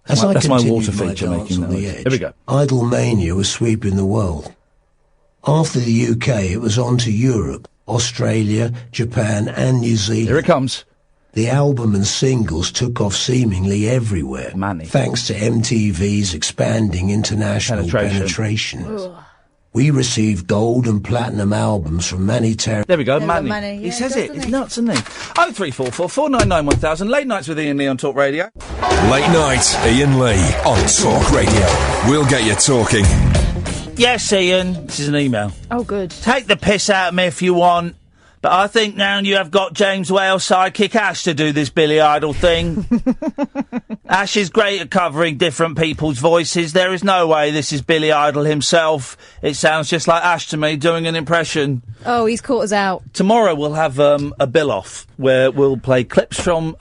That's my water feature making that the noise. edge, Here we go. Idol mania was sweeping the world. After the UK, it was on to Europe, Australia, Japan, and New Zealand. Here it comes. The album and singles took off seemingly everywhere, thanks to MTV's expanding international penetration. We received gold and platinum albums from many territories. There we go, money. He says it. It's nuts, isn't he? 0344 499 1000. Late nights with Iain Lee on Talk Radio. Late night, Iain Lee on Talk Radio. We'll get you talking. Yes, Ian. This is an email. Oh, good. Take the piss out of me if you want, but I think now you have got James Whale's sidekick Ash to do this Billy Idol thing. Ash is great at covering different people's voices. There is no way this is Billy Idol himself. It sounds just like Ash to me doing an impression. Oh, he's caught us out. Tomorrow we'll have a bill-off where we'll play clips from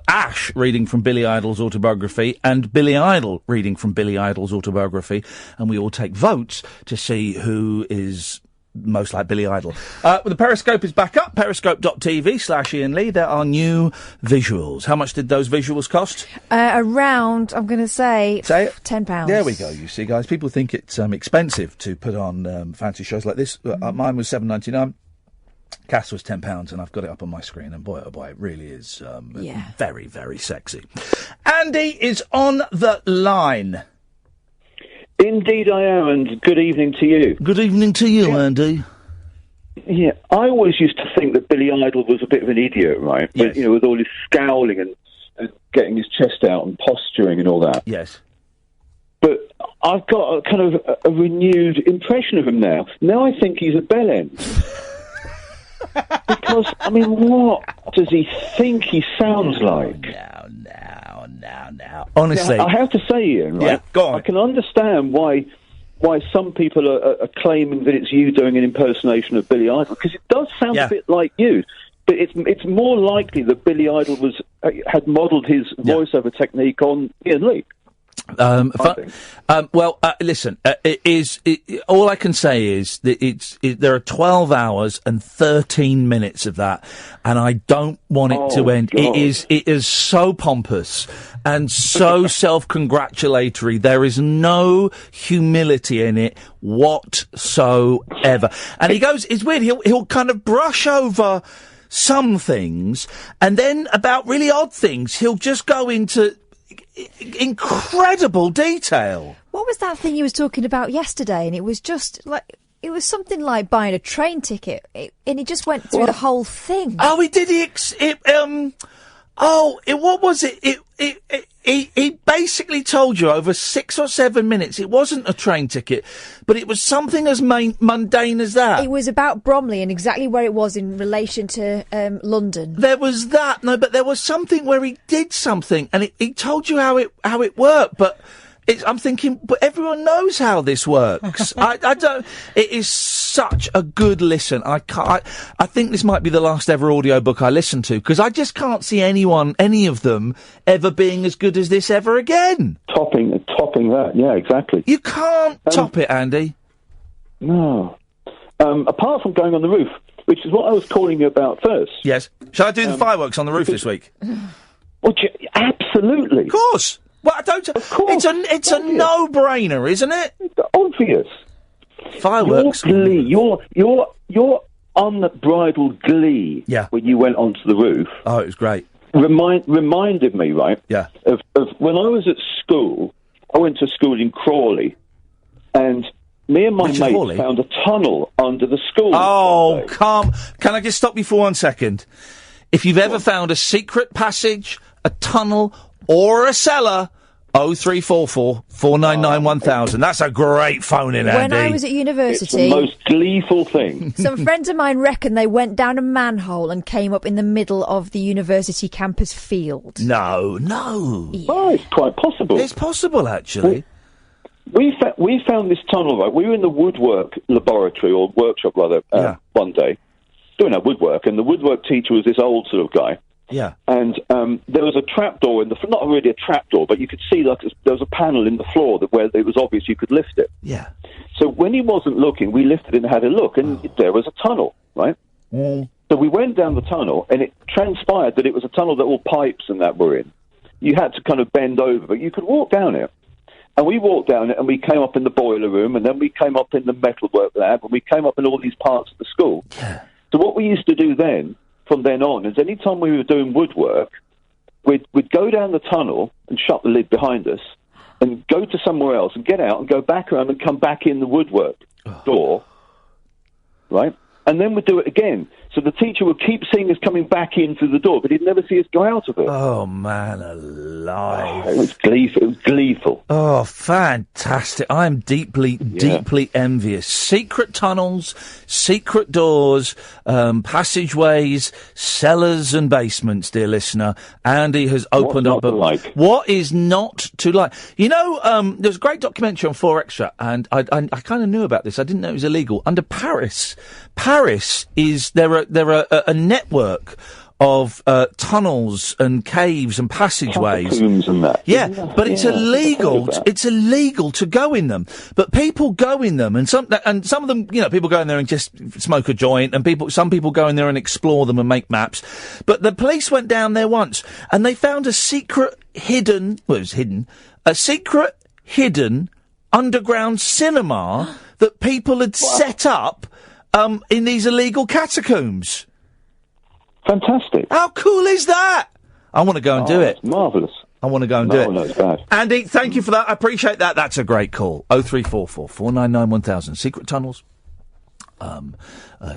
Ash reading from Billy Idol's autobiography and Billy Idol reading from Billy Idol's autobiography, and we all take votes to see who is most like Billy Idol. The Periscope is back up, periscope.tv/Iain Lee. There are new visuals. How much did those visuals cost? Around, I'm going to say it. £10. There we go, you see, guys. People think it's expensive to put on fancy shows like this. Mine was $7.99. Cass was £10, and I've got it up on my screen, and boy, oh boy, it really is very, very sexy. Andy is on the line. Indeed I am, and good evening to you. Good evening to you, Andy. Yeah, I always used to think that Billy Idol was a bit of an idiot, right? Yes. But, with all his scowling and getting his chest out and posturing and all that. Yes. But I've got a kind of a renewed impression of him now. Now I think he's a bellend. Because, what does he think he sounds like? Now. Honestly. I have to say, Ian, right? Yeah, go on. I can understand why some people are claiming that it's you doing an impersonation of Billy Idol, because it does sound a bit like you. But it's more likely that Billy Idol had modelled his voiceover technique on Iain Lee. Listen. All I can say is that there are 12 hours and 13 minutes of that, and I don't want it to end. God. It is so pompous and so self-congratulatory. There is no humility in it whatsoever. And he goes, it's weird. He'll kind of brush over some things, and then about really odd things, he'll just go into incredible detail. What was that thing he was talking about yesterday? And it was just like, it was something like buying a train ticket, and he just went through the whole thing. Oh, he did. What was it? He basically told you over 6 or 7 minutes it wasn't a train ticket, but it was something as mundane as that. It was about Bromley and exactly where it was in relation to London. There was that, but there was something where he did something, and he told you how it worked, but I'm thinking, but everyone knows how this works. I don't. It is such a good listen. I think this might be the last ever audiobook I listen to, because I just can't see any of them, ever being as good as this ever again. Topping that, yeah, exactly. You can't top it, Andy. No. Apart from going on the roof, which is what I was calling you about first. Yes. Shall I do the fireworks on the roof this week? Well, absolutely. Of course. Well, I don't. Of course. It's a no-brainer, isn't it? It's obvious. Fireworks. Your glee, your unbridled glee. Yeah. When you went onto the roof. Oh, it was great. Reminded me, right? Yeah. Of when I was at school. I went to school in Crawley, and me and my mate found a tunnel under the school. Oh, can I just stop you for 1 second? If you've ever found a secret passage, a tunnel, or a cellar, 0344 499 1000. That's a great phone-in, Andy. When I was at university... It's the most gleeful thing. Some friends of mine reckon they went down a manhole and came up in the middle of the university campus field. No. Yeah. Oh, it's quite possible. It's possible, actually. We found this tunnel, right? We were in the woodwork laboratory, or workshop, rather, one day, doing our woodwork, and the woodwork teacher was this old sort of guy. Yeah. And there was a trapdoor in the... Not really a trapdoor, but you could see there was a panel in the floor where it was obvious you could lift it. Yeah. So when he wasn't looking, we lifted it and had a look, and there was a tunnel, right? Mm. So we went down the tunnel, and it transpired that it was a tunnel that all pipes and that were in. You had to kind of bend over, but you could walk down it. And we walked down it, and we came up in the boiler room, and then we came up in the metalwork lab, and we came up in all these parts of the school. Yeah. So what we used to do then, from then on, is any time we were doing woodwork, we'd go down the tunnel and shut the lid behind us, and go to somewhere else, and get out, and go back around, and come back in the woodwork door, right? And then we'd do it again. So the teacher would keep seeing us coming back in through the door, but he'd never see us go out of it. Oh, man alive. It was gleeful. It was gleeful. Oh, fantastic. I'm deeply envious. Secret tunnels, secret doors, passageways, cellars and basements, dear listener. Andy has opened up... What is not to like? You know, there's a great documentary on 4Extra, and I kind of knew about this. I didn't know it was illegal. Under Paris is... There are a network of tunnels and caves and passageways. Catacombs and that. Yeah, but it's illegal. It's illegal to go in them. But people go in them, and some of them, you know, people go in there and just smoke a joint, and some people go in there and explore them and make maps. But the police went down there once, and they found a secret hidden underground cinema that people had set up in these illegal catacombs. Fantastic. How cool is that? I want to go and do it. It's marvellous. I want to go and do it. No, it's bad. Andy, thank you for that. I appreciate that. That's a great call. 0344 499 1000. Secret tunnels,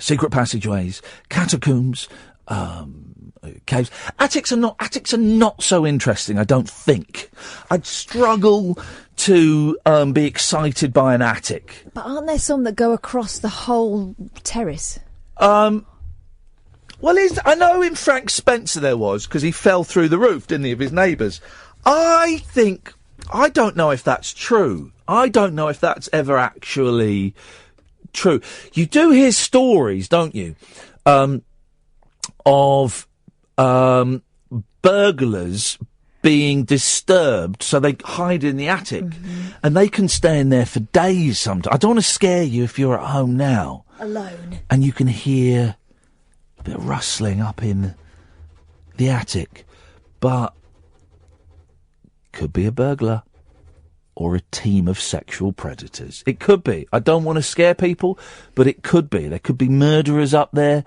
secret passageways, catacombs, caves. Attics are not so interesting, I don't think. I'd struggle to be excited by an attic. But aren't there some that go across the whole terrace? Well, I know in Frank Spencer there was, because he fell through the roof, didn't he, of his neighbours. I don't know if that's true. I don't know if that's ever actually true. You do hear stories, don't you, of burglars being disturbed, so they hide in the attic, and they can stay in there for days sometimes. I don't want to scare you if you're at home now. Alone. And you can hear a bit of rustling up in the attic, but could be a burglar or a team of sexual predators. It could be. I don't want to scare people, but it could be. There could be murderers up there.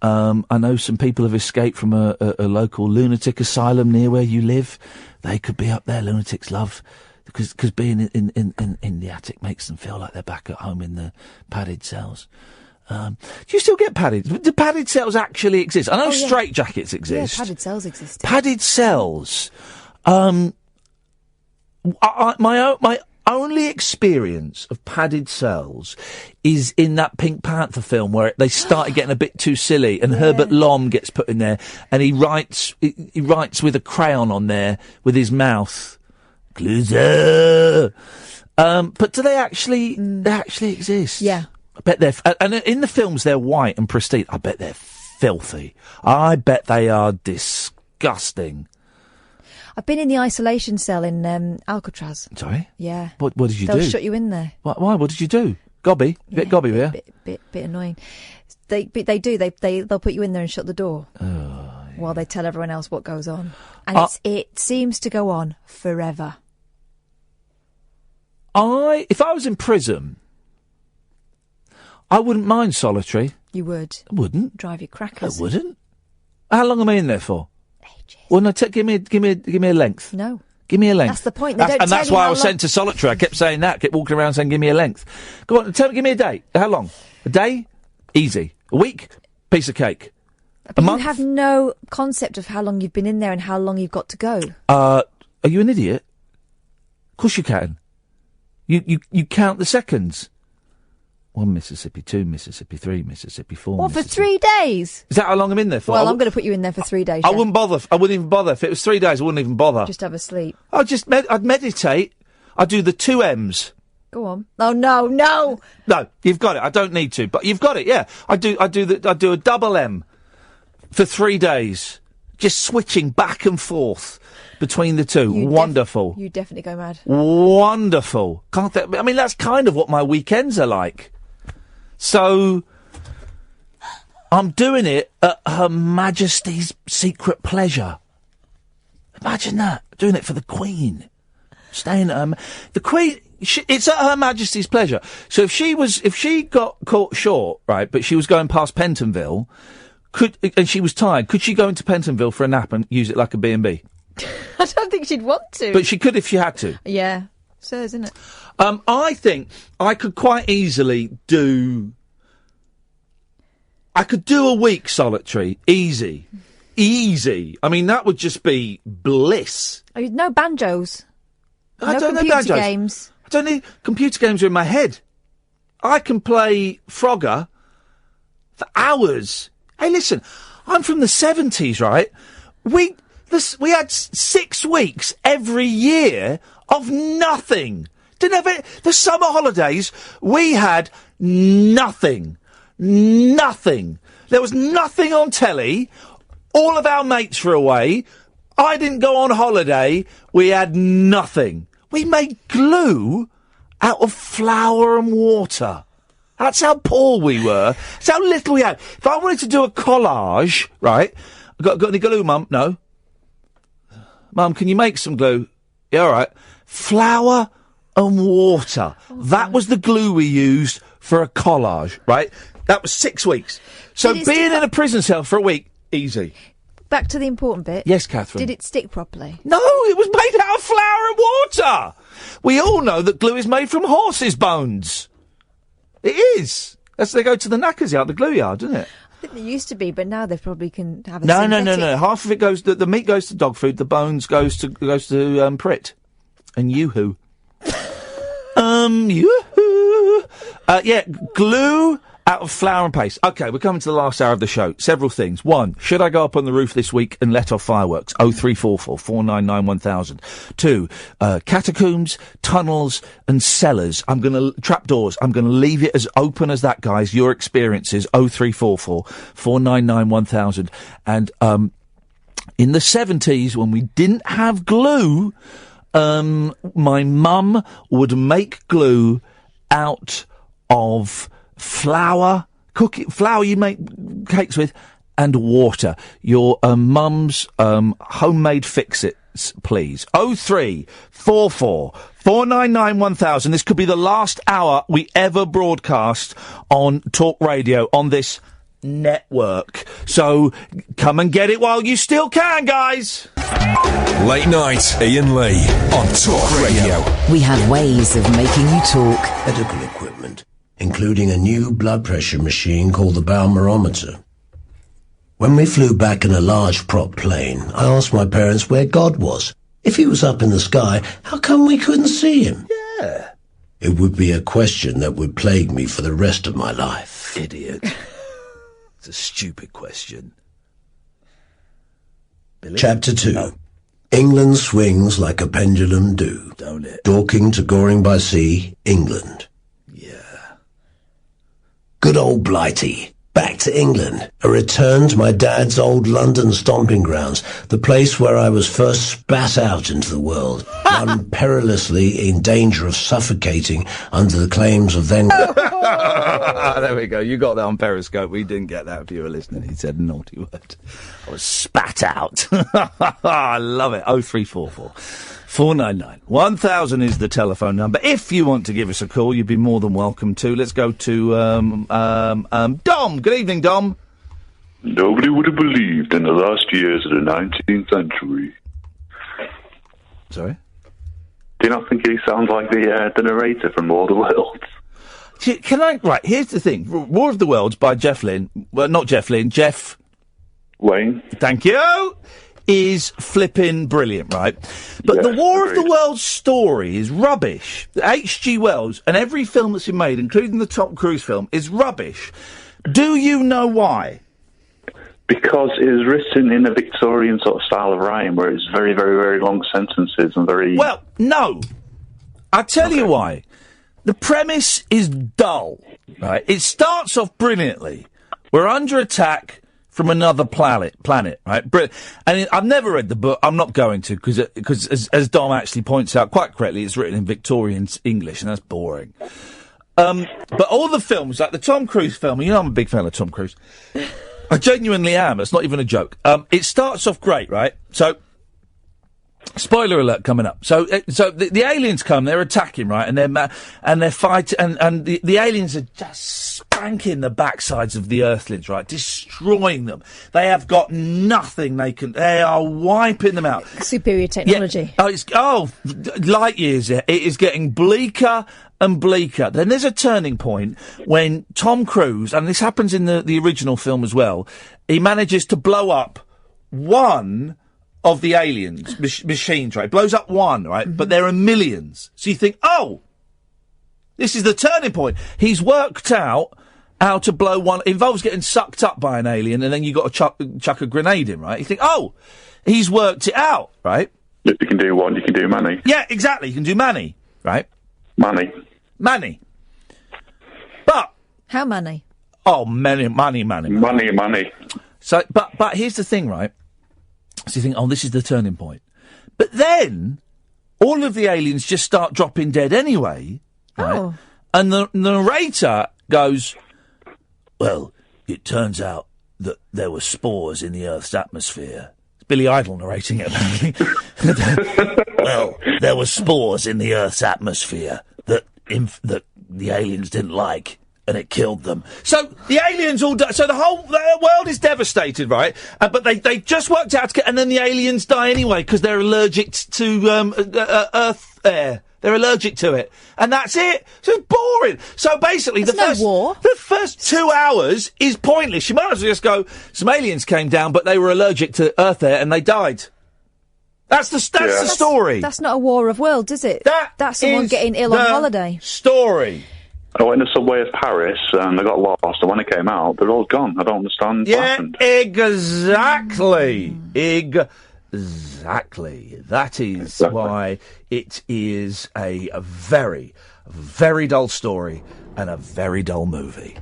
I know some people have escaped from a local lunatic asylum near where you live. They could be up there. Lunatics love, because being in the attic makes them feel like they're back at home in the padded cells. Do you still get padded? Do padded cells actually exist? I know straitjackets exist. Yeah, padded cells exist. Padded cells. My only experience of padded cells is in that Pink Panther film where they started getting a bit too silly, and Herbert Lom gets put in there, and he writes with a crayon on there with his mouth. Clueso. But do they actually exist? Yeah. I bet they're... and in the films, they're white and pristine. I bet they're filthy. I bet they are disgusting. I've been in the isolation cell in Alcatraz. Sorry? Yeah. What did you do? They'll shut you in there. Why? What did you do? Gobby? Bit gobby, yeah? Bit annoying. They'll put you in there and shut the door while they tell everyone else what goes on. And it seems to go on forever. If I was in prison, I wouldn't mind solitary. You would? I wouldn't. Drive you crackers. I wouldn't. How long am I in there for? Ages. Well, no, give me a length. No. Give me a length. That's the point. And that's why I was sent to solitary. I kept saying that. Kept walking around saying, give me a length. Go on, give me a day. How long? A day? Easy. A week? Piece of cake. But you have no concept of how long you've been in there and how long you've got to go. Are you an idiot? Of course you can. You count the seconds. 1 Mississippi, 2 Mississippi, 3 Mississippi, 4 What, for 3 days? Is that how long I'm in there for? Well, I'm going to put you in there for 3 days. I wouldn't bother. I wouldn't even bother. If it was 3 days, I wouldn't even bother. Just have a sleep. I'd meditate. I'd do the 2 M's. Go on. Oh, no. No, you've got it. I don't need to, but you've got it, yeah. I do a double M for 3 days. Just switching back and forth between the two. Wonderful. You definitely go mad. Wonderful. I mean, that's kind of what my weekends are like. So, I'm doing it at Her Majesty's secret pleasure. Imagine that. Doing it for the Queen. Staying at the Queen... it's at Her Majesty's pleasure. So if she got caught short, right, but she was going past Pentonville, and she was tired, could she go into Pentonville for a nap and use it like a B&B? I don't think she'd want to. But she could if she had to. Yeah. So, isn't it? I think I could quite easily do... I could do a week solitary. Easy. I mean, that would just be bliss. Oh, no banjos. I no don't know computer banjos. games. I don't need... Computer games are in my head. I can play Frogger for hours. Hey, listen, I'm from the 70s, right? We had 6 weeks every year of nothing. Didn't have the summer holidays, we had nothing. Nothing. There was nothing on telly. All of our mates were away. I didn't go on holiday. We had nothing. We made glue out of flour and water. That's how poor we were. That's how little we had. If I wanted to do a collage, right? Got any glue, Mum? No. Mum, can you make some glue? Yeah, all right. Flour and water. That was the glue we used for a collage, right? That was 6 weeks. So being in a prison cell for a week, easy. Back to the important bit. Yes, Catherine. Did it stick properly? No, it was made out of flour and water. We all know that glue is made from horses' bones. It is. That's they go to the knackers yard, the glue yard, isn't it? I think they used to be, but now they probably can have a No. synthetic... Half of it goes. The meat goes to dog food. The bones goes to Prit and Yoo-hoo. Yoo-hoo. Yeah, glue out of flour and paste. OK, we're coming to the last hour of the show. Several things. 1, should I go up on the roof this week and let off fireworks? 0344 499 1000. 2, catacombs, tunnels and cellars. Trapdoors. I'm going to leave it as open as that, guys. Your experiences. 0344 499 1000. And in the 70s, when we didn't have glue, my mum would make glue out of flour you make cakes with, and water. Your mum's homemade fix-its, please. 0344 499 1000. This could be the last hour we ever broadcast on Talk Radio on this network. So come and get it while you still can, guys. Late night, Iain Lee on Talk Radio. We have ways of making you talk. Medical equipment, including a new blood pressure machine called the barometer. When we flew back in a large prop plane, I asked my parents where God was. If he was up in the sky, how come we couldn't see him? Yeah. It would be a question that would plague me for the rest of my life. Idiot. It's a stupid question. Billy? Chapter 2. England swings like a pendulum do. Don't it? Dorking to Goring by Sea, England. Yeah. Good old Blighty. Back to England. A return to my dad's old London stomping grounds, the place where I was first spat out into the world, one perilously in danger of suffocating under the claims of then... There we go. You got that on Periscope. We didn't get that if you were listening. He said a naughty word. I was spat out. I love it. 0344 499 1000 is the telephone number. If you want to give us a call, you'd be more than welcome to. Let's go to Dom. Good evening, Dom. Nobody would have believed in the last years of the 19th century. Sorry? Do you not think he sounds like the narrator from War of the Worlds? Can I... Right, here's the thing. War of the Worlds by Jeff Lynne... Well, not Jeff Lynne. Jeff... Wayne. Thank you! Is flipping brilliant, right? But the War of the Worlds story is rubbish. H.G. Wells, and every film that's been made, including the Tom Cruise film, is rubbish. Do you know why? Because it is written in a Victorian sort of style of writing, where it's very, very, very long sentences and very... Well, no. I'll tell you why. The premise is dull, right? It starts off brilliantly. We're under attack from another planet, right? And I've never read the book. I'm not going to, because as Dom actually points out quite correctly, it's written in Victorian English, and that's boring. But all the films, like the Tom Cruise film, you know I'm a big fan of Tom Cruise. I genuinely am. It's not even a joke. It starts off great, right? So... Spoiler alert coming up. So the aliens come, they're attacking, right? And they're fighting, and the aliens are just spanking the backsides of the Earthlings, right? Destroying them. They have got nothing they are wiping them out. Superior technology. Yeah. Light years. It is getting bleaker and bleaker. Then there's a turning point when Tom Cruise, and this happens in the original film as well, he manages to blow up one of the aliens, machines, right? Blows up one, right? Mm-hmm. But there are millions. So you think, oh, this is the turning point. He's worked out how to blow one. It involves getting sucked up by an alien, and then you got to chuck a grenade in, right? You think, oh, he's worked it out, right? If you can do one, you can do many. Yeah, exactly. You can do many, right? Money. But... How many? Oh, money. Money. So, but here's the thing, right? So you think, oh, this is the turning point. But then, all of the aliens just start dropping dead anyway, right? Oh. And the narrator goes, well, it turns out that there were spores in the Earth's atmosphere. It's Billy Idol narrating it, apparently. Well, there were spores in the Earth's atmosphere that the aliens didn't like. And it killed them. So the aliens all die. So the whole world is devastated, right? But they just worked out and then the aliens die anyway because they're allergic to Earth air. They're allergic to it, and that's it. So it's boring. So basically, the first 2 hours is pointless. You might as well just go. Some aliens came down, but they were allergic to Earth air and they died. That's the story. That's not a War of Worlds, is it? That's someone getting ill on holiday. Story. I went in the subway of Paris and I got lost, and when I came out, they're all gone. I don't understand what happened. Exactly. Exactly. That is why it is a very, very dull story and a very dull movie.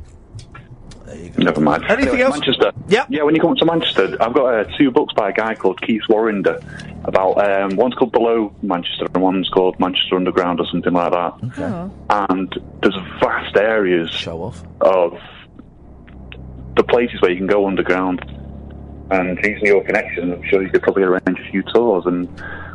There you go. Never mind. Anything else? Manchester. Yeah. Yeah, when you come to Manchester, I've got 2 books by a guy called Keith Warrender about, one's called Below Manchester and one's called Manchester Underground or something like that. Okay. Oh. And there's vast areas of the places where you can go underground. And using your connection, I'm sure you could probably arrange a few tours and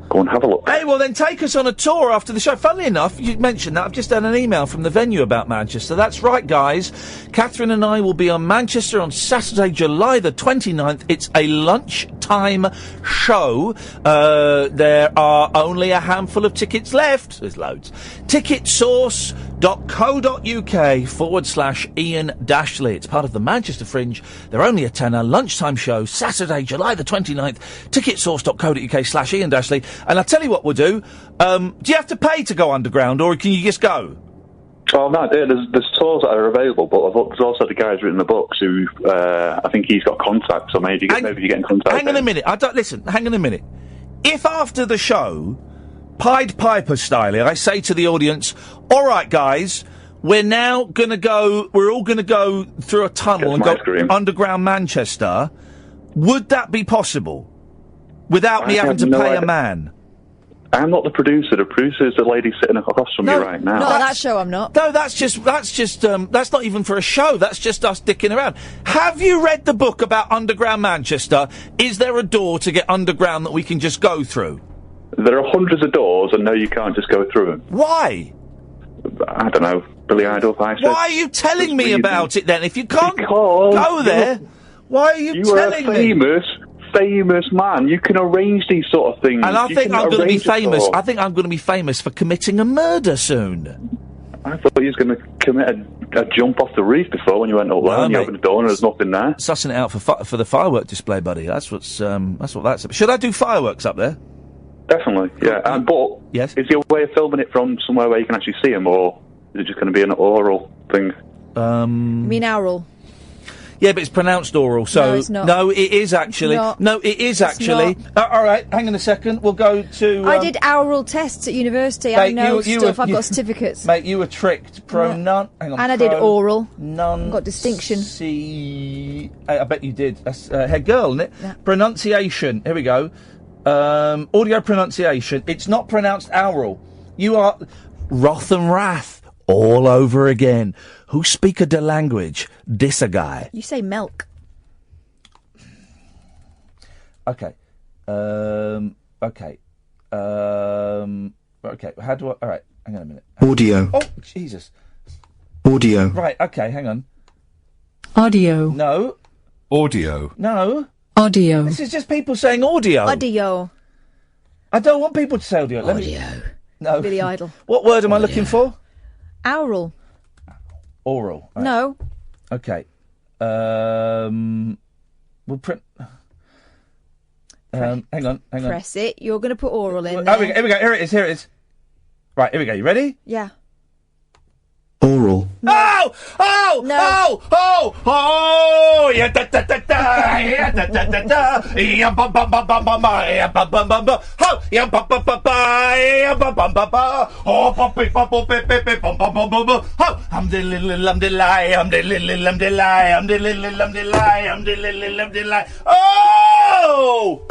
go and have a look. Hey, well then take us on a tour after the show. Funnily enough, you mentioned that. I've just had an email from the venue about Manchester. That's right, guys. Catherine and I will be on Manchester on Saturday, July the 29th. It's a lunchtime show. There are only a handful of tickets left. There's loads. Ticketsource.co.uk/Iain Dashley. It's part of the Manchester Fringe. They're only a tenner. Lunchtime show, Saturday, July the 29th. Ticketsource.co.uk/Iain Dashley. And I'll tell you what we'll do. Do you have to pay to go underground, or can you just go? Oh, no, there's tours that are available, but there's also the guy who's written the books who, I think he's got contacts, so maybe you get in contact. Hang on a minute. Hang on a minute. if after the show, Pied Piper style, I say to the audience, all right, guys, we're all going to go through a tunnel and go underground Manchester, would that be possible? Without me having to pay a man? I'm not the producer. The producer is the lady sitting across from me right now. Not on that show, I'm not. No, that's not even for a show. That's just us dicking around. Have you read the book about underground Manchester? Is there a door to get underground that we can just go through? There are hundreds of doors, and no, you can't just go through them. Why? I don't know. Billy Idol. Why are you telling me about it then? If you can't go there, why are you telling me? You are a famous man. You can arrange these sort of things. And I think I'm going to be famous. I think I'm going to be famous for committing a murder soon. I thought you was going to commit a jump off the roof before when you went up there and you opened the door and there's nothing there. Sussing it out for the firework display, buddy. That's what that's about. Should I do fireworks up there? Definitely, yeah. But yes, is there a way of filming it from somewhere where you can actually see them, or is it just going to be an oral thing? You mean oral? Yeah, but it's pronounced oral, so... No, it's not. No, it is actually. It's not. No, it is actually. All right, hang on a second. We'll go to... I did oral tests at university. I know stuff. I've got certificates. Mate, you were tricked. Hang on. And I did oral. None. Got distinction. I bet you did. That's head girl, isn't it? Yeah. Pronunciation. Here we go. Audio pronunciation. It's not pronounced oral. You are... Wrath and wrath. All over again. Who speak a language? This a guy. You say milk. Okay. Okay. How do I... All right. Hang on a minute. Audio. Oh, Jesus. Audio. Right. Okay. Hang on. Audio. No. Audio. No. Audio. This is just people saying audio. Audio. I don't want people to say audio. No. Billy Idol. What word am I looking for? Oral. Oral. Right. No. Okay. We'll print. Hang on. Press it. You're going to put oral in. Oh, here we go. Here it is. Right. Here we go. You ready? Yeah. Oral. No. Oh! Yeah, da da da da. Yeah, da da da da. Yeah, ba ba ba ba ba ba. Yeah, ba ba ba ba. Ho! Yeah, ba ba ba ba. Yeah, ba ba ba ba. Oh, ba ba ba ba ba ba ba ba ba ba ba. Ho! I'm the little, I'm the lie. I'm the little, I'm the lie. I'm the little, I'm the lie. I'm the little, I'm the lie. Oh!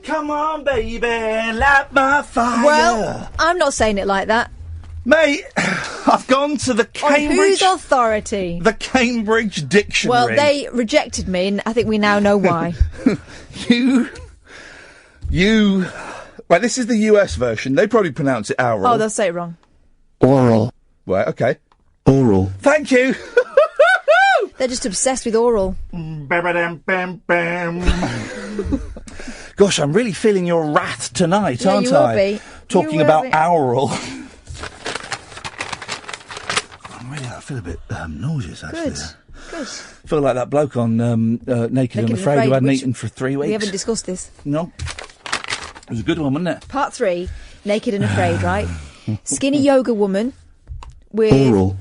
Come on, baby, light my fire. Well, I'm not saying it like that. Mate, I've gone to the Cambridge... On whose authority? The Cambridge Dictionary. Well, they rejected me, and I think we now know why. You... Right, this is the US version. They probably pronounce it oral. Oh, they'll say it wrong. Oral. Right, okay. Oral. Thank you. They're just obsessed with oral. Gosh, I'm really feeling your wrath tonight, yeah, aren't you I? Will be. Talking about oral. I feel a bit nauseous, actually. Good. I feel like that bloke on Naked and Afraid who hadn't eaten for 3 weeks. We haven't discussed this. No. It was a good one, wasn't it? Part 3, Naked and Afraid, right? Skinny yoga woman with... Oral.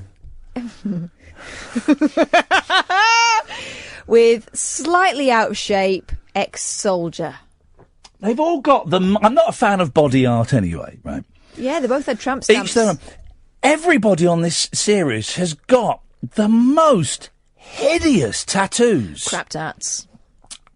with slightly out of shape ex-soldier. They've all got them. I'm not a fan of body art anyway, right? Yeah, they both had tramp stamps. Each their own. Everybody on this series has got the most hideous tattoos. Crap tats.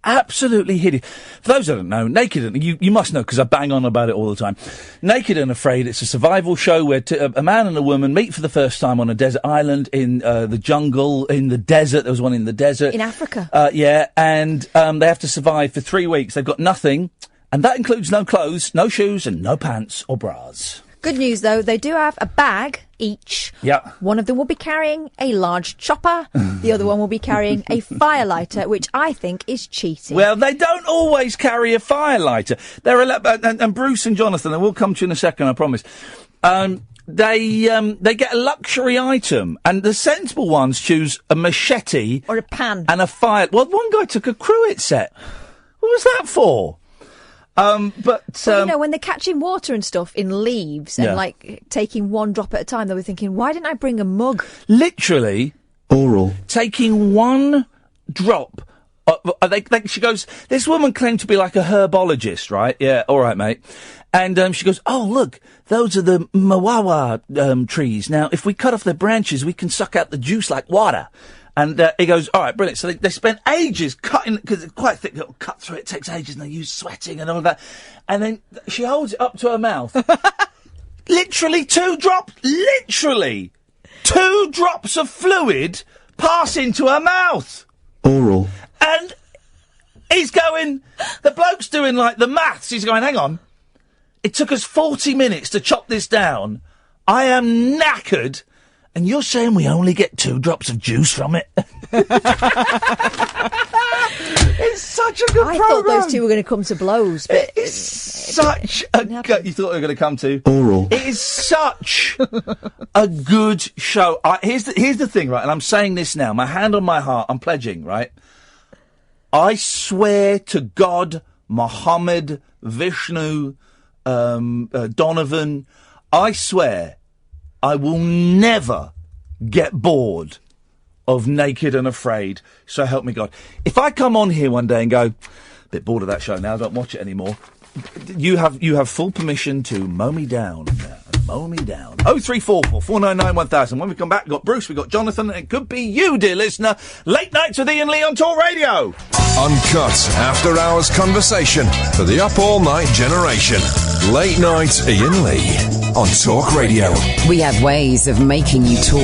Absolutely hideous. For those that don't know, Naked and... You must know, because I bang on about it all the time. Naked and Afraid, it's a survival show where a man and a woman meet for the first time on a desert island in the jungle, in the desert. There was one in the desert. In Africa. Yeah, and they have to survive for 3 weeks. They've got nothing, and that includes no clothes, no shoes, and no pants or bras. Good news, though, they do have a bag each. Yeah. One of them will be carrying a large chopper. The other one will be carrying a firelighter, which I think is cheating. Well, they don't always carry a firelighter. They're and Bruce and Jonathan, and we'll come to you in a second, I promise. They get a luxury item, and the sensible ones choose a machete or a pan and a fire. Well, one guy took a cruet set. What was that for? But Well, you know, when they're catching water and stuff in leaves and Yeah. like taking one drop at a time, they were thinking, why didn't I bring a mug? literally Oral. taking one drop. She goes, this woman claimed to be like a herbologist, right? Yeah, all right, mate. And she goes, oh, look, those are the mawawa trees. Now, if we cut off their branches, we can suck out the juice like water. And he goes, all right, brilliant. So they spent ages cutting, because it's quite thick, it'll cut through, it takes ages, and they use sweating and all that. And then she holds it up to her mouth. Literally 2 drops, literally 2 drops of fluid pass into her mouth. Oral. And he's going, the bloke's doing like the maths. He's going, hang on. It took us 40 minutes to chop this down. I am knackered. And you're saying we only get 2 drops of juice from it? It's such a good I programme. thought those two were going to come to blows, but It's such a good... You thought we were going to come to... Oral. It is such a good show. Here's the thing, right? And I'm saying this now. My hand on my heart. I'm pledging, right? I swear to God, Muhammad, Vishnu, Donovan, I swear I will never get bored of Naked and Afraid. So help me God. If I come on here one day and go, a bit bored of that show now, I don't watch it anymore, you have full permission to mow me down. Mow me down. 0344 499 1000. When we come back, we've got Bruce, we've got Jonathan, and it could be you, dear listener. Late Nights with Iain Lee on Talk Radio. Uncut after-hours conversation for the up-all-night generation. Late Night Iain Lee on Talk Radio. We have ways of making you talk.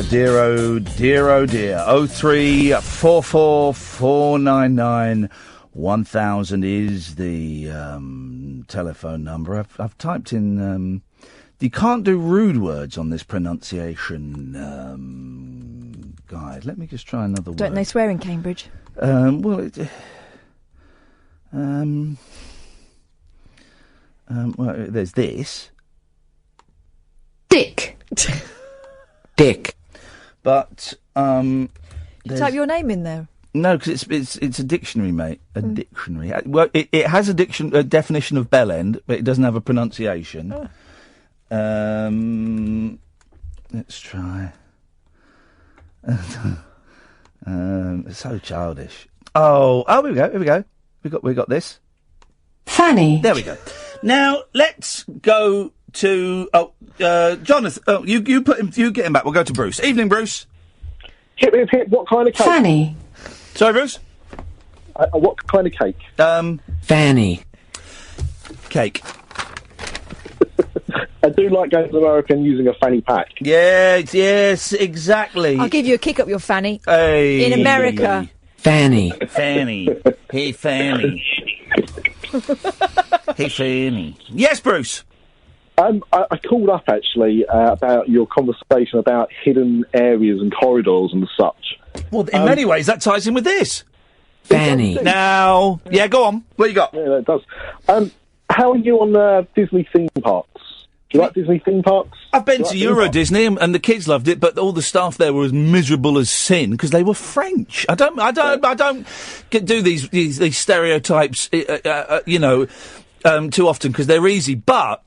Dear, oh dear, oh dear. 0344 499 1000 is the telephone number. I've typed in... you can't do rude words on this pronunciation guide. Let me just try another word. don't they swear in Cambridge? Well, there's this. Dick. Dick. But, You type your name in there. no, because it's a dictionary, mate. A dictionary. Well, it has a definition of bell end, but it doesn't have a pronunciation. Let's try. It's so childish. Oh, here we go. We got this. Fanny. There we go. Now let's go to Jonathan. Oh, you get him back. We'll go to Bruce. Evening, Bruce. Hip, hip, hip. What kind of cake? Fanny. Sorry, Bruce. What kind of cake? Fanny. Cake. I do like going to America and using a fanny pack. Yes, exactly. I'll give you a kick up your fanny. Hey. In America. Fanny. Hey, Fanny. Hey, Fanny. Yes, Bruce. I called up, actually, about your conversation about hidden areas and corridors and such. Well, in many ways, that ties in with this. Fanny. Now, yeah, go on. What you got? Yeah, it does. How are you on Disney theme parks? Do you like Disney theme parks? I've been to Euro Disney and the kids loved it, but all the staff there were as miserable as sin because they were French. I don't do these stereotypes, too often because they're easy. But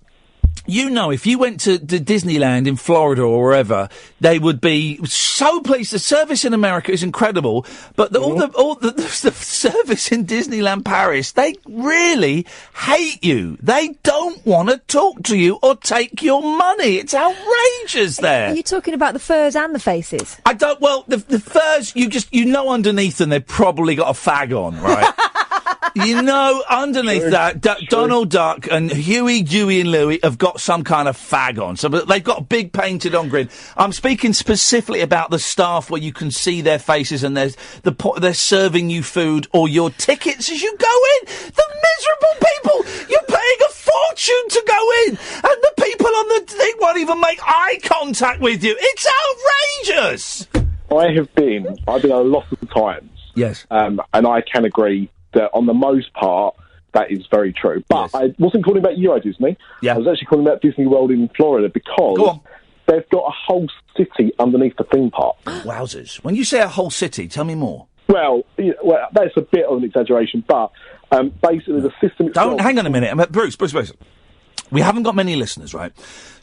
you know, if you went to Disneyland in Florida or wherever, they would be so pleased. The service in America is incredible, but all the service in Disneyland Paris, they really hate you. They don't want to talk to you or take your money. It's outrageous there. Are you talking about the furs and the faces? I don't. Well, the furs, you know underneath them they've probably got a fag on, right? You know, underneath that, Donald Duck and Huey, Dewey and Louie have got some kind of fag on. So but they've got a big painted on grin. I'm speaking specifically about the staff where you can see their faces and they're serving you food or your tickets as you go in. The miserable people! You're paying a fortune to go in! And the people on the thing won't even make eye contact with you. It's outrageous! I've been a lot of times. Yes. And I can agree that on the most part, that is very true. But I wasn't calling about Euro Disney. Yeah. I was actually calling about Disney World in Florida because they've got a whole city underneath the theme park. Wowzers. When you say a whole city, tell me more. Well, that's a bit of an exaggeration, but basically the system itself... Hang on a minute. Bruce. We haven't got many listeners, right?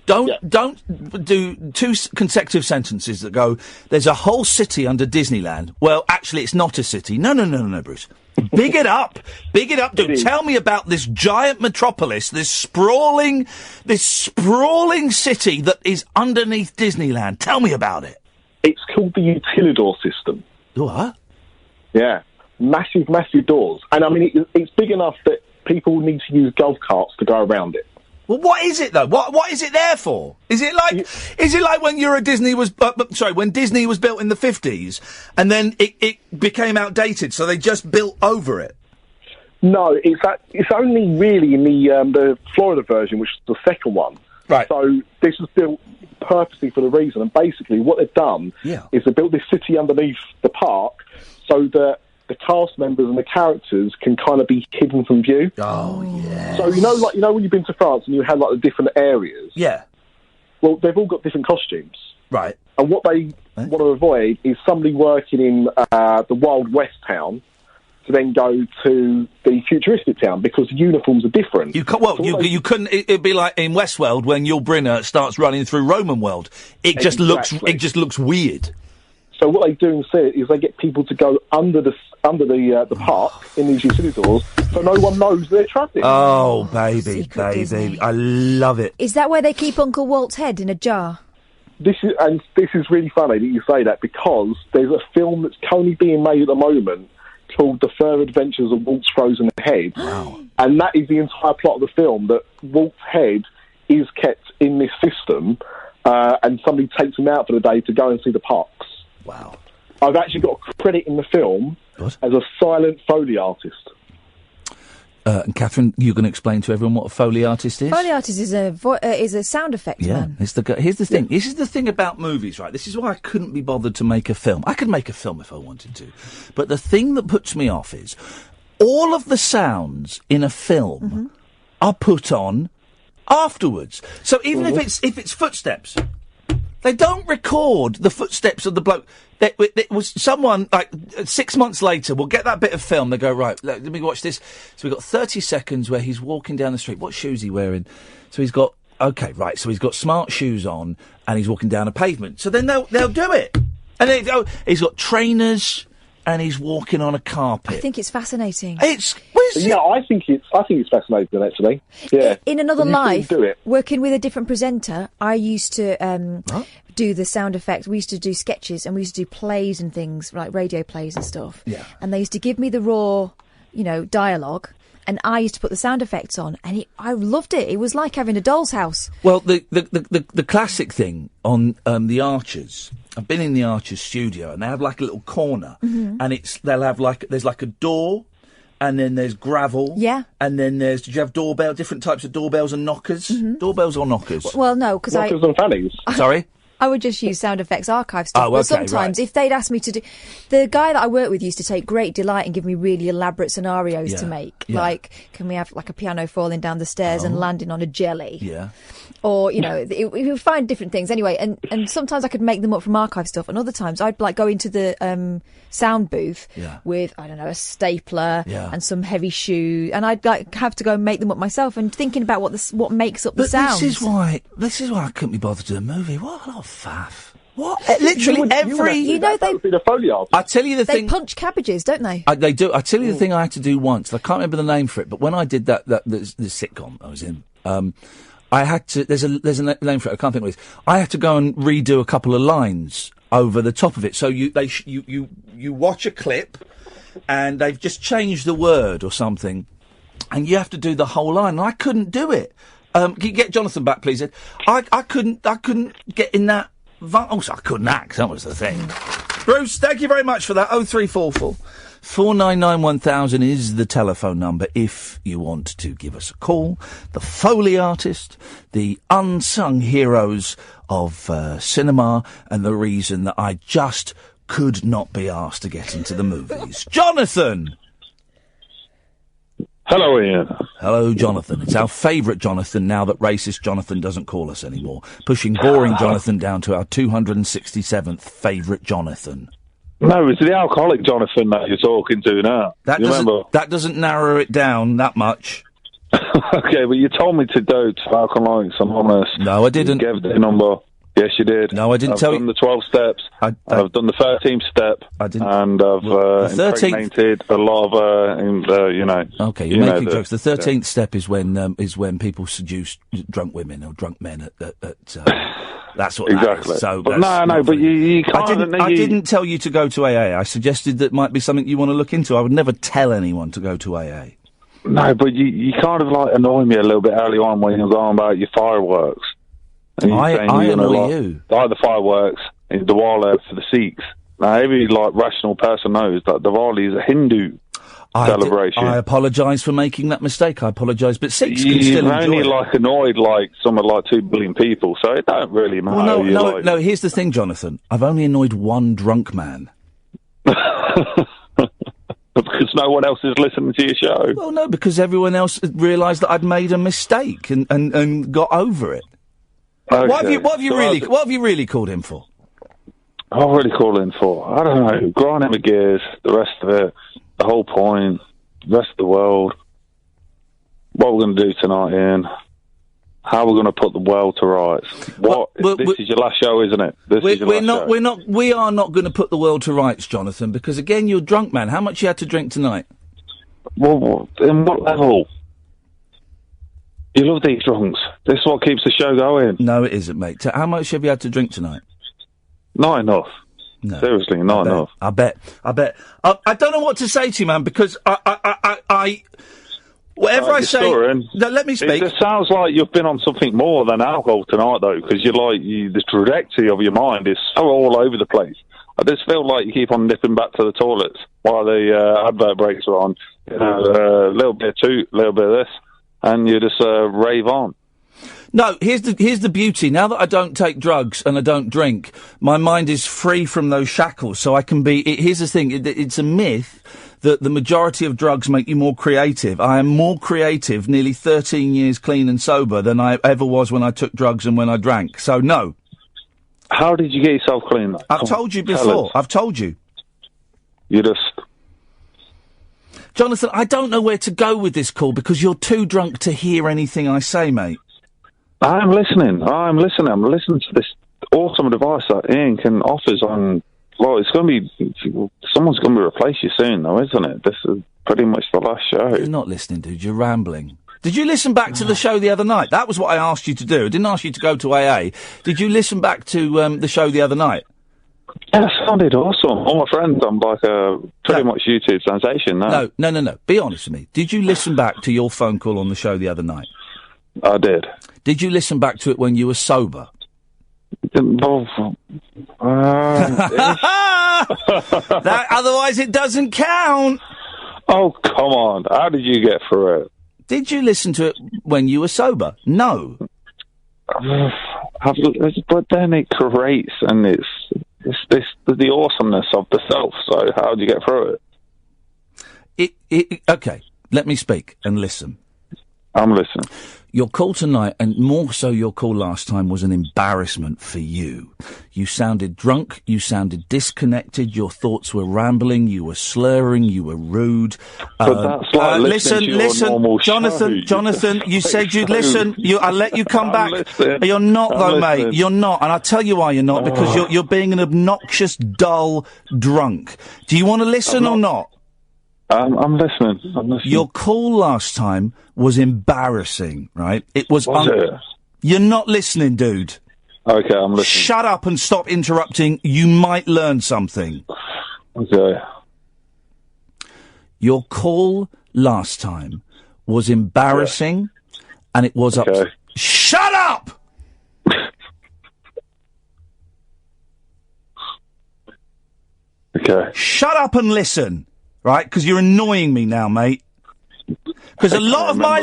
Don't do two consecutive sentences that go, there's a whole city under Disneyland. Well, actually, it's not a city. No, Bruce. Big it up. Dude, tell me about this giant metropolis, this sprawling city that is underneath Disneyland. Tell me about it. It's called the Utilidor system. What? Yeah. Massive doors. And, I mean, it's big enough that people need to use golf carts to go around it. Well, what is it though? What is it there for? Is it like when when Disney was built in the 50s and then it became outdated, so they just built over it? No, it's only really in the Florida version, which is the second one. Right. So this was built purposely for the reason, and basically what they've done is they built this city underneath the park so that the cast members and the characters can kind of be hidden from view. Oh, yeah. So, you know when you've been to France and you had, like, the different areas? Yeah. Well, they've all got different costumes. Right. And what they want to avoid is somebody working in the Wild West town to then go to the futuristic town because the uniforms are different. You couldn't... It'd be like in Westworld when Yul Brynner starts running through Roman world. It just looks weird. So what they do instead is they get people to go under the park in these utilidors, so no one knows they're trapped. Oh, baby, I love it. Is that where they keep Uncle Walt's head in a jar? This is really funny that you say that because there's a film that's currently being made at the moment called The Further Adventures of Walt's Frozen Head. Wow. And that is the entire plot of the film, that Walt's head is kept in this system, and somebody takes him out for the day to go and see the parks. Wow. I've actually got a credit in the film as a silent Foley artist. And Catherine, you're going to explain to everyone what a Foley artist is? Foley artist is a sound effect man. Here's the thing. This is the thing about movies, right? This is why I couldn't be bothered to make a film. I could make a film if I wanted to. But the thing that puts me off is all of the sounds in a film are put on afterwards. So even if it's footsteps... They don't record the footsteps of the bloke. It was someone, like, 6 months later, we'll get that bit of film, they go, right, let me watch this. So we've got 30 seconds where he's walking down the street. What shoes is he wearing? So he's got, so he's got smart shoes on, and he's walking down a pavement. So then they'll do it. And he's got trainers, and he's walking on a carpet. I think it's fascinating. I think it's fascinating, actually. Yeah. In another life, working with a different presenter, I used to do the sound effects. We used to do sketches and we used to do plays and things, like radio plays and stuff. Yeah. And they used to give me the raw, dialogue, and I used to put the sound effects on, and I loved it. It was like having a doll's house. Well, the classic thing on the Archers. I've been in the Archers studio, and they have like a little corner, and there's like a door, and then there's gravel, and then did you have different types of doorbells and knockers, doorbells or knockers? Well, no, because knockers and fannies. Sorry. I would just use sound effects archive stuff. Oh, but okay, sometimes, if they'd asked me to do... The guy that I work with used to take great delight in giving me really elaborate scenarios to make. Yeah. Like, can we have, like, a piano falling down the stairs and landing on a jelly? Yeah. Or, we would find different things. Anyway, and sometimes I could make them up from archive stuff, and other times I'd, like, go into the sound booth with, I don't know, a stapler and some heavy shoe, and I'd, like, have to go and make them up myself, and thinking about what makes up the sound. This is why I couldn't be bothered to do a movie. What a lot of faff. What? Literally every... that would be the Foley artist. I tell you the thing... They punch cabbages, don't they? They do. I tell you the thing I had to do once. I can't remember the name for it, but when I did the sitcom I was in, I had to... There's a name for it. I can't think of it. I had to go and redo a couple of lines over the top of it. So you watch a clip, and they've just changed the word or something, and you have to do the whole line. And I couldn't do it. Can you get Jonathan back, please, Ed? I couldn't get in that... Also, I couldn't act. That was the thing. Bruce, thank you very much for that. 0344 499 1000 is the telephone number if you want to give us a call. The Foley artist, the unsung heroes of cinema, and the reason that I just could not be asked to get into the movies. Jonathan! Hello, Ian. Hello, Jonathan. It's our favourite Jonathan now that racist Jonathan doesn't call us anymore. Pushing boring Jonathan down to our 267th favourite Jonathan. No, it's the alcoholic Jonathan that you're talking to now. That you doesn't, remember? that doesn't narrow it down that much. Okay, but you told me to go to Alcoholics Anonymous. No, I didn't. You gave their number. Yes, you did. No, I didn't tell you. I've done the 12 steps. I've done the 13th step. I didn't. And I've impregnated a lot of, you know. Okay, you're making jokes. The 13th step is when people seduce drunk women or drunk men at that's what exactly. That is. So but but you can't. I didn't tell you to go to AA. I suggested that might be something you want to look into. I would never tell anyone to go to AA. No, but you kind of like annoy me a little bit early on when you're going about your fireworks. And I annoy you. Like the fireworks in Diwali for the Sikhs. Now, every rational person knows that Diwali is a Hindu celebration. I apologise for making that mistake. I apologise, but Sikhs can still You've enjoy only it. annoyed something like 2 billion people, so it don't really matter. Well, no. Here's the thing, Jonathan. I've only annoyed one drunk man. Because no one else is listening to your show. Well, no, because everyone else realised that I'd made a mistake and got over it. Okay. What have you really called him for? I'm really calling for, I don't know, grinding my gears, the rest of it, the whole point, the rest of the world. What we're going to do tonight, Ian. How we're going to put the world to rights. This is your last show, isn't it? We are not going to put the world to rights, Jonathan, because again, you're drunk, man. How much you had to drink tonight? Well, in what level? You love these drunks. This is what keeps the show going. No, it isn't, mate. How much have you had to drink tonight? Not enough. No. Seriously, not enough. I bet. I don't know what to say to you, man, because I whatever I say... No, let me speak. It sounds like you've been on something more than alcohol tonight, though, because the trajectory of your mind is so all over the place. I just feel like you keep on nipping back to the toilets while the advert breaks are on. A little bit of toot, a little bit of this, and you just rave on. No, here's the beauty. Now that I don't take drugs and I don't drink, my mind is free from those shackles, so I can be... Here's the thing, it's a myth that the majority of drugs make you more creative. I am more creative nearly 13 years clean and sober than I ever was when I took drugs and when I drank. So, no. How did you get yourself clean? I've told you before. I've told you. You just... Jonathan, I don't know where to go with this call because you're too drunk to hear anything I say, mate. I'm listening. I'm listening to this awesome device that Ian can offers on... Well, it's going to be... Someone's going to replace you soon, though, isn't it? This is pretty much the last show. You're not listening, dude. You're rambling. Did you listen back to the show the other night? That was what I asked you to do. I didn't ask you to go to AA. Did you listen back to the show the other night? Yeah, it sounded awesome. All my friends, I'm like a pretty much YouTube sensation now. No. Be honest with me. Did you listen back to your phone call on the show the other night? I did. Did you listen back to it when you were sober? Otherwise it doesn't count. Oh, come on. How did you get through it? Did you listen to it when you were sober? No. But then it creates, and it's the awesomeness of the self, so how do you get through it? Okay, let me speak and listen. I'm listening. Your call tonight, and more so your call last time, was an embarrassment for you. You sounded drunk, you sounded disconnected, your thoughts were rambling, you were slurring, you were rude. But that's like listen, show. Jonathan, you said you'd listen. I'll let you come back. Listening. You're not, though, listening. mate. You're not, and I'll tell you why you're not, because you're being an obnoxious, dull drunk. Do you want to listen or not? I'm listening. Your call last time was embarrassing, right? It was. it? You're not listening, dude. Okay, I'm listening. Shut up and stop interrupting. You might learn something. Okay. Your call last time was embarrassing, and it was okay. Shut up! Okay. Shut up and listen. Right, because you're annoying me now, mate. Because a lot of my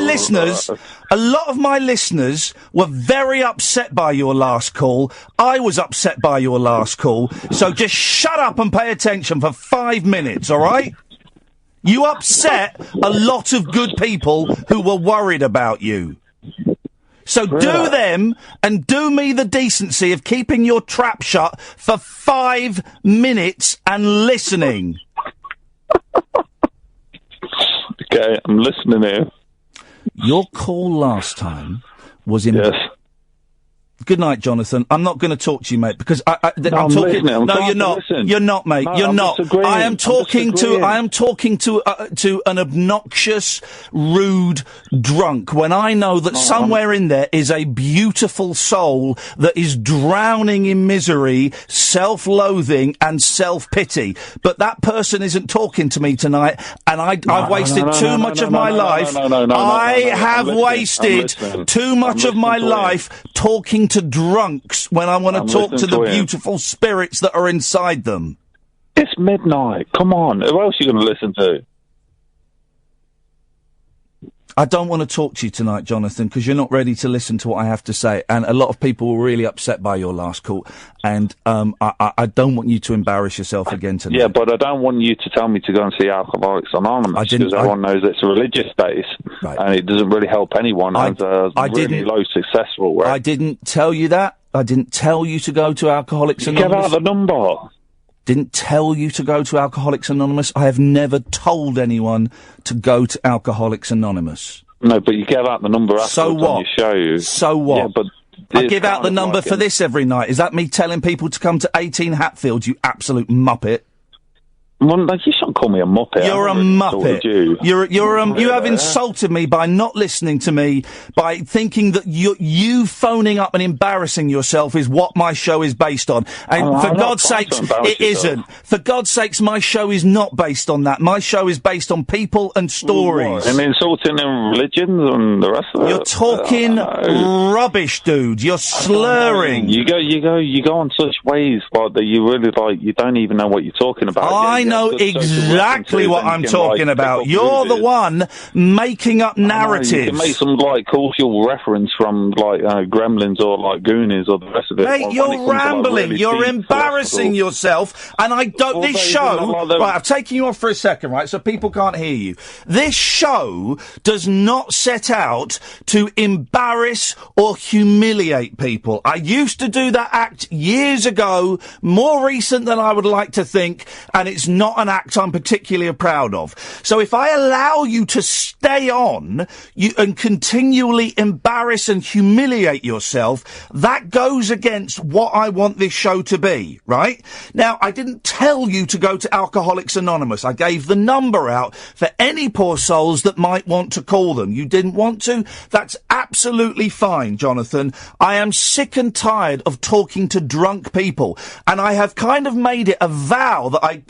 listeners were very upset by your last call. I was upset by your last call. So just shut up and pay attention for 5 minutes, all right? You upset a lot of good people who were worried about you. So do them and do me the decency of keeping your trap shut for 5 minutes and listening. Okay, I'm listening here. Your call last time was in... Yes. Good night, Jonathan. I'm not going to talk to you, mate, because I'm talking. Listening. No, you're not. You're not, mate. No, you're I'm not. disagreeing. I am talking to an obnoxious, rude drunk. When I know that somewhere in there is a beautiful soul that is drowning in misery, self-loathing, and self-pity. But that person isn't talking to me tonight, and I've wasted too much of my life. I have wasted too much of my life talking to drunks when I want to talk to the beautiful spirits that are inside them. It's midnight. Come on. Who else are you going to listen to? I don't want to talk to you tonight, Jonathan, because you're not ready to listen to what I have to say. And a lot of people were really upset by your last call. And I don't want you to embarrass yourself again tonight. Yeah, but I don't want you to tell me to go and see Alcoholics Anonymous, because everyone knows it's a religious base, and it doesn't really help anyone. It's really low successful rate. I didn't tell you that. I didn't tell you to go to Alcoholics Anonymous. Give out the number. Didn't tell you to go to Alcoholics Anonymous. I have never told anyone to go to Alcoholics Anonymous. No, but you give out the number afterwards on your show. So what? Yeah, but I give out the number for this every night. Is that me telling people to come to 18 Hatfield, you absolute muppet? Well, you shouldn't call me a muppet. You're a muppet. You have insulted me by not listening to me, by thinking that you phoning up and embarrassing yourself is what my show is based on. And for God's sakes, it isn't. For God's sakes, my show is not based on that. My show is based on people and stories. And insulting religions and the rest of it. You're talking rubbish, dude. You're slurring. You go on such ways like that. You really you don't even know what you're talking about. I know exactly what I'm talking about. You're the one making up narratives. You can make some cultural reference from Gremlins or Goonies or the rest of it. Mate, you're rambling. You're embarrassing yourself. And I don't. This show. Right, I'm taking you off for a second, right, so people can't hear you. This show does not set out to embarrass or humiliate people. I used to do that act years ago, more recent than I would like to think, and it's not an act I'm particularly proud of. So if I allow you to stay on and continually embarrass and humiliate yourself, that goes against what I want this show to be, right? Now, I didn't tell you to go to Alcoholics Anonymous. I gave the number out for any poor souls that might want to call them. You didn't want to? That's absolutely fine, Jonathan. I am sick and tired of talking to drunk people, and I have kind of made it a vow that I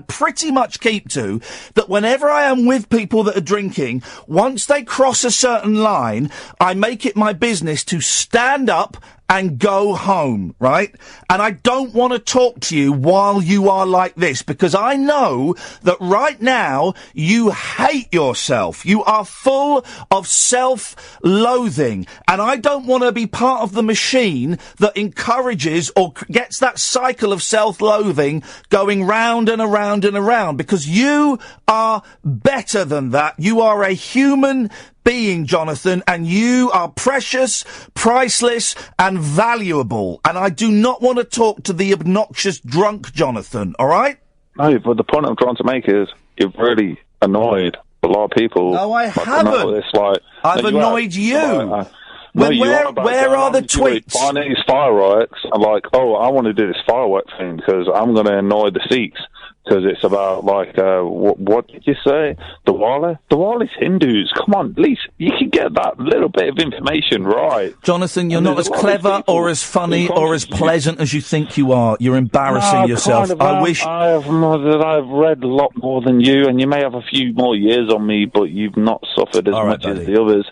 pretty much keep to, that whenever I am with people that are drinking, once they cross a certain line, I make it my business to stand up and go home, right? And I don't want to talk to you while you are like this, because I know that right now you hate yourself. You are full of self-loathing, and I don't want to be part of the machine that encourages or gets that cycle of self-loathing going round and around and around, because you are better than that. You are a human being, Jonathan, and you are precious, priceless, and valuable. And I do not want to talk to the obnoxious drunk Jonathan, all right? No, but the point I'm trying to make is you've really annoyed a lot of people. No, I haven't. I've annoyed you. Where are the tweets? Finding these fireworks, I'm like, I want to do this firework thing because I'm going to annoy the Sikhs. Because it's about, what did you say? Diwali's Hindus. Come on, at least you can get that little bit of information right. Jonathan, you're not as clever or as funny or as pleasant as you think you are. You're embarrassing yourself. I've read a lot more than you, and you may have a few more years on me, but you've not suffered as much as the others.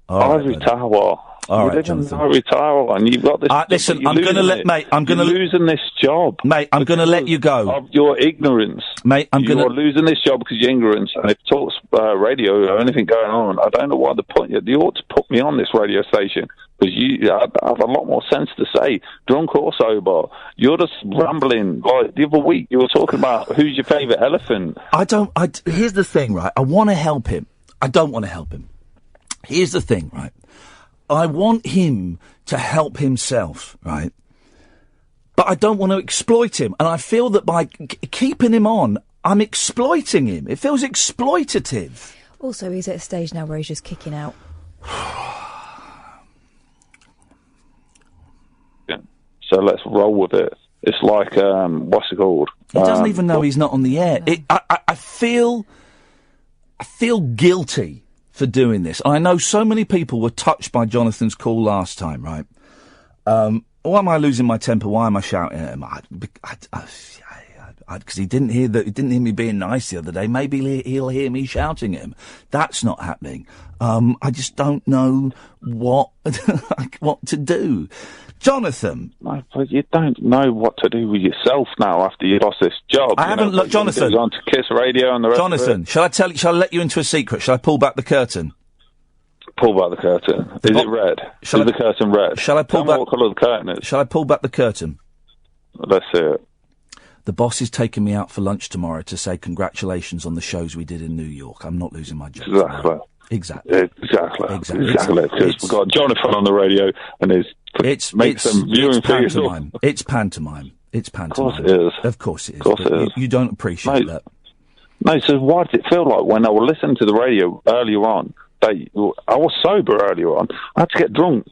Ivory Tower. All right, Jonathan. And you've got this. Listen, I'm going to losing this job, mate. I'm going to let you go. Of your ignorance, mate. You're losing this job because of your ignorance. And if talks radio or anything going on, I don't know why the point. You ought to put me on this radio station because you have a lot more sense to say, drunk or sober. You're just rambling. Like the other week, you were talking about who's your favourite elephant. Here's the thing, right? I want to help him. I don't want to help him. Here's the thing, right? I want him to help himself, right? But I don't want to exploit him. And I feel that by keeping him on, I'm exploiting him. It feels exploitative. Also, he's at a stage now where he's just kicking out. Yeah. So let's roll with it. It's like, what's it called? He doesn't even know he's not on the air. No. I feel guilty for doing this. I know so many people were touched by Jonathan's call last time, right? Why am I losing my temper? Why am I shouting at him? Because he didn't hear me being nice the other day. Maybe he'll hear me shouting at him. That's not happening. I just don't know what to do. Jonathan. No, but you don't know what to do with yourself now after you lost this job. I haven't looked, Jonathan. On to Kiss Radio and the rest Jonathan, of it. shall I let you into a secret? Shall I pull back the curtain? Pull back the curtain. Is it red? Is the curtain red? Shall I pull back? What colour the curtain is? Shall I pull back the curtain? Let's see it. The boss is taking me out for lunch tomorrow to say congratulations on the shows we did in New York. I'm not losing my job. Exactly. Exactly. Because we've got Jonathan on the radio and makes them viewing figures. It's pantomime. It's pantomime. Of course it is. Of course it is. You don't appreciate that. No, so why did it feel like when I was listening to the radio earlier on, I was sober earlier on, I had to get drunk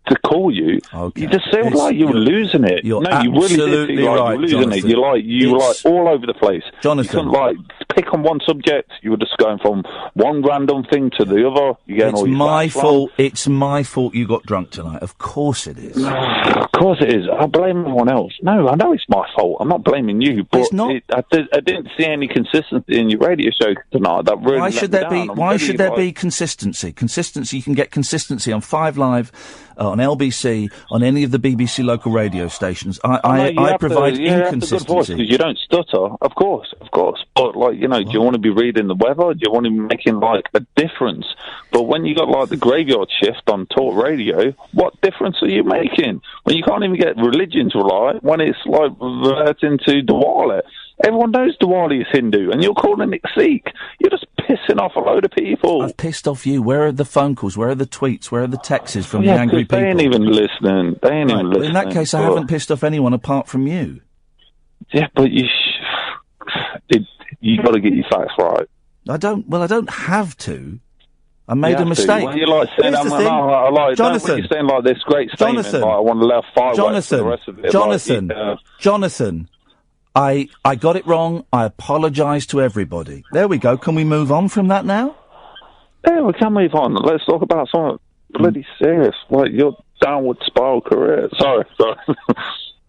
to call you. Okay. You just feel like you were losing it. You're no, you really did feel like you were losing Jonathan. it. You were like all over the place. Jonathan. You couldn't pick on one subject. You were just going from one random thing to the other. It's my fault. It's my fault you got drunk tonight. Of course it is. Of course it is. I blame everyone else. No, I know it's my fault. I'm not blaming you. But it's not. I didn't see any consistency in your radio show tonight. That really why should there be? Why should there be consistency? Consistency. You can get consistency on 5 Live, on LBC, on any of the BBC local radio stations. I provide inconsistency. Because you don't stutter, of course. But do you want to be reading the weather? Do you want to be making a difference? But when you got the graveyard shift on talk radio, what difference are you making? When you can't even get religion to lie, when it's reverting to Diwali. Everyone knows Diwali is Hindu, and you're calling it Sikh. You're just pissing off a load of people. I've pissed off you. Where are the phone calls? Where are the tweets? Where are the texts from the angry people? They ain't even listening. In that case, I haven't pissed off anyone apart from you. Yeah, but you got to get your facts right. I don't have to. I made a mistake. When you're saying, Jonathan, you're saying this great statement, Jonathan, I want to let fireworks for the rest of it. Jonathan, I got it wrong. I apologise to everybody. There we go. Can we move on from that now? Yeah, we can move on. Let's talk about something bloody serious, like your downward spiral career. Sorry.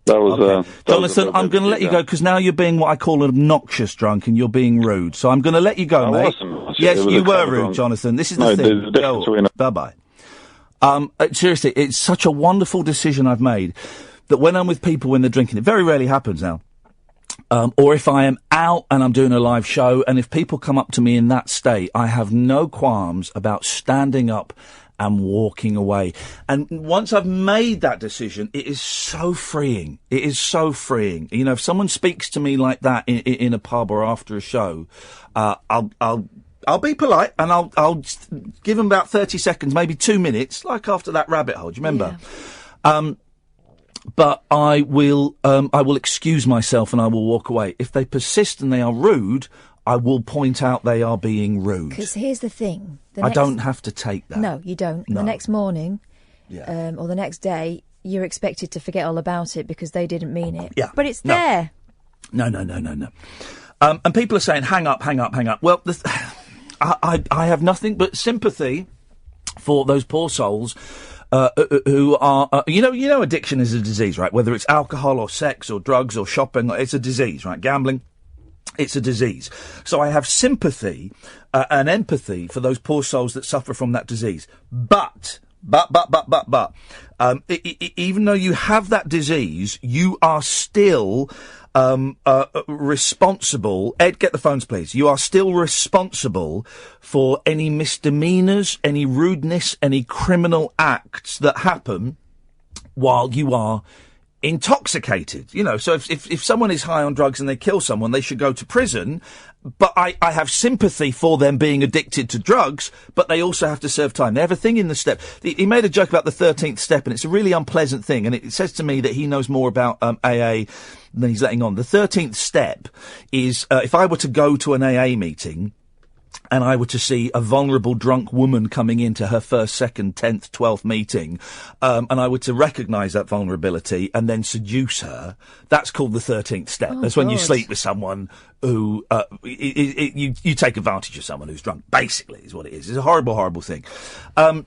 That was Jonathan, I'm going to let you go because now you're being what I call an obnoxious drunk and you're being rude. So I'm going to let you go, mate. Yes, you were rude, Jonathan. This is the thing. Bye-bye. Seriously, it's such a wonderful decision I've made that when I'm with people when they're drinking, it very rarely happens now. Or if I am out and I'm doing a live show, and if people come up to me in that state, I have no qualms about standing up and walking away. And once I've made that decision, it is so freeing. It is so freeing. You know, if someone speaks to me like that in a pub or after a show, I'll be polite and I'll give them about 30 seconds, maybe 2 minutes, like after that rabbit hole. Do you remember? Yeah. But I will excuse myself and I will walk away. If they persist and they are rude, I will point out they are being rude. Because here's the thing. I don't have to take that. No, you don't. No. The next morning, or the next day, you're expected to forget all about it because they didn't mean it. Yeah. But it's there. No. And people are saying, hang up. Well, I have nothing but sympathy for those poor souls who are, you know, addiction is a disease, right? Whether it's alcohol or sex or drugs or shopping, it's a disease, right? Gambling. It's a disease. So I have sympathy and empathy for those poor souls that suffer from that disease. But, even though you have that disease, you are still responsible. Ed, get the phones, please. You are still responsible for any misdemeanours, any rudeness, any criminal acts that happen while you are intoxicated. So if someone is high on drugs and they kill someone, they should go to prison. But I have sympathy for them being addicted to drugs, but they also have to serve time. They have a thing in the step. He made a joke about the 13th step, and it's a really unpleasant thing, and it says to me that he knows more about AA than he's letting on. The 13th step is, if I were to go to an AA meeting, and I were to see a vulnerable drunk woman coming into her first, second, 10th, 12th meeting, and I were to recognise that vulnerability and then seduce her, that's called the 13th step. That's when you sleep with someone who, you take advantage of someone who's drunk, basically, is what it is. It's a horrible, horrible thing. But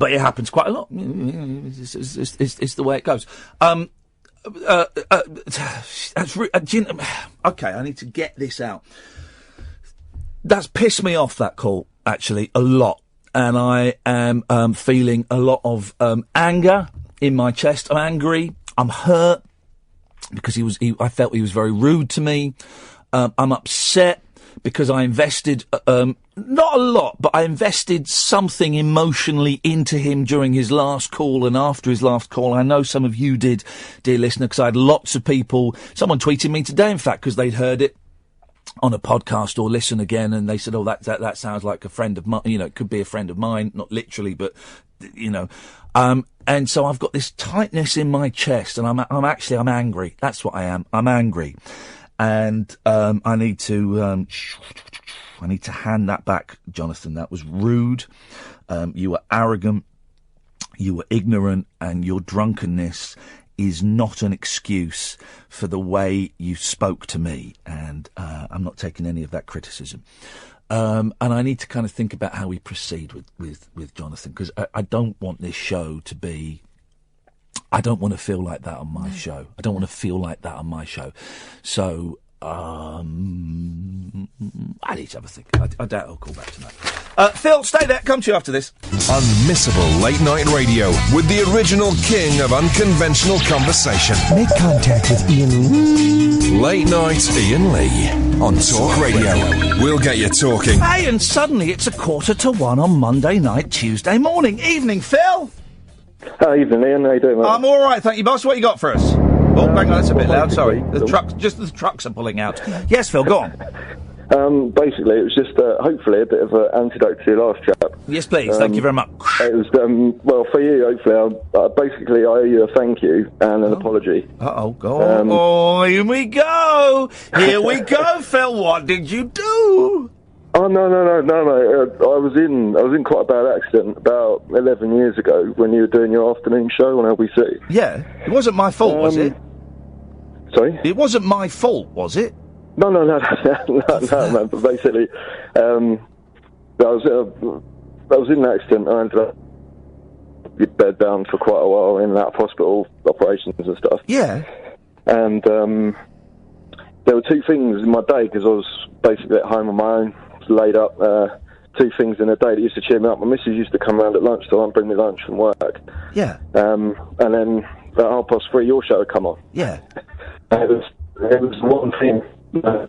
it happens quite a lot. It's the way it goes. Okay, I need to get this out. That's pissed me off, that call, actually, a lot. And I am feeling a lot of anger in my chest. I'm angry. I'm hurt because I felt he was very rude to me. I'm upset because I invested, not a lot, but I invested something emotionally into him during his last call and after his last call. I know some of you did, dear listener, because I had lots of people, someone tweeted me today, in fact, because they'd heard it on a podcast or listen again, and they said, "Oh, that sounds like a friend of mine. It could be a friend of mine, not literally, but And so I've got this tightness in my chest, and I'm angry. That's what I am. I'm angry, and I need to hand that back, Jonathan. That was rude. You were arrogant. You were ignorant, and your drunkenness is not an excuse for the way you spoke to me, and I'm not taking any of that criticism. And I need to kind of think about how we proceed with Jonathan, because I don't want this show to be... I don't want to feel like that on my show. I don't want to feel like that on my show. So... I need to have a think. I doubt I'll call back tonight. Phil, stay there. Come to you after this. Unmissable late night radio with the original king of unconventional conversation. Make contact with Iain Lee. Late night Iain Lee on Talk Radio. We'll get you talking. Hey, and suddenly it's 1:45 on Monday night, Tuesday morning. Evening, Phil. Evening, Ian. How you doing, mate? I'm all right, thank you, boss. What you got for us? Oh, hang on, that's a bit loud, sorry. The trucks are pulling out. Yes, Phil, go on. Basically, it was just, hopefully, a bit of an antidote to your last chat. Yes, please, thank you very much. It was, well, for you, hopefully, basically, I owe you a thank you and an apology. Uh-oh, go on. Oh, here we go. Here we go, Phil. What did you do? Oh, no, mate. I was in quite a bad accident about 11 years ago when you were doing your afternoon show on LBC. Yeah, it wasn't my fault, was it? Sorry? It wasn't my fault, was it? No, man. But basically, I was in an accident. I ended up bed bound for quite a while in and out of hospital, operations and stuff. Yeah. And there were two things in my day, because I was basically at home on my own, laid up. Two things in a day that used to cheer me up. My missus used to come around at lunchtime and bring me lunch from work. Yeah. And then at 3:30, your show would come on. Yeah. And it was one thing.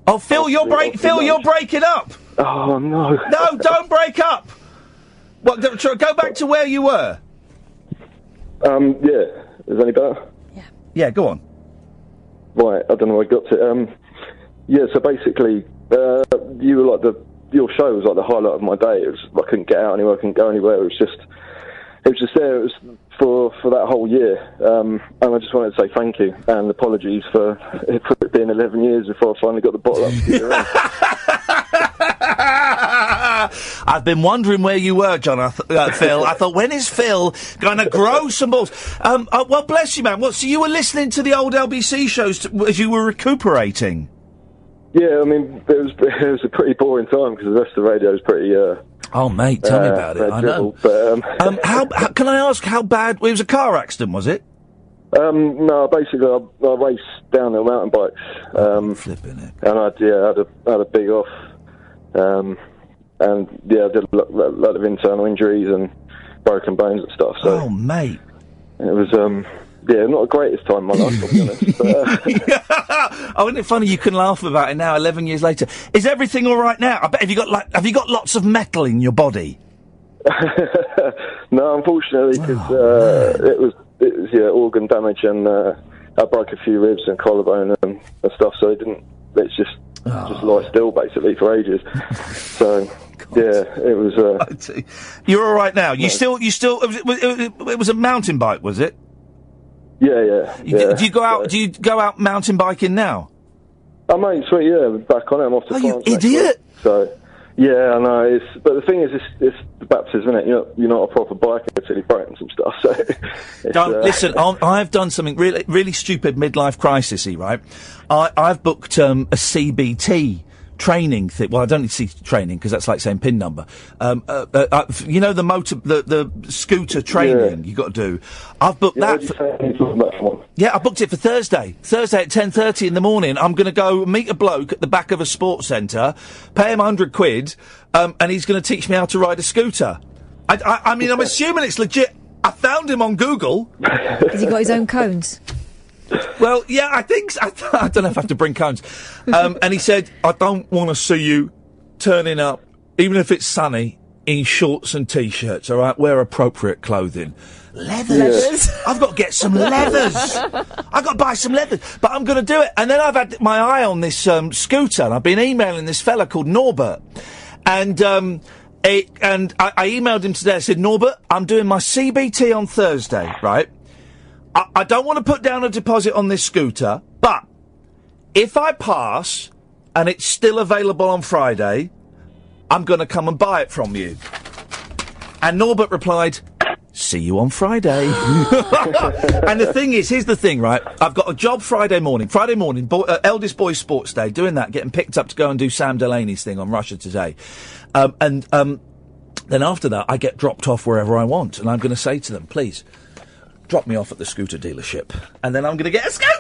Oh, Phil, you're breaking up. Oh, no. No, don't break up. What? Go back to where you were. Yeah. Is any better? Yeah, go on. Right, I don't know where I got to. Yeah, so basically, you were like your show was like the highlight of my day. It was, I couldn't get out anywhere, I couldn't go anywhere. It was just there. It was for that whole year. And I just wanted to say thank you and apologies for it being 11 years before I finally got the bottle up. I've been wondering where you were, Phil. I thought, when is Phil going to grow some balls? Well, bless you, man. So you were listening to the old LBC shows as you were recuperating? Yeah, I mean, it was a pretty boring time because the rest of the radio was pretty... oh, mate, tell me about it. I know. But, how can I ask how bad... It was a car accident, was it? No, basically, I raced downhill mountain bikes. Flipping it. And I had a big off. And, yeah, I did a lot of internal injuries and broken bones and stuff. So oh, mate. It was... yeah, not the greatest time in my life, to be honest. But, oh, isn't it funny you can laugh about it now, 11 years later? Is everything all right now? I bet have you got lots of metal in your body? No, unfortunately, because it was organ damage and I broke a few ribs and collarbone and stuff, so let's just lie still basically for ages. So yeah, it was. You're all right now. You still. It was a mountain bike, was it? Yeah. Do you go out? Do you go out mountain biking now? Oh mate, sweet, yeah, back on it. I'm off to France. You idiot! So, yeah, I know. But the thing is, it's the baptism, isn't it? You're not a proper biker until you've broken some stuff. So, listen. I've done something really, really stupid, midlife crisisy. Right, I've booked a CBT training thing. Well, I don't need to see training because that's like saying PIN number. You know the scooter training you got to do. I've booked that. I booked it for Thursday. Thursday at 10:30 in the morning. I'm going to go meet a bloke at the back of a sports centre, pay him £100, and he's going to teach me how to ride a scooter. I mean, I'm assuming it's legit. I found him on Google. Has he got his own cones? Well, yeah, I think so. I don't know if I have to bring cones. And he said, I don't want to see you turning up, even if it's sunny, in shorts and T-shirts, all right? Wear appropriate clothing. Leathers? I've got to get some leathers. I've got to buy some leathers. But I'm going to do it. And then I've had my eye on this scooter, and I've been emailing this fella called Norbert. And I emailed him today. I said, Norbert, I'm doing my CBT on Thursday, right? I don't want to put down a deposit on this scooter, but if I pass and it's still available on Friday, I'm going to come and buy it from you. And Norbert replied, see you on Friday. And the thing is, here's the thing, right? I've got a job Friday morning, eldest boy sports day, doing that, getting picked up to go and do Sam Delaney's thing on Russia Today. Then after that, I get dropped off wherever I want, and I'm going to say to them, please, drop me off at the scooter dealership, and then I'm going to get a scooter.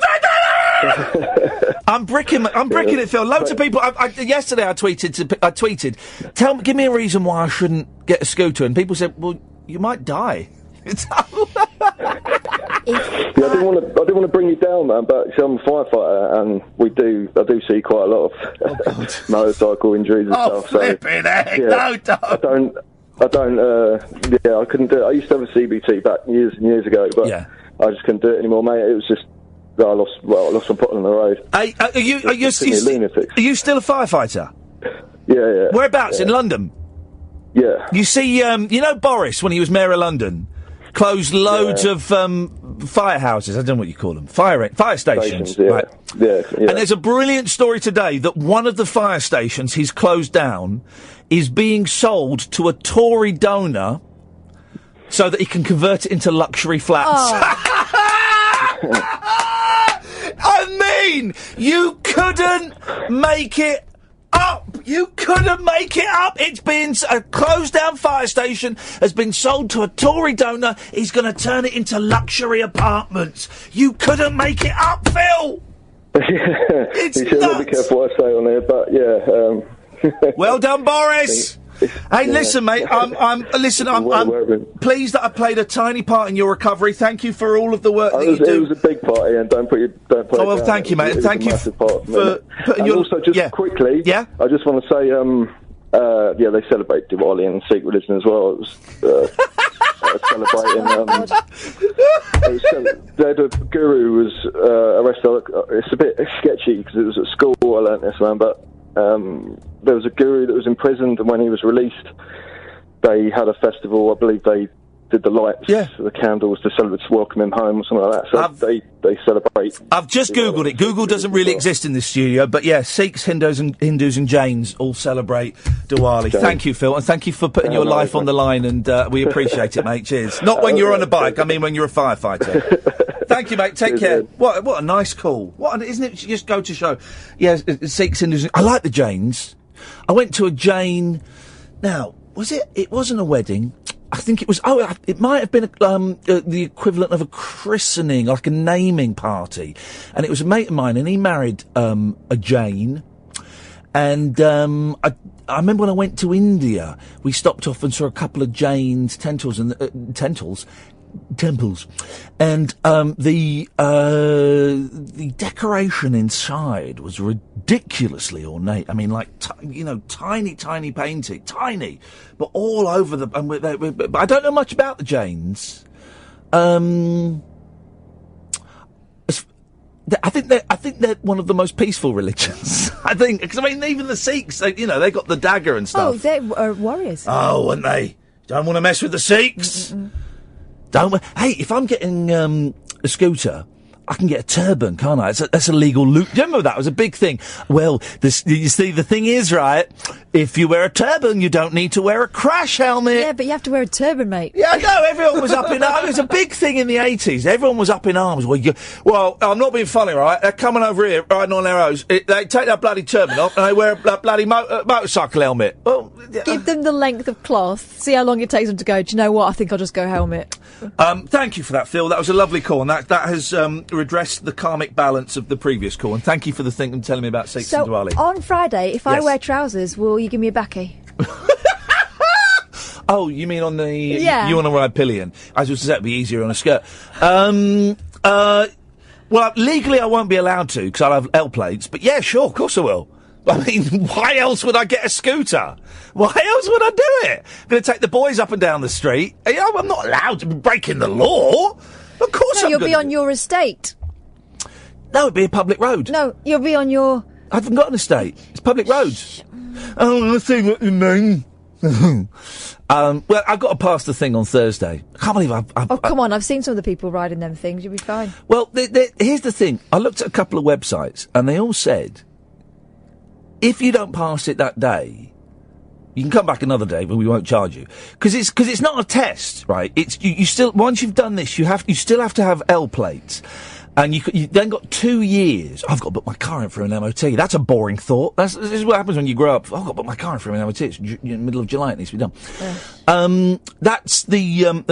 I'm bricking it, Phil. Loads of people. Yesterday, I tweeted. Give me a reason why I shouldn't get a scooter, and people said, "Well, you might die." I didn't want to bring you down, man, but I'm a firefighter, and I do see quite a lot of motorcycle injuries and stuff. Flipping heck! No, I couldn't do it. I used to have a CBT back years and years ago, but I just couldn't do it anymore, mate. It was just, I lost some putting on the road. Are you still a firefighter? Yeah. Whereabouts in London? Yeah. You see, you know Boris, when he was Mayor of London, closed loads of firehouses. I don't know what you call them. Fire stations. Right. Yeah. And there's a brilliant story today that one of the fire stations he's closed down is being sold to a Tory donor so that he can convert it into luxury flats. I mean, you couldn't make it up. You couldn't make it up. It's been a closed down fire station has been sold to a Tory donor. He's going to turn it into luxury apartments. You couldn't make it up, Phil. It's nuts. I'll be careful what I say on there, but yeah. Well done, Boris. Hey, listen, mate. I'm pleased that I played a tiny part in your recovery. Thank you for all of the work that you do. It was a big party, and don't put it down. Thank you, mate, and thank you for putting your. Also, just quickly, I just want to say, they celebrate Diwali and Sikh religion as well. It was celebrating. The guru was arrested. It's a bit sketchy because it was at school. I learnt this, man, but. There was a guru that was imprisoned, and when he was released, they had a festival. I believe they did the lights, the candles to celebrate, to welcome him home, or something like that. So they celebrate. I've just Googled it. Google doesn't really exist in this studio, but yeah, Sikhs, Hindus, and Jains all celebrate Diwali. Thank you, Phil, and thank you for putting your life on the line, and we appreciate it, mate. Cheers. Not when you're on a bike. I mean, when you're a firefighter. Thank you, mate. Take care. What a nice call. Isn't it just go to show? Yeah, Sikhs, Hindus. I like the Jains. I went to a Jain. Now, was it? It wasn't a wedding. I think it was. It might have been the equivalent of a christening, like a naming party. And it was a mate of mine, and he married a Jain. And I remember when I went to India, we stopped off and saw a couple of Jains temples, and the decoration inside was ridiculously ornate. I mean, like tiny painting, tiny, but all over the. But I don't know much about the Jains. I think they're one of the most peaceful religions. I think, because even the Sikhs, they got the dagger and stuff. Oh, they're warriors. Oh, wouldn't they? Don't want to mess with the Sikhs. Hey, if I'm getting a scooter, I can get a turban, can't I? That's a legal loot. Do you remember that? It was a big thing. Well, you see, the thing is, right, if you wear a turban, you don't need to wear a crash helmet. Yeah, but you have to wear a turban, mate. Yeah, I know. Everyone was up in arms. It was a big thing in the 80s. Everyone was up in arms. Well, I'm not being funny, right? They're coming over here, riding on their own. They take that bloody turban off and they wear a bloody motorcycle helmet. Well, give them the length of cloth. See how long it takes them to go. Do you know what? I think I'll just go helmet. Thank you for that, Phil. That was a lovely call, and that has redressed the karmic balance of the previous call. And thank you for the thing and telling me about Sikhs and Diwali. On Friday, if I wear trousers, will you give me a backie? Oh, you mean on the... Yeah. You want to ride pillion. I was going to say it'd be easier on a skirt. Well, legally I won't be allowed to, because I'll have L plates. But yeah, sure, of course I will. I mean, why else would I get a scooter? Why else would I do it? I'm going to take the boys up and down the street. I'm not allowed to be breaking the law. Of course you'll be on your estate. No, it'd be a public road. No, you'll be on your... I haven't got an estate. It's public roads. Oh, I see what you mean. Well, I've got to pass the thing on Thursday. I can't believe Oh, come on, I've seen some of the people riding them things. You'll be fine. Well, here's the thing. I looked at a couple of websites, and they all said, if you don't pass it that day, you can come back another day, but we won't charge you. Because it's not a test, right? It's you still, once you've done this, you still have to have L plates. And you then got 2 years. I've got to put my car in for an MOT. That's a boring thought. This is what happens when you grow up. I've got to put my car in for an MOT. It's in the middle of July. It needs to be done. That's the...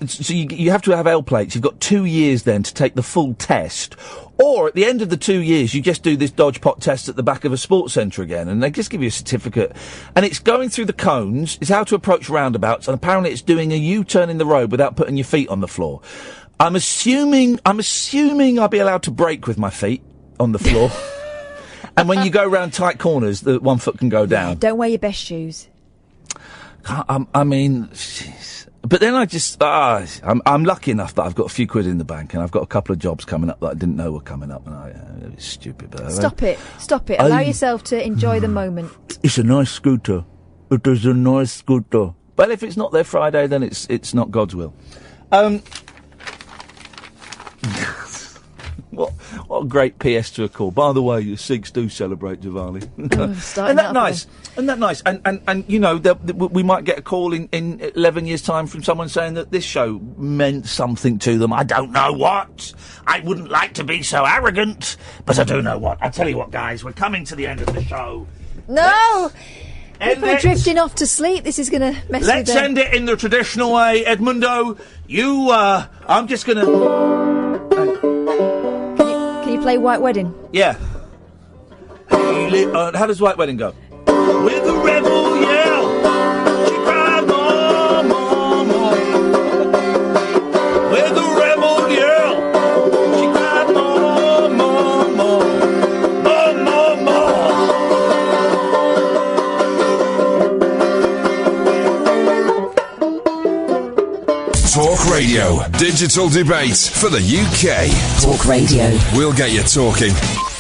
so you have to have L plates. You've got 2 years then to take the full test. Or at the end of the 2 years, you just do this dodge pot test at the back of a sports centre again, and they just give you a certificate. And it's going through the cones. It's how to approach roundabouts, and apparently it's doing a U-turn in the road without putting your feet on the floor. I'm assuming I'll be allowed to brake with my feet on the floor. And when you go round tight corners, the 1 foot can go down. Don't wear your best shoes. I mean, jeez. But then I'm lucky enough that I've got a few quid in the bank, and I've got a couple of jobs coming up that I didn't know were coming up, and it was stupid. But Stop it. Allow yourself to enjoy the moment. It's a nice scooter. It is a nice scooter. But if it's not there Friday, then it's not God's will. What a great PS to a call. By the way, the Sikhs do celebrate Diwali. Isn't that nice? Isn't that nice? And you know, we might get a call in 11 years' time from someone saying that this show meant something to them. I don't know what. I wouldn't like to be so arrogant, but I do know what. I tell you what, guys, we're coming to the end of the show. No! People are drifting off to sleep. This is going to mess with them. Let's end it in the traditional way. Edmundo, I'm just going to... Can you play White Wedding? Yeah. How does White Wedding go? With a rebel yell, she cried more, more, more. With a rebel yell, she cried more, more, more. More, more, more. Talk Radio. Digital debate for the UK. Talk Radio. We'll get you talking.